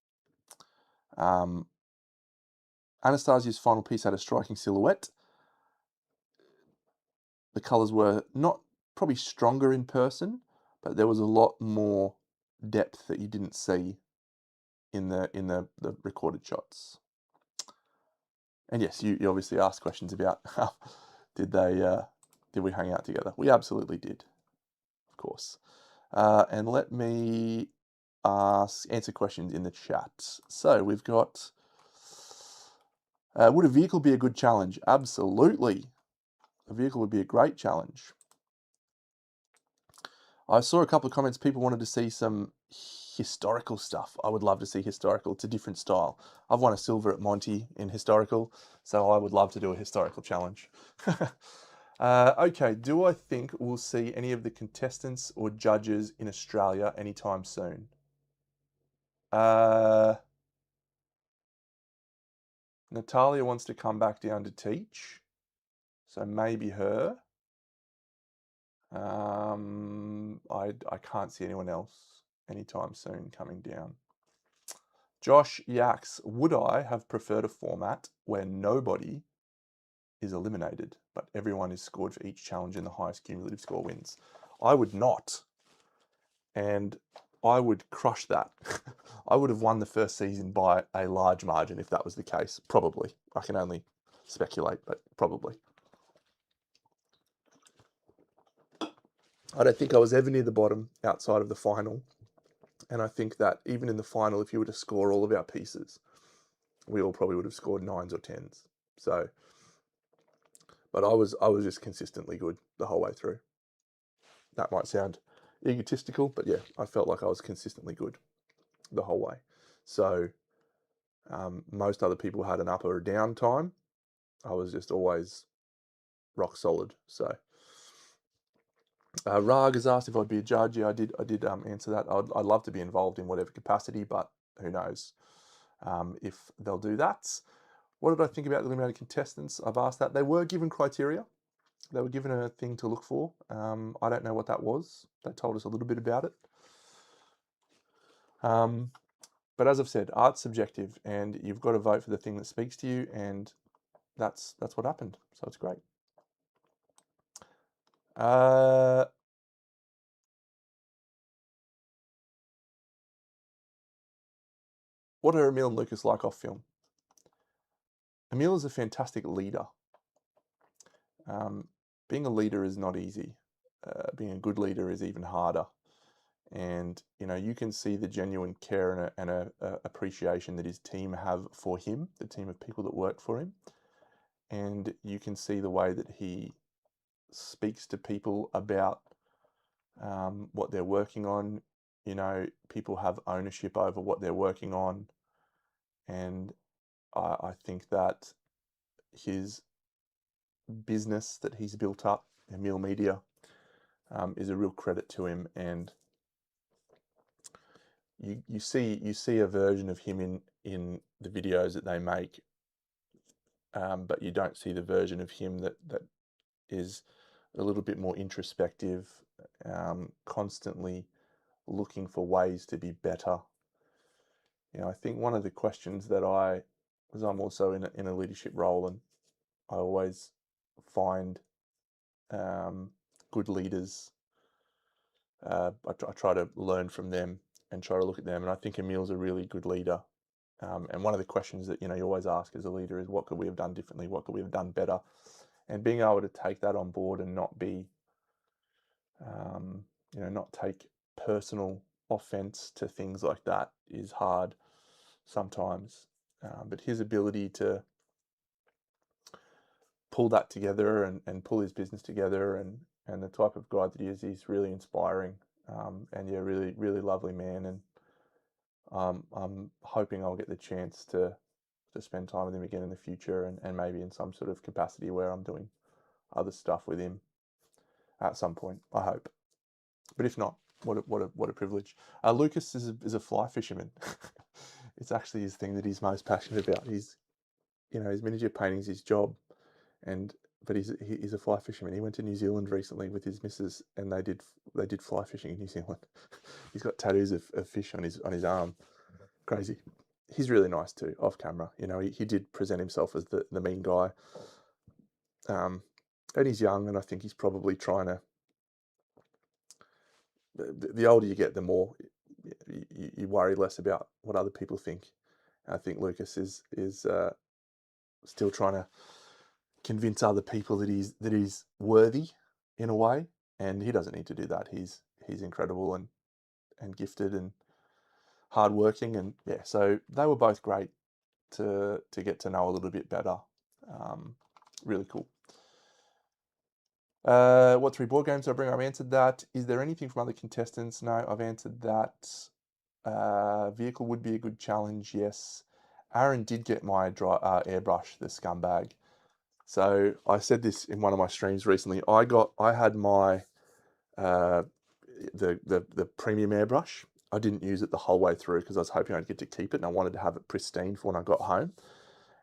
Anastasia's final piece had a striking silhouette. The colours were not probably stronger in person, but there was a lot more depth that you didn't see in the recorded shots. And yes, you obviously asked questions about how did we hang out together? We absolutely did, of course. And let me answer questions in the chat. So we've got, would a vehicle be a good challenge? Absolutely. A vehicle would be a great challenge. I saw a couple of comments. People wanted to see some historical stuff. I would love to see historical. It's a different style. I've won a silver at Monty in historical, so I would love to do a historical challenge. Okay, do I think we'll see any of the contestants or judges in Australia anytime soon? Natalia wants to come back down to teach, so maybe her. I can't see anyone else anytime soon coming down. Josh Yaks, would I have preferred a format where nobody is eliminated, but everyone is scored for each challenge and the highest cumulative score wins? I would not. And I would crush that. I would have won the first season by a large margin if that was the case. Probably. I can only speculate, but probably. I don't think I was ever near the bottom outside of the final. And I think that even in the final, if you were to score all of our pieces, we all probably would have scored 9s or 10s. So, but I was just consistently good the whole way through. That might sound egotistical, but yeah, I felt like I was consistently good the whole way. So most other people had an up or a down time. I was just always rock solid. So Rag has asked if I'd be a judge. Yeah, I did answer that. I'd love to be involved in whatever capacity, but who knows if they'll do that. What did I think about the eliminated contestants? I've asked that. They were given criteria. They were given a thing to look for. I don't know what that was. They told us a little bit about it. But as I've said, art's subjective, and you've got to vote for the thing that speaks to you, and that's what happened. So it's great. What are Emil and Lucas like off film? Emil is a fantastic leader. Being a leader is not easy. Being a good leader is even harder. And you can see the genuine care and a appreciation that his team have for him, the team of people that work for him. And you can see the way that he speaks to people about what they're working on. People have ownership over what they're working on. And I think that his business that he's built up, Emil Media, is a real credit to him. And you see a version of him in the videos that they make, but you don't see the version of him that is a little bit more introspective, constantly looking for ways to be better. I think one of the questions that because I'm also in a leadership role, and I always find good leaders. I try to learn from them and try to look at them, and I think Emil's a really good leader. And one of the questions that you always ask as a leader is, what could we have done differently? What could we have done better? And being able to take that on board and not be, not take personal offense to things like that is hard sometimes. But his ability to pull that together and pull his business together and the type of guy that he is, he's really inspiring. And yeah, really, really lovely man. And I'm hoping I'll get the chance to spend time with him again in the future, and maybe in some sort of capacity where I'm doing other stuff with him at some point, I hope. But if not, what a privilege. Lucas is a fly fisherman. It's actually his thing that he's most passionate about. His miniature painting's his job, but he's a fly fisherman. He went to New Zealand recently with his missus, and they did fly fishing in New Zealand. He's got tattoos of fish on his arm. Crazy. He's really nice too, off camera. He did present himself as the mean guy. And he's young, and I think he's probably trying to. The older you get, the more you worry less about what other people think. I think Lucas is still trying to convince other people that he's worthy in a way, and he doesn't need to do that. He's incredible and gifted and hardworking, and yeah. So they were both great to get to know a little bit better. Really cool. What 3 board games do I bring? I've answered that. Is there anything from other contestants? No, I've answered that. Vehicle would be a good challenge, yes. Aaron did get my airbrush, the scumbag. So I said this in one of my streams recently. I had my the premium airbrush. I didn't use it the whole way through because I was hoping I'd get to keep it, and I wanted to have it pristine for when I got home.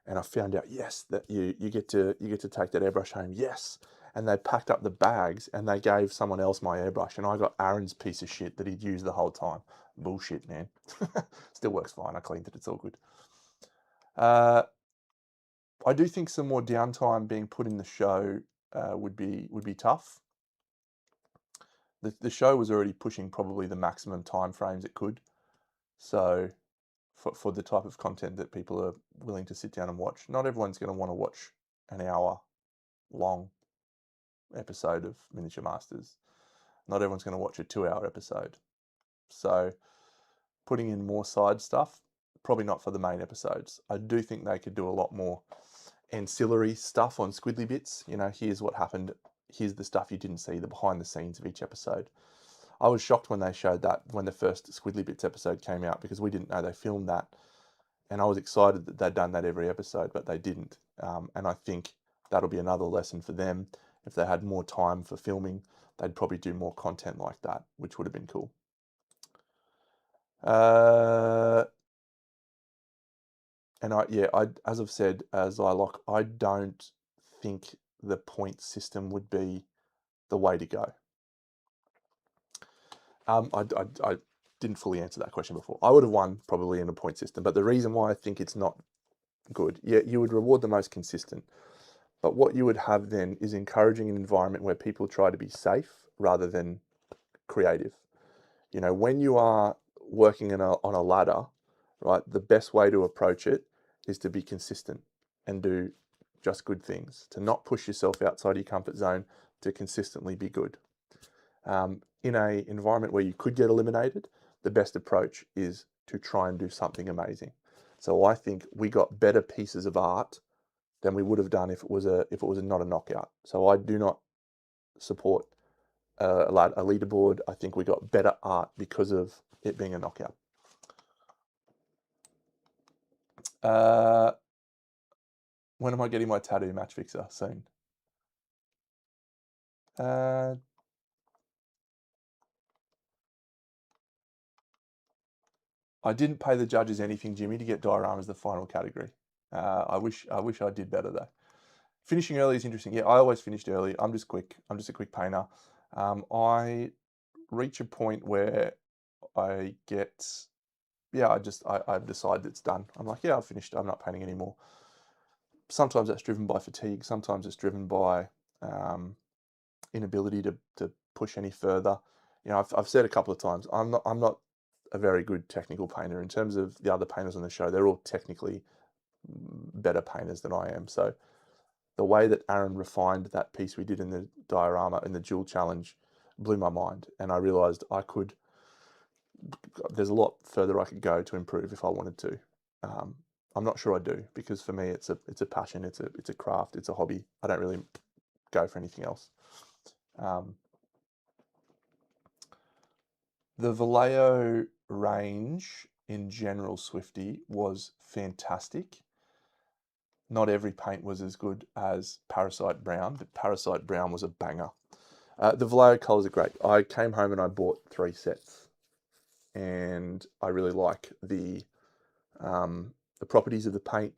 And I found out, yes, that you get to take that airbrush home. Yes. And they packed up the bags and they gave someone else my airbrush, and I got Aaron's piece of shit that he'd used the whole time. Bullshit, man. Still works fine. I cleaned it. It's all good. I do think some more downtime being put in the show would be tough. The show was already pushing probably the maximum time frames it could. So for the type of content that people are willing to sit down and watch, not everyone's going to want to watch an hour long episode of Miniature Masters. Not everyone's going to watch a 2-hour episode. So putting in more side stuff, probably not for the main episodes. I do think they could do a lot more ancillary stuff on Squiddly Bits. You know, here's what happened. Here's the stuff you didn't see, the behind the scenes of each episode. I was shocked when they showed that when the first Squiddly Bits episode came out, because we didn't know they filmed that. And I was excited that they'd done that every episode, but they didn't. And I think that'll be another lesson for them. If they had more time for filming, they'd probably do more content like that, which would have been cool. And as I've said, I don't think the point system would be the way to go. I didn't fully answer that question before. I would have won probably in a point system, but the reason why I think it's not good, you would reward the most consistent, but what you would have then is encouraging an environment where people try to be safe rather than creative. You know, when you are working on a ladder, right, the best way to approach it is to be consistent and do just good things, to not push yourself outside your comfort zone, to consistently be good. In an environment where you could get eliminated, the best approach is to try and do something amazing. So I think we got better pieces of art than we would have done if it was not a knockout. So I do not support a leaderboard. I think we got better art because of it being a knockout. When am I getting my tattoo, Match Fixer? Soon. I didn't pay the judges anything, Jimmy, to get dioramas the final category. I wish I did better though. Finishing early is interesting. Yeah, I always finished early. I'm just quick. I'm just a quick painter. I reach a point where I decide it's done. I'm like, yeah, I've finished. I'm not painting anymore. Sometimes that's driven by fatigue. Sometimes it's driven by inability to push any further. You know, I've said a couple of times, I'm not a very good technical painter. In terms of the other painters on the show, they're all technically better painters than I am. So the way that Aaron refined that piece we did in the diorama in the Duel Challenge blew my mind, and I realised there's a lot further I could go to improve if I wanted to. I'm not sure I do, because for me it's a passion, it's a craft, it's a hobby. I don't really go for anything else. The Vallejo range in general, Swifty, was fantastic. Not every paint was as good as Parasite Brown, but Parasite Brown was a banger. The Vallejo colours are great. I came home and I bought 3 sets, and I really like the properties of the paint.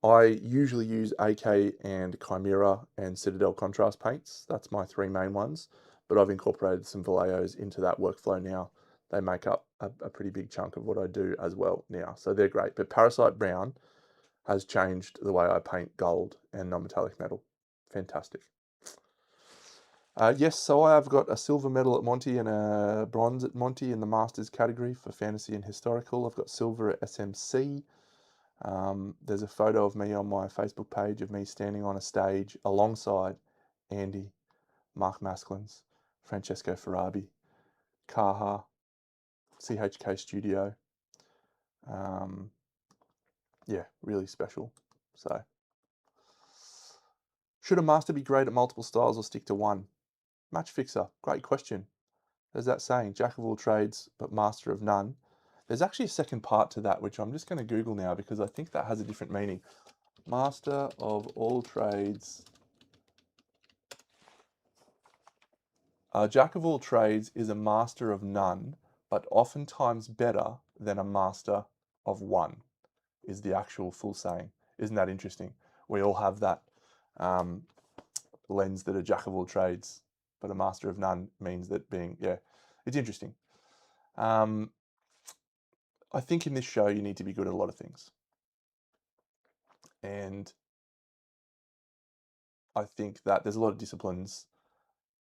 I usually use AK and Chimera and Citadel contrast paints. That's my 3 main ones, but I've incorporated some Vallejos into that workflow now. They make up a pretty big chunk of what I do as well now, so they're great. But Parasite Brown has changed the way I paint gold and non-metallic metal. Fantastic. Yes, so I have got a silver medal at Monty and a bronze at Monty in the Masters category for Fantasy and Historical. I've got silver at SMC. There's a photo of me on my Facebook page of me standing on a stage alongside Andy, Mark Masklins, Francesco Farabi, Kaha, CHK Studio. Yeah, really special. So Should a master be great at multiple styles or stick to one? Match fixer, great question. There's that saying, jack of all trades, but master of none. There's actually a second part to that, which I'm just going to Google now because I think that has a different meaning. Master of all trades. A jack of all trades is a master of none, but oftentimes better than a master of one, is the actual full saying. Isn't that interesting? We all have that lens that a jack of all trades, but a master of none means that being, yeah, it's interesting. I think in this show you need to be good at a lot of things. And I think that there's a lot of disciplines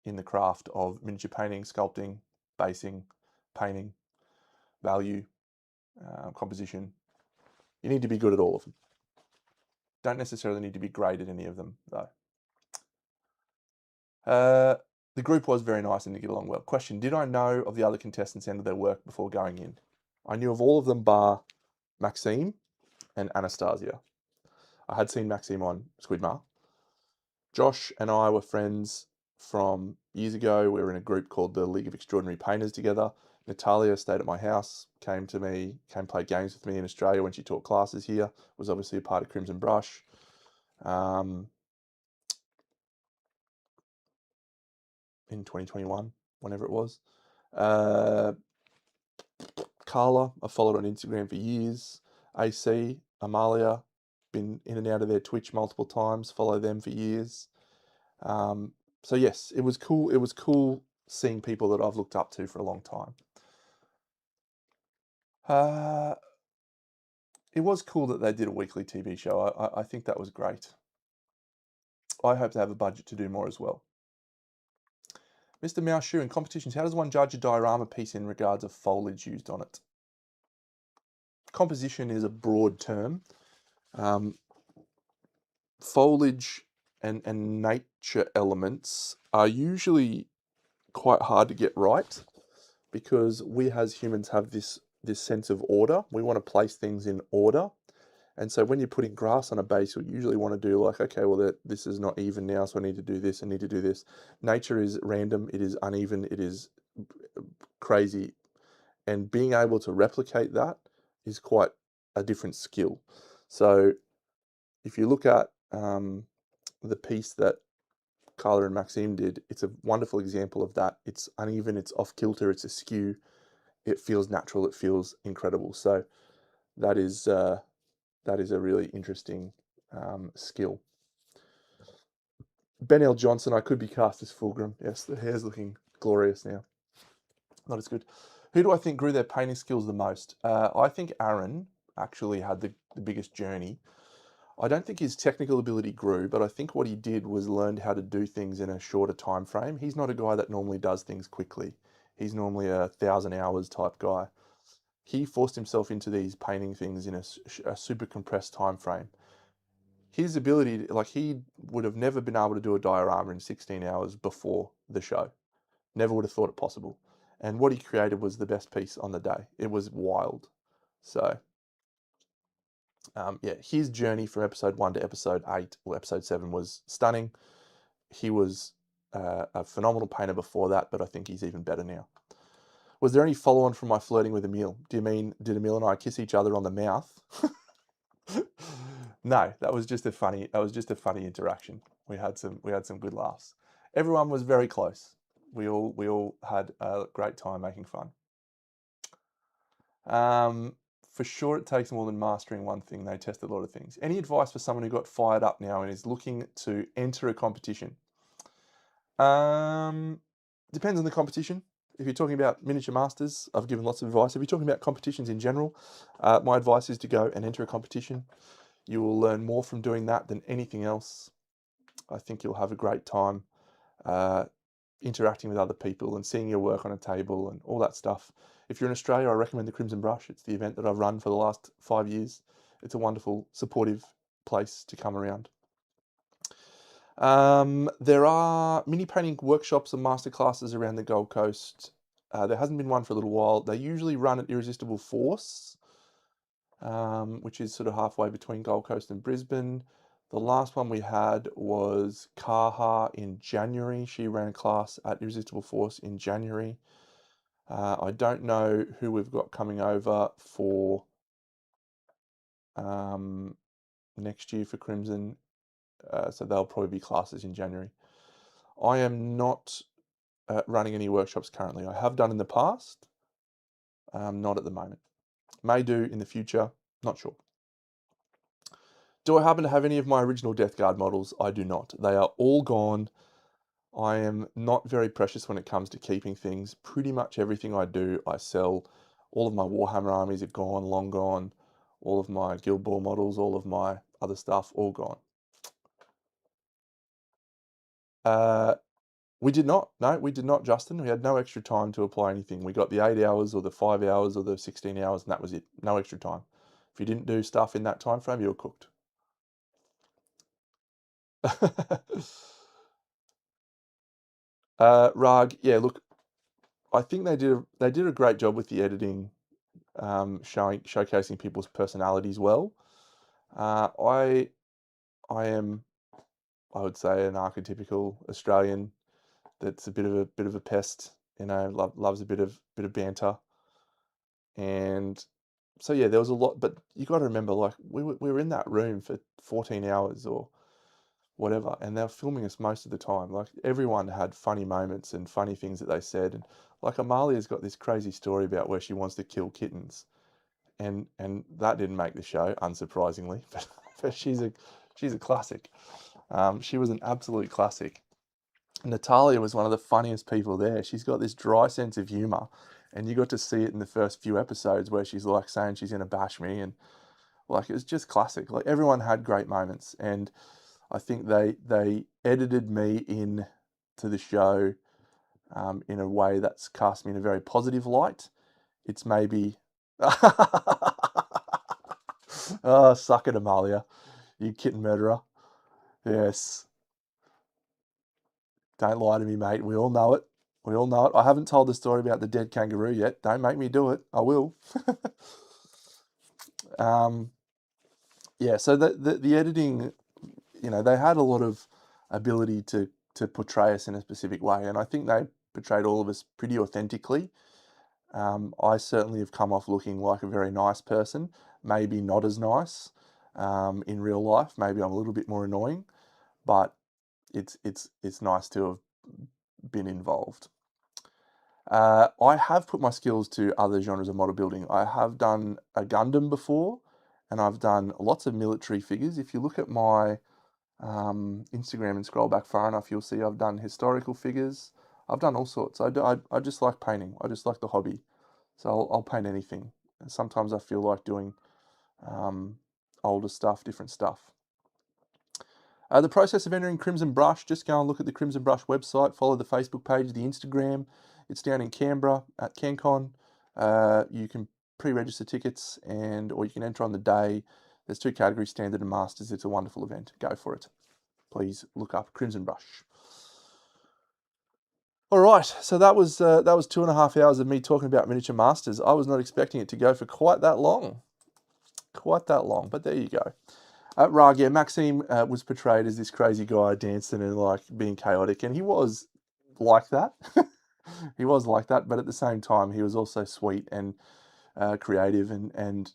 in the craft of miniature painting, sculpting, basing, painting, value, composition. You need to be good at all of them. Don't necessarily need to be great at any of them, though. The group was very nice and to get along well. Question, did I know of the other contestants' end of their work before going in? I knew of all of them bar Maxime and Anastasia. I had seen Maxime on Squidmar. Josh and I were friends from years ago. We were in a group called the League of Extraordinary Painters together. Natalia stayed at my house, came played games with me in Australia when she taught classes here, was obviously a part of Crimson Brush. In 2021, whenever it was. Carla, I followed on Instagram for years. AC, Amalia, been in and out of their Twitch multiple times, follow them for years. So yes, it was cool. It was cool seeing people that I've looked up to for a long time. It was cool that they did a weekly TV show. I think that was great. I hope they have a budget to do more as well. Mr. Maoshu, in competitions, how does one judge a diorama piece in regards of foliage used on it? Composition is a broad term. Foliage and nature elements are usually quite hard to get right because we as humans have this sense of order. We want to place things in order. And so when you're putting grass on a base, you usually want to do like, okay, well, this is not even now, so I need to do this, I need to do this. Nature is random, it is uneven, it is crazy. And being able to replicate that is quite a different skill. So if you look at the piece that Carla and Maxime did, it's a wonderful example of that. It's uneven, it's off kilter, it's askew, it feels natural, it feels incredible. So that is a really interesting skill. Ben L. Johnson, I could be cast as Fulgrim. Yes, the hair's looking glorious now. Not as good. Who do I think grew their painting skills the most? I think Aaron actually had the biggest journey. I don't think his technical ability grew, but I think what he did was learned how to do things in a shorter time frame. He's not a guy that normally does things quickly. He's normally a 1,000 hours type guy. He forced himself into these painting things in a super compressed time frame. His ability, like he would have never been able to do a diorama in 16 hours before the show. Never would have thought it possible. And what he created was the best piece on the day. It was wild. So, yeah, his journey from episode 1 to episode 8 or episode 7 was stunning. He was a phenomenal painter before that, but I think he's even better now. Was there any follow-on from my flirting with Emil? Do you mean, did Emil and I kiss each other on the mouth? No, that was just a funny interaction. We had some good laughs. Everyone was very close. We all had a great time making fun. For sure, it takes more than mastering one thing. They test a lot of things. Any advice for someone who got fired up now and is looking to enter a competition? Depends on the competition. If you're talking about miniature masters, I've given lots of advice. If you're talking about competitions in general, my advice is to go and enter a competition. You will learn more from doing that than anything else. I think you'll have a great time interacting with other people and seeing your work on a table and all that stuff. If you're in Australia, I recommend the Crimson Brush. It's the event that I've run for the last 5 years. It's a wonderful, supportive place to come around. There are mini painting workshops and masterclasses around the Gold Coast. There hasn't been one for a little while. They usually run at Irresistible Force, which is sort of halfway between Gold Coast and Brisbane. The last one we had was Kaha in January. She ran a class at Irresistible Force in January. I don't know who we've got coming over for next year for Crimson, so they'll probably be classes in January. I am not running any workshops currently. I have done in the past, not at the moment. May do in the future, not sure. Do I happen to have any of my original Death Guard models? I do not. They are all gone. I am not very precious when it comes to keeping things. Pretty much everything I do, I sell. All of my Warhammer armies are gone, long gone. All of my Guild Ball models, all of my other stuff, all gone. We did not. No, we did not, Justin. We had no extra time to apply anything. We got the 8 hours or the 5 hours or the 16 hours, and that was it. No extra time. If you didn't do stuff in that time frame, you were cooked. Rag, yeah, look, I think they did a great job with the editing, showcasing people's personalities well. I am, I would say, an archetypical Australian that's a bit of a pest, you know, loves a bit of banter. And so yeah, there was a lot, but you got to remember, like we were in that room for 14 hours or whatever, and they were filming us most of the time. Like everyone had funny moments and funny things that they said, and like Amalia's got this crazy story about where she wants to kill kittens, and that didn't make the show, unsurprisingly, but she's a classic. She was an absolute classic. Natalia was one of the funniest people there. She's got this dry sense of humor, and you got to see it in the first few episodes where she's like saying she's gonna bash me, and like it was just classic. Like everyone had great moments, and I think they edited me in to the show in a way that's cast me in a very positive light. It's maybe oh, suck it, Amalia, you kitten murderer. Yes. Don't lie to me, mate. We all know it. We all know it. I haven't told the story about the dead kangaroo yet. Don't make me do it. I will. Yeah, so the editing, you know, they had a lot of ability to portray us in a specific way, and I think they portrayed all of us pretty authentically. I certainly have come off looking like a very nice person, maybe not as nice in real life. Maybe I'm a little bit more annoying, but it's nice to have been involved. I have put my skills to other genres of model building. I have done a Gundam before, and I've done lots of military figures. If you look at my Instagram and scroll back far enough, you'll see I've done historical figures. I've done all sorts. I just like painting. I just like the hobby. So I'll paint anything. And sometimes I feel like doing older stuff, different stuff. The process of entering Crimson Brush, just go and look at the Crimson Brush website, follow the Facebook page, the Instagram. It's down in Canberra at CanCon. You can pre-register tickets or you can enter on the day. There's 2 categories, Standard and Masters. It's a wonderful event. Go for it. Please look up Crimson Brush. All right, so that was 2.5 hours of me talking about Miniature Masters. I was not expecting it to go for quite that long. But there you go. Rag, yeah, Maxime was portrayed as this crazy guy dancing and like being chaotic, and he was like that. He was like that, but at the same time, he was also sweet and creative and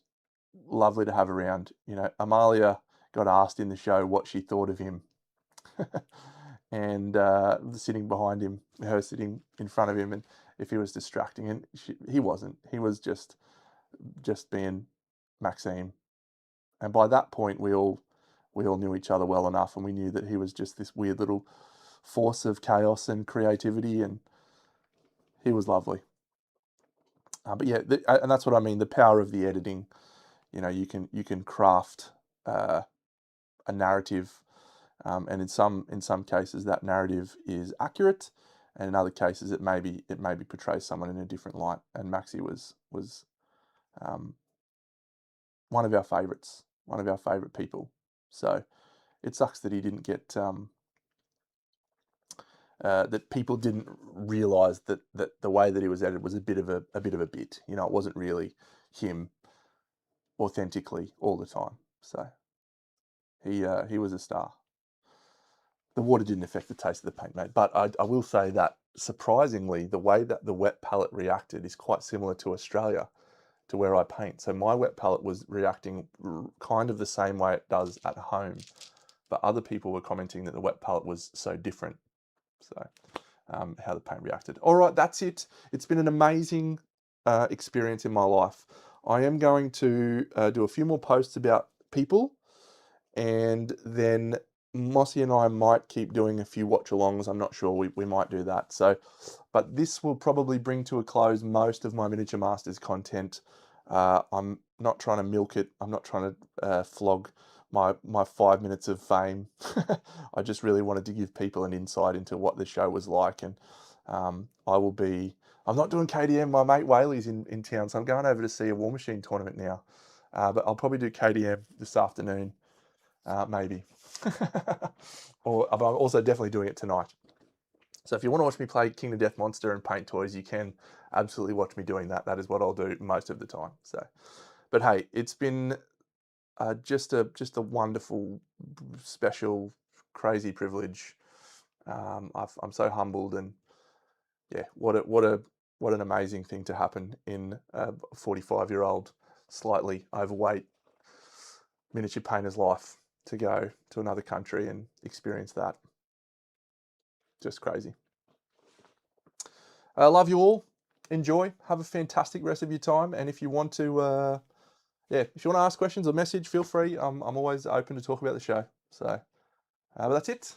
lovely to have around. You know, Amalia got asked in the show what she thought of him, and sitting behind him, her sitting in front of him, and if he was distracting, and he wasn't. He was just being Maxime. And by that point, we all knew each other well enough, and we knew that he was just this weird little force of chaos and creativity, and he was lovely. But yeah, and that's what I mean, the power of the editing. You know, you can craft a narrative, and in some cases that narrative is accurate, and in other cases it maybe portrays someone in a different light. And Maxi was one of our favourites, one of our favourite people. So it sucks that he didn't get that people didn't realise that the way that he was edited was a bit of a bit. You know, it wasn't really him authentically all the time. So He was a star. The water didn't affect the taste of the paint, mate. But I will say that surprisingly, the way that the wet palette reacted is quite similar to Australia, to where I paint. So my wet palette was reacting kind of the same way it does at home, but other people were commenting that the wet palette was so different. So how the paint reacted. All right, that's it. It's been an amazing experience in my life. I am going to do a few more posts about people, and then Mossy and I might keep doing a few watch-alongs. I'm not sure. We might do that. So, but this will probably bring to a close most of my Miniature Masters content. I'm not trying to milk it. I'm not trying to flog my 5 minutes of fame. I just really wanted to give people an insight into what the show was like, and I'm not doing KDM. My mate Whaley's in town, so I'm going over to see a War Machine tournament now. But I'll probably do KDM this afternoon, maybe. But I'm also definitely doing it tonight. So if you want to watch me play King of Death Monster and paint toys, you can absolutely watch me doing that. That is what I'll do most of the time. So, but hey, it's been just a wonderful, special, crazy privilege. I'm so humbled, and yeah, what an amazing thing to happen in a 45-year-old, slightly overweight miniature painter's life, to go to another country and experience that. Just crazy. I love you all. Enjoy. Have a fantastic rest of your time. And if you want to, if you want to ask questions or message, feel free. I'm always open to talk about the show. So, but that's it.